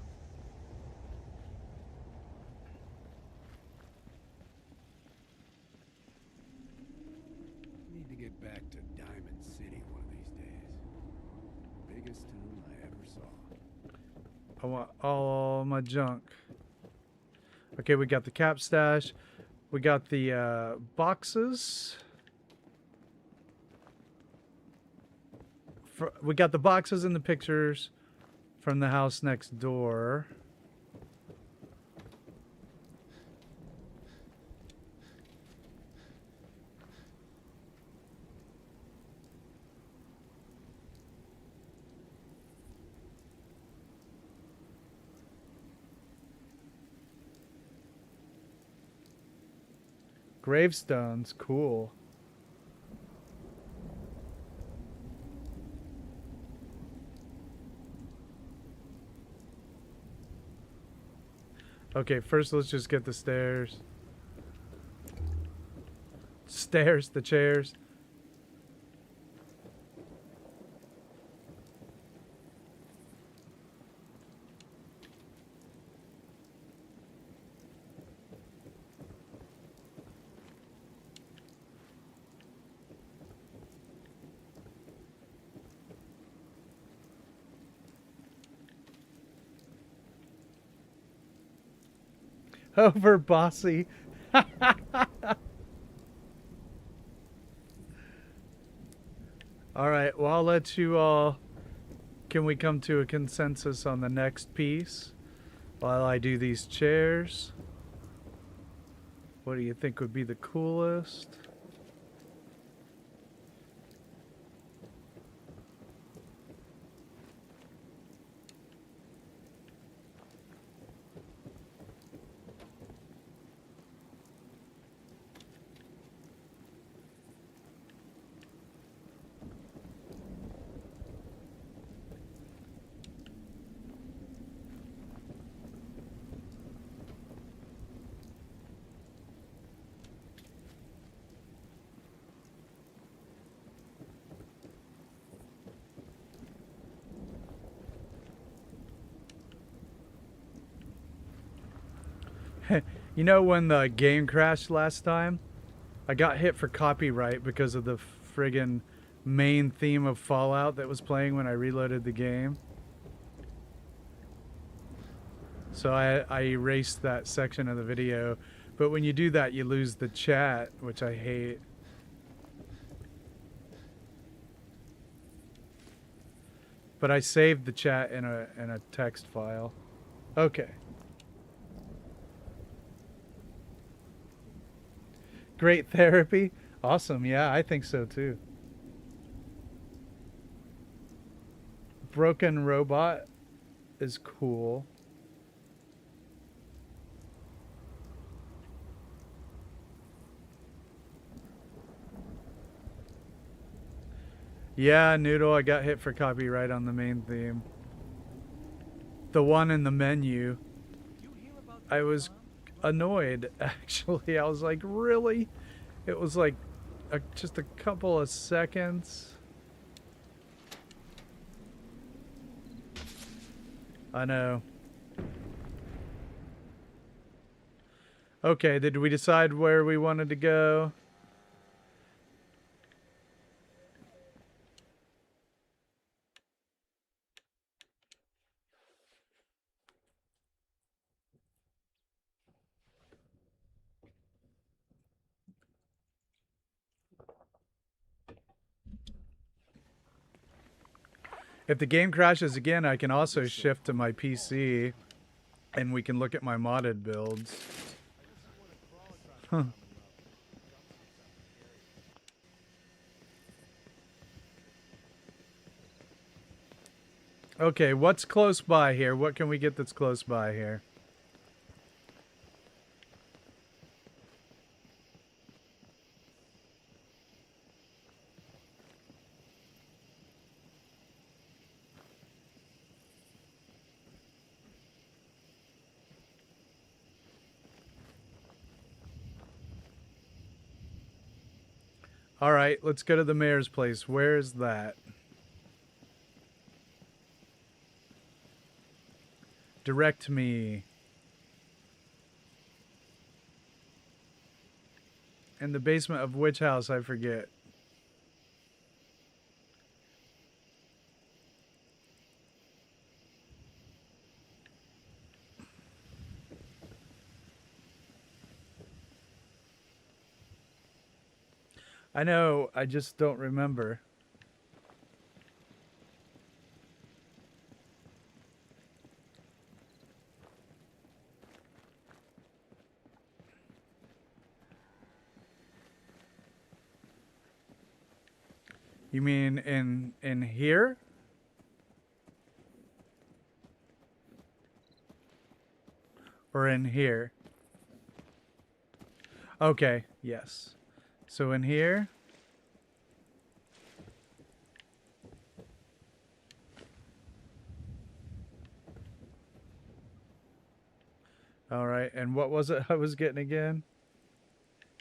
Need to get back to Diamond City one of these days. Biggest town I ever saw. I want all my junk. Okay, we got the cap stash. We got the boxes. We got the boxes and the pictures from the house next door. Gravestones, cool. Okay, first let's just get the stairs. Stairs, the chairs. Over bossy. All right, well, I'll let you all. Can we come to a consensus on the next piece while I do these chairs? What do you think would be the coolest? You know when the game crashed last time? I got hit for copyright because of the friggin' main theme of Fallout that was playing when I reloaded the game. So I erased that section of the video. But when you do that, you lose the chat, which I hate. But I saved the chat in a text file. Okay. Great therapy. Awesome. Yeah, I think so too. Broken robot is cool. Yeah, Noodle, I got hit for copyright on the main theme. The one in the menu. I was annoyed, actually. I was like, really? It was like just a couple of seconds. I know. Okay, did we decide where we wanted to go? If the game crashes again, I can also shift to my PC and we can look at my modded builds. Huh. Okay, what's close by here? What can we get that's close by here? All right, let's go to the mayor's place. Where is that? Direct me. In the basement of which house? I forget. I know, I just don't remember. You mean in here? Or in here? Okay, yes. So in here? All right, and what was it I was getting again?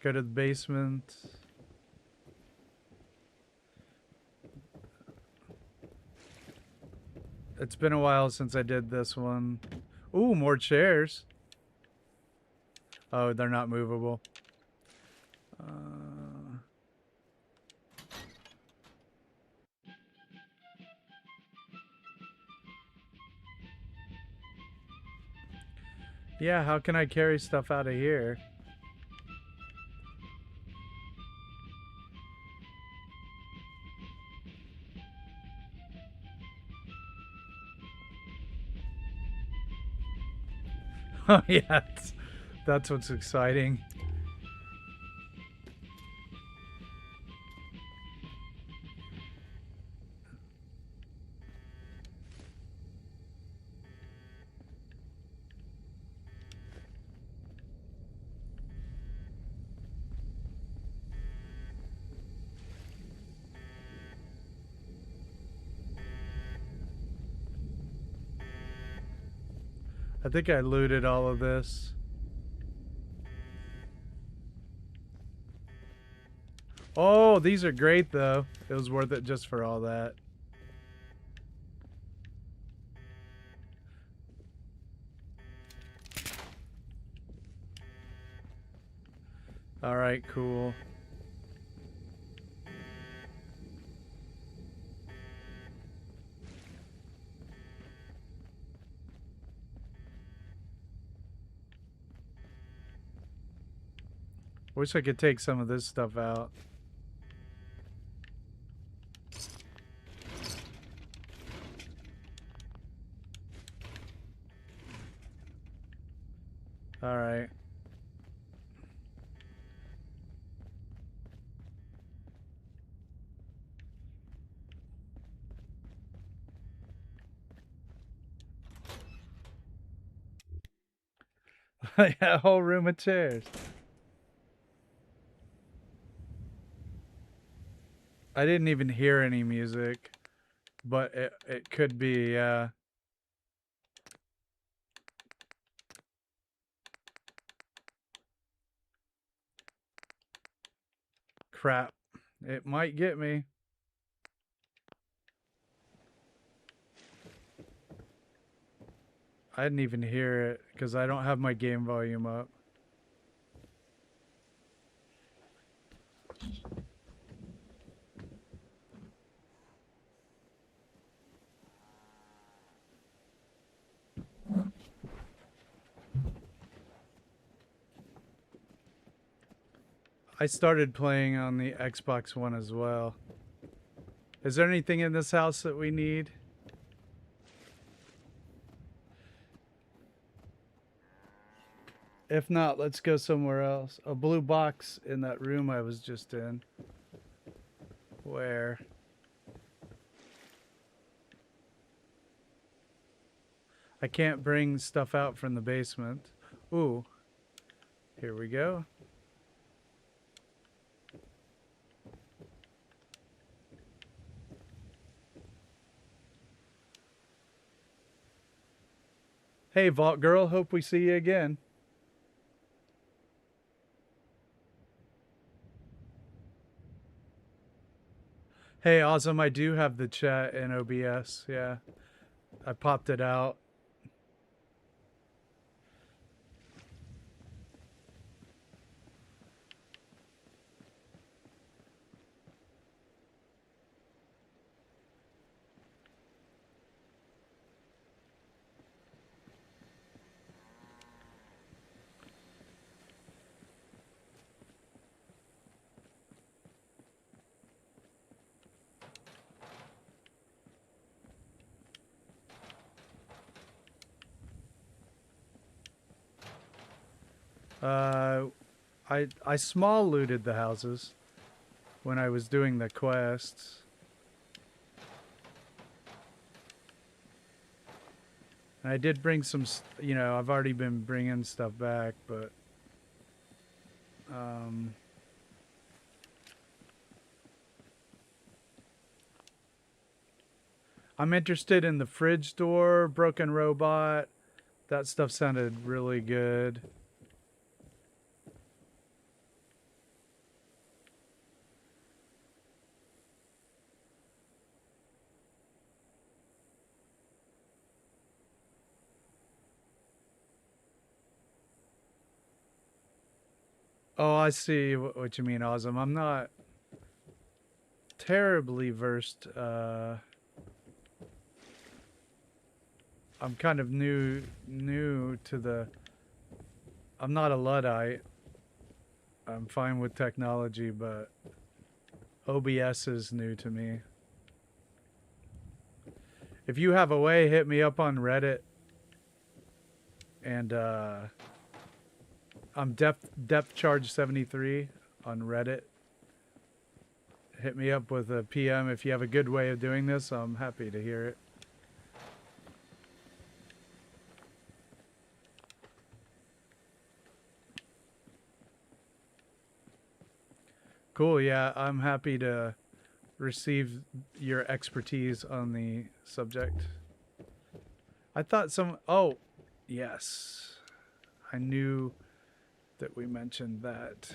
Go to the basement. It's been a while since I did this one. Ooh, more chairs. Oh, they're not movable. Yeah, how can I carry stuff out of here? Oh yeah, that's what's exciting. I think I looted all of this. Oh, these are great though. It was worth it just for all that. All right, cool. Wish I could take some of this stuff out. All right. Yeah, a whole room of chairs. I didn't even hear any music, but it could be, crap. It might get me. I didn't even hear it because I don't have my game volume up. I started playing on the Xbox One as well. Is there anything in this house that we need? If not, let's go somewhere else. A blue box in that room I was just in. Where? I can't bring stuff out from the basement. Ooh. Here we go. Hey, Vault Girl. Hope we see you again. Hey, awesome. I do have the chat in OBS. Yeah. I popped it out. I small looted the houses when I was doing the quests. And I did bring some, you know, I've already been bringing stuff back, but I'm interested in the fridge door, broken robot. That stuff sounded really good. Oh, I see what you mean, Awesome. I'm not terribly versed. I'm kind of new to the. I'm not a Luddite. I'm fine with technology, but OBS is new to me. If you have a way, hit me up on Reddit. And I'm depth charge 73 on Reddit. Hit me up with a PM if you have a good way of doing this. I'm happy to hear it. Cool, yeah, I'm happy to receive your expertise on the subject. I thought oh, yes. I knew that we mentioned that.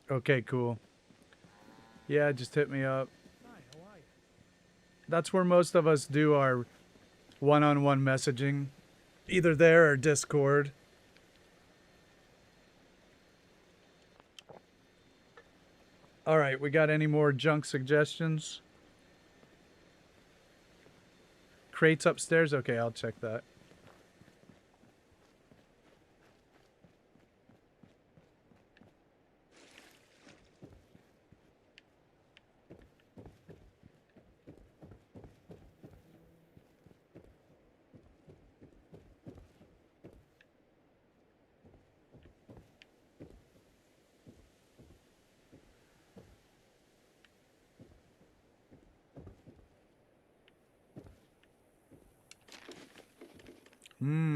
Okay, cool. Yeah, just hit me up. That's where most of us do our one-on-one messaging. Either there or Discord. Alright, we got any more junk suggestions? Crates upstairs? Okay, I'll check that.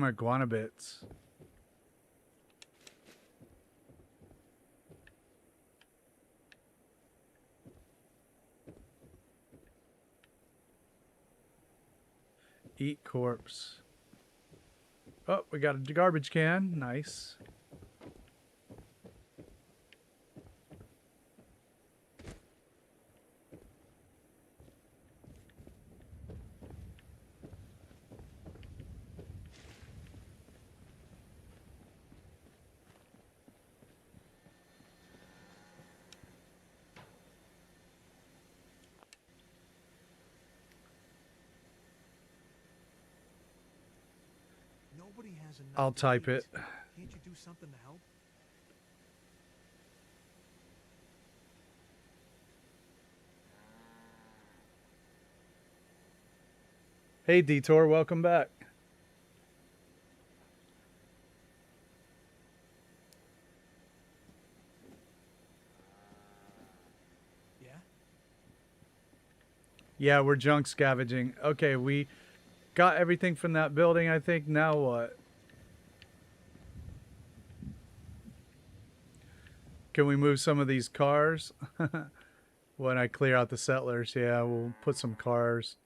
Iguana bits. Eat corpse. Oh, we got a garbage can. Nice. Nobody has enough I'll type leads. it. Can't you do something to help? Hey, Detour, welcome back. Yeah? Yeah, we're junk scavenging. Okay, we got everything from that building, I think. Now what? Can we move some of these cars? When I clear out the settlers, yeah, we'll put some cars.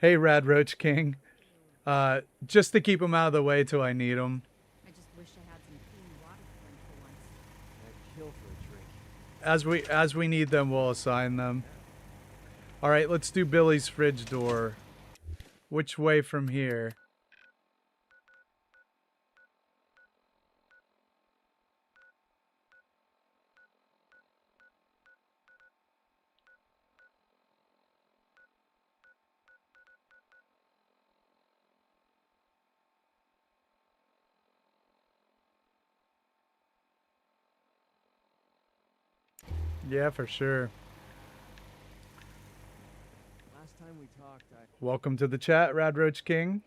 Hey, Rad Roach King. Just to keep him out of the way till I need him. I just wish I had some clean water to drink for once. I'd kill for a drink. As we need them, we'll assign them. All right, let's do Billy's fridge door. Which way from here? Yeah, for sure. Last time we talked, Welcome to the chat, Rad Roach King.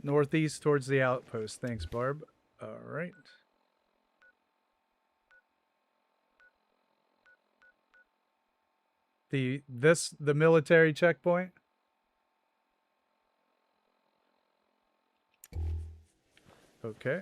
Northeast towards the outpost. Thanks, Barb. All right. The military checkpoint. Okay.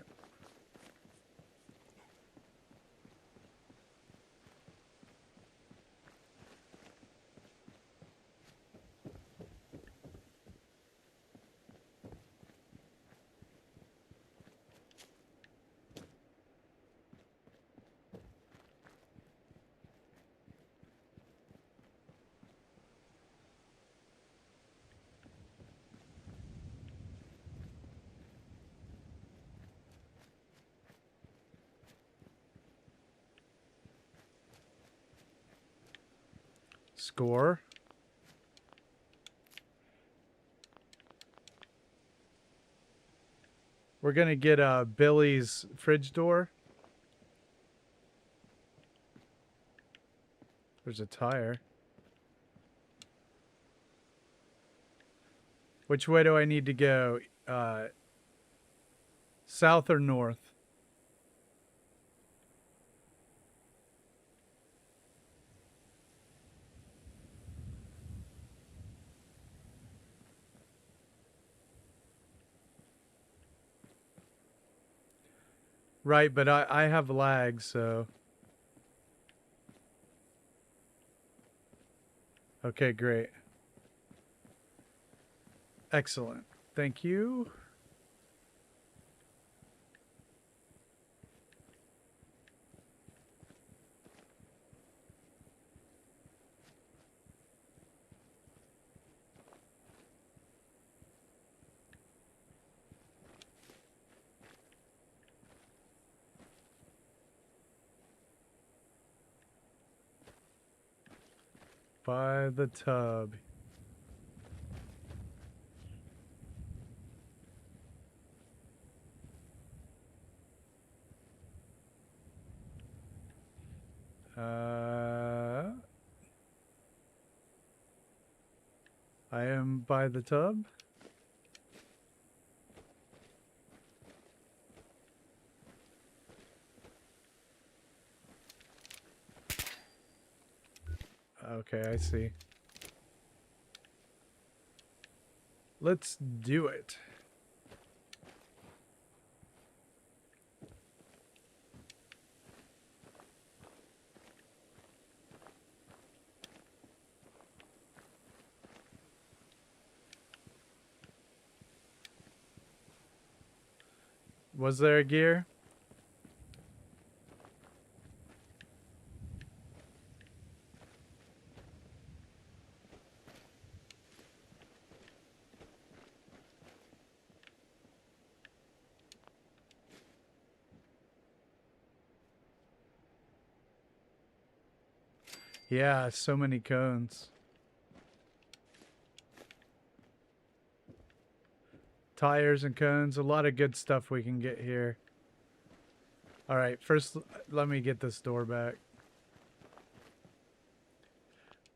Score. We're gonna get Billy's fridge door. There's a tire. Which way do I need to go? South or north? Right, but I have lag, so... Okay, great. Excellent. Thank you. By the tub. I am by the tub. Okay, I see. Let's do it. Was there a gear? Yeah, so many cones. Tires and cones, a lot of good stuff we can get here. All right, first let me get this door back.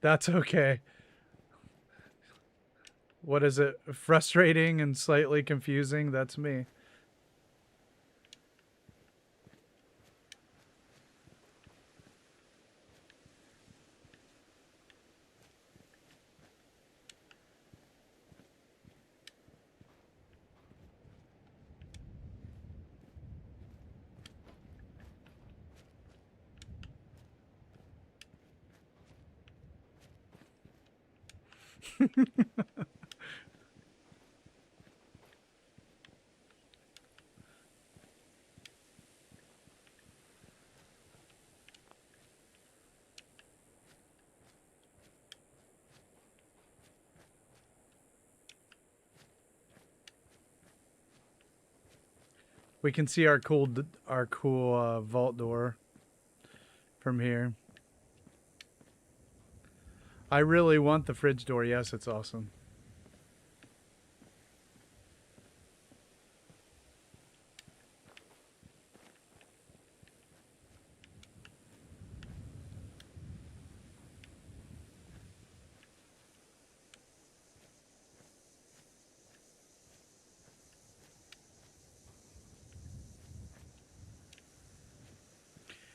That's okay. What is it? Frustrating and slightly confusing? That's me. We can see our cool vault door from here. I really want the fridge door. Yes, it's awesome.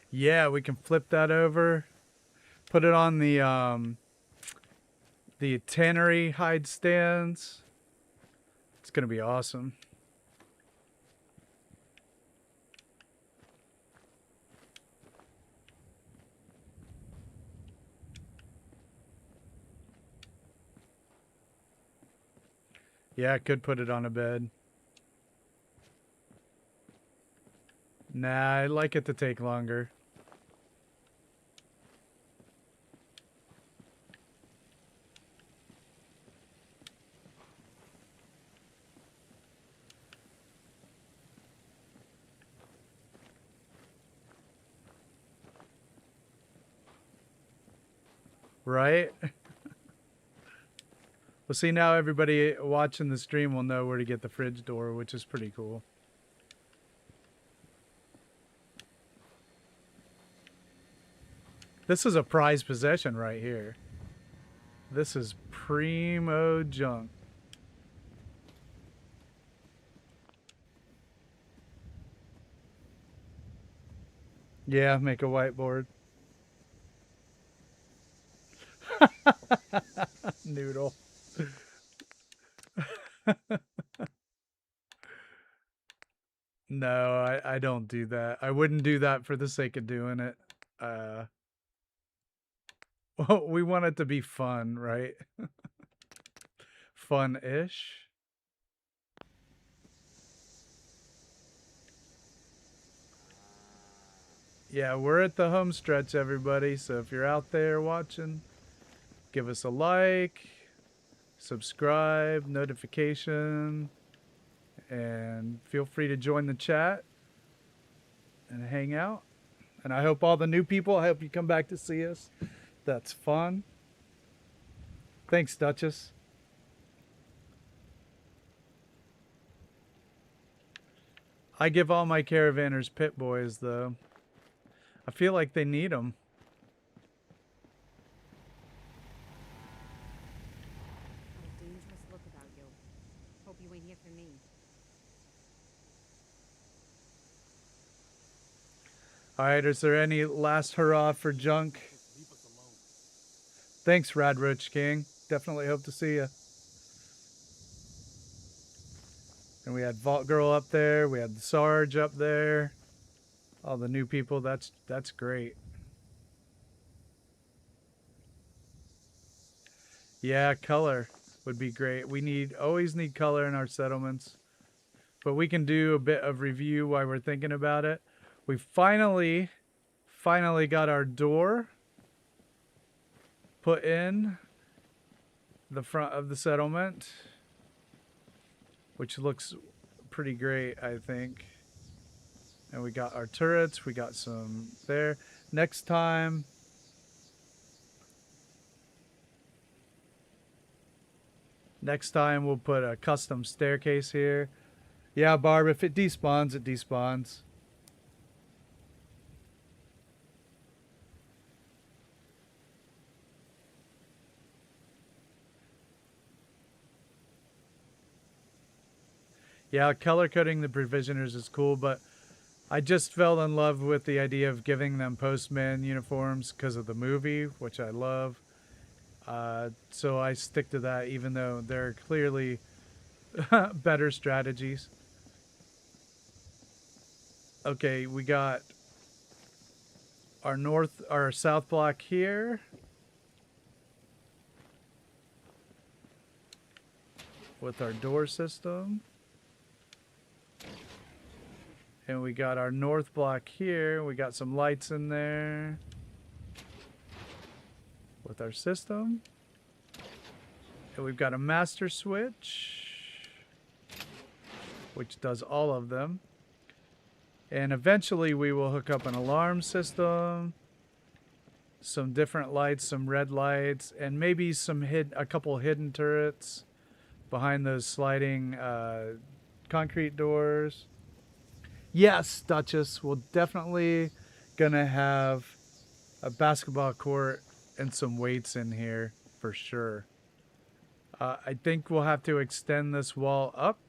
Yeah, we can flip that over. Put it on the tannery hide stands. It's gonna be awesome. Yeah, I could put it on a bed. Nah, I like it to take longer. Right? Well, see, now everybody watching the stream will know where to get the fridge door, which is pretty cool. This is a prized possession right here. This is primo junk. Yeah, make a whiteboard. Noodle. No, I don't do that. I wouldn't do that for the sake of doing it. Well, we want it to be fun, right? Fun-ish. Yeah, we're at the home stretch, everybody. So if you're out there watching, give us a like, subscribe, notification, and feel free to join the chat and hang out. And I hope all the new people, I hope you come back to see us. That's fun. Thanks, Duchess. I give all my caravanners pit boys, though. I feel like they need them. Got a dangerous look about you. Hope you ain't here for me. Alright, is there any last hurrah for junk? Thanks, Radroach King. Definitely hope to see you. And we had Vault Girl up there. We had the Sarge up there. All the new people. That's great. Yeah, color would be great. We always need color in our settlements. But we can do a bit of review while we're thinking about it. We finally got our door put in the front of the settlement, which looks pretty great, I think. And we got our turrets, we got some there. Next time we'll put a custom staircase here. Yeah, Barb, if it despawns, it despawns. Yeah, color coding the provisioners is cool, but I just fell in love with the idea of giving them postman uniforms because of the movie, which I love. So I stick to that, even though there are clearly better strategies. Okay, we got our south block here. with our door system. And we got our north block here. We got some lights in there with our system. And we've got a master switch, which does all of them. And eventually we will hook up an alarm system, some different lights, some red lights, and maybe a couple hidden turrets behind those sliding concrete doors. Yes, Duchess, we're definitely gonna have a basketball court and some weights in here for sure. I think we'll have to extend this wall up.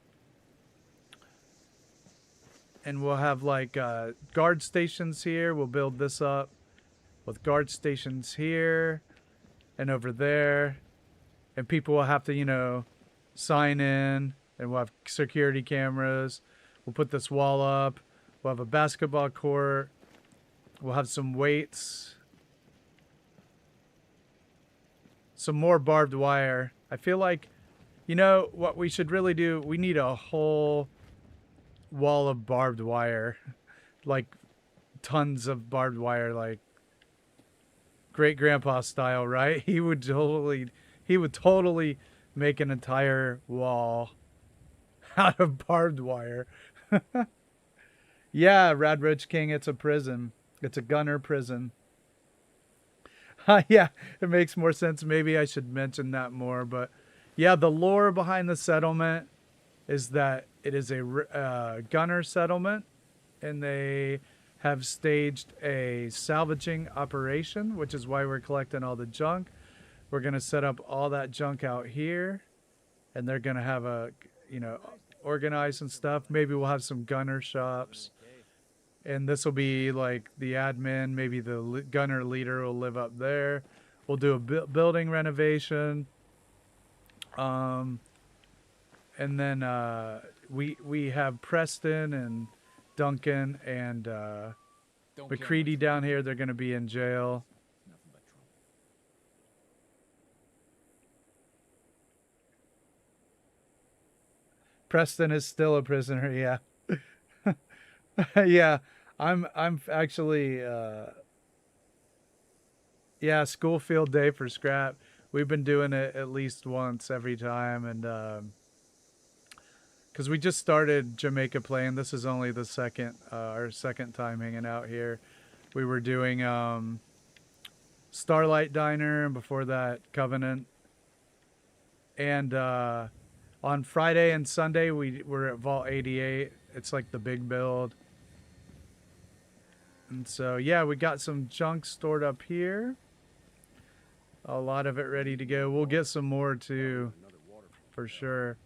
And we'll have like guard stations here. We'll build this up with guard stations here and over there. And people will have to, you know, sign in. And we'll have security cameras. We'll put this wall up. We'll have a basketball court. We'll have some weights. Some more barbed wire. I feel like, you know, what we should really do, we need a whole wall of barbed wire. Like tons of barbed wire, like great grandpa style, right? He would totally make an entire wall out of barbed wire. Yeah, Radridge King, it's a prison. It's a gunner prison. Yeah, it makes more sense. Maybe I should mention that more. But yeah, the lore behind the settlement is that it is a gunner settlement, and they have staged a salvaging operation, which is why we're collecting all the junk. We're going to set up all that junk out here, and they're going to have a, you know, organized and stuff. Maybe we'll have some gunner shops. And this will be like the admin, maybe the gunner leader will live up there. We'll do a building renovation. And then we have Preston and Duncan and McCready down here. They're going to be in jail. Nothing but trouble. Preston is still a prisoner, yeah. Yeah, I'm actually yeah, school field day for scrap. We've been doing it at least once every time, and because we just started Jamaica Plain. This is only the our second time hanging out here. We were doing Starlight Diner, and before that Covenant. And on Friday and Sunday we were at Vault 88. It's like the big build. And so, yeah, we got some junk stored up here. A lot of it ready to go. We'll get some more too, for sure.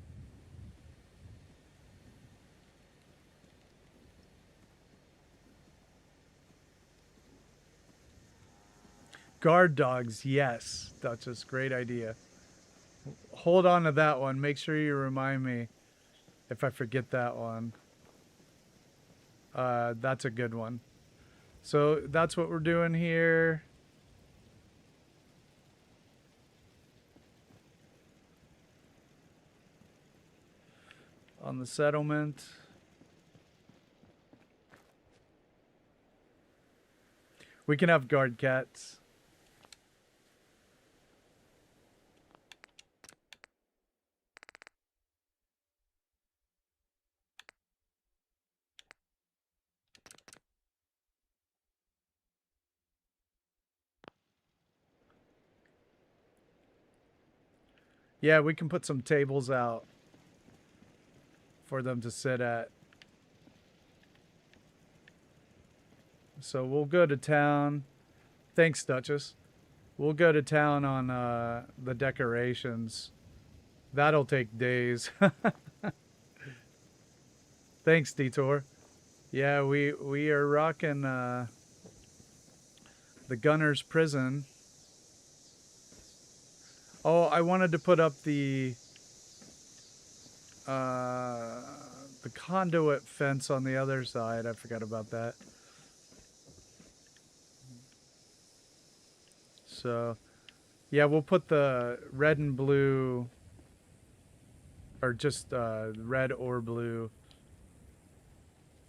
Guard dogs, yes, Duchess, great idea. Hold on to that one. Make sure you remind me if I forget that one. That's a good one. So that's what we're doing here. On the settlement. We can have guard cats. Yeah, we can put some tables out for them to sit at. So we'll go to town. Thanks, Duchess. We'll go to town on the decorations. That'll take days. Thanks, Detour. Yeah, we are rocking the Gunner's Prison. Oh, I wanted to put up the conduit fence on the other side. I forgot about that. So, yeah, we'll put the red and blue or just red or blue.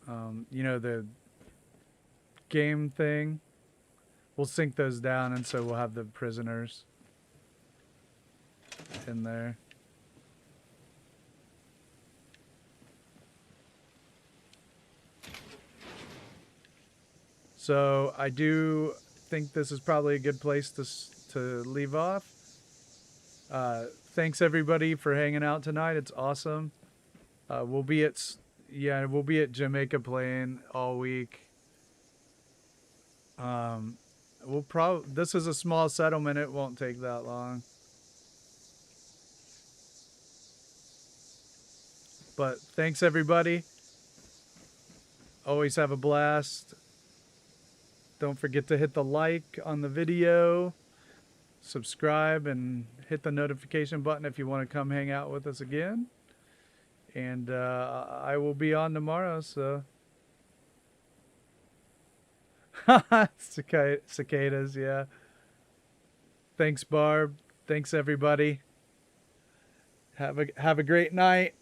You know, the game thing. We'll sink those down, and so we'll have the prisoners in there. So I do think this is probably a good place to leave off. Thanks everybody for hanging out tonight. It's awesome. We'll be at Jamaica Plain all week. This is a small settlement. It won't take that long. But thanks everybody. Always have a blast. Don't forget to hit the like on the video, subscribe, and hit the notification button if you want to come hang out with us again. And I will be on tomorrow, so. Cicadas, yeah. Thanks, Barb. Thanks, everybody. Have a great night.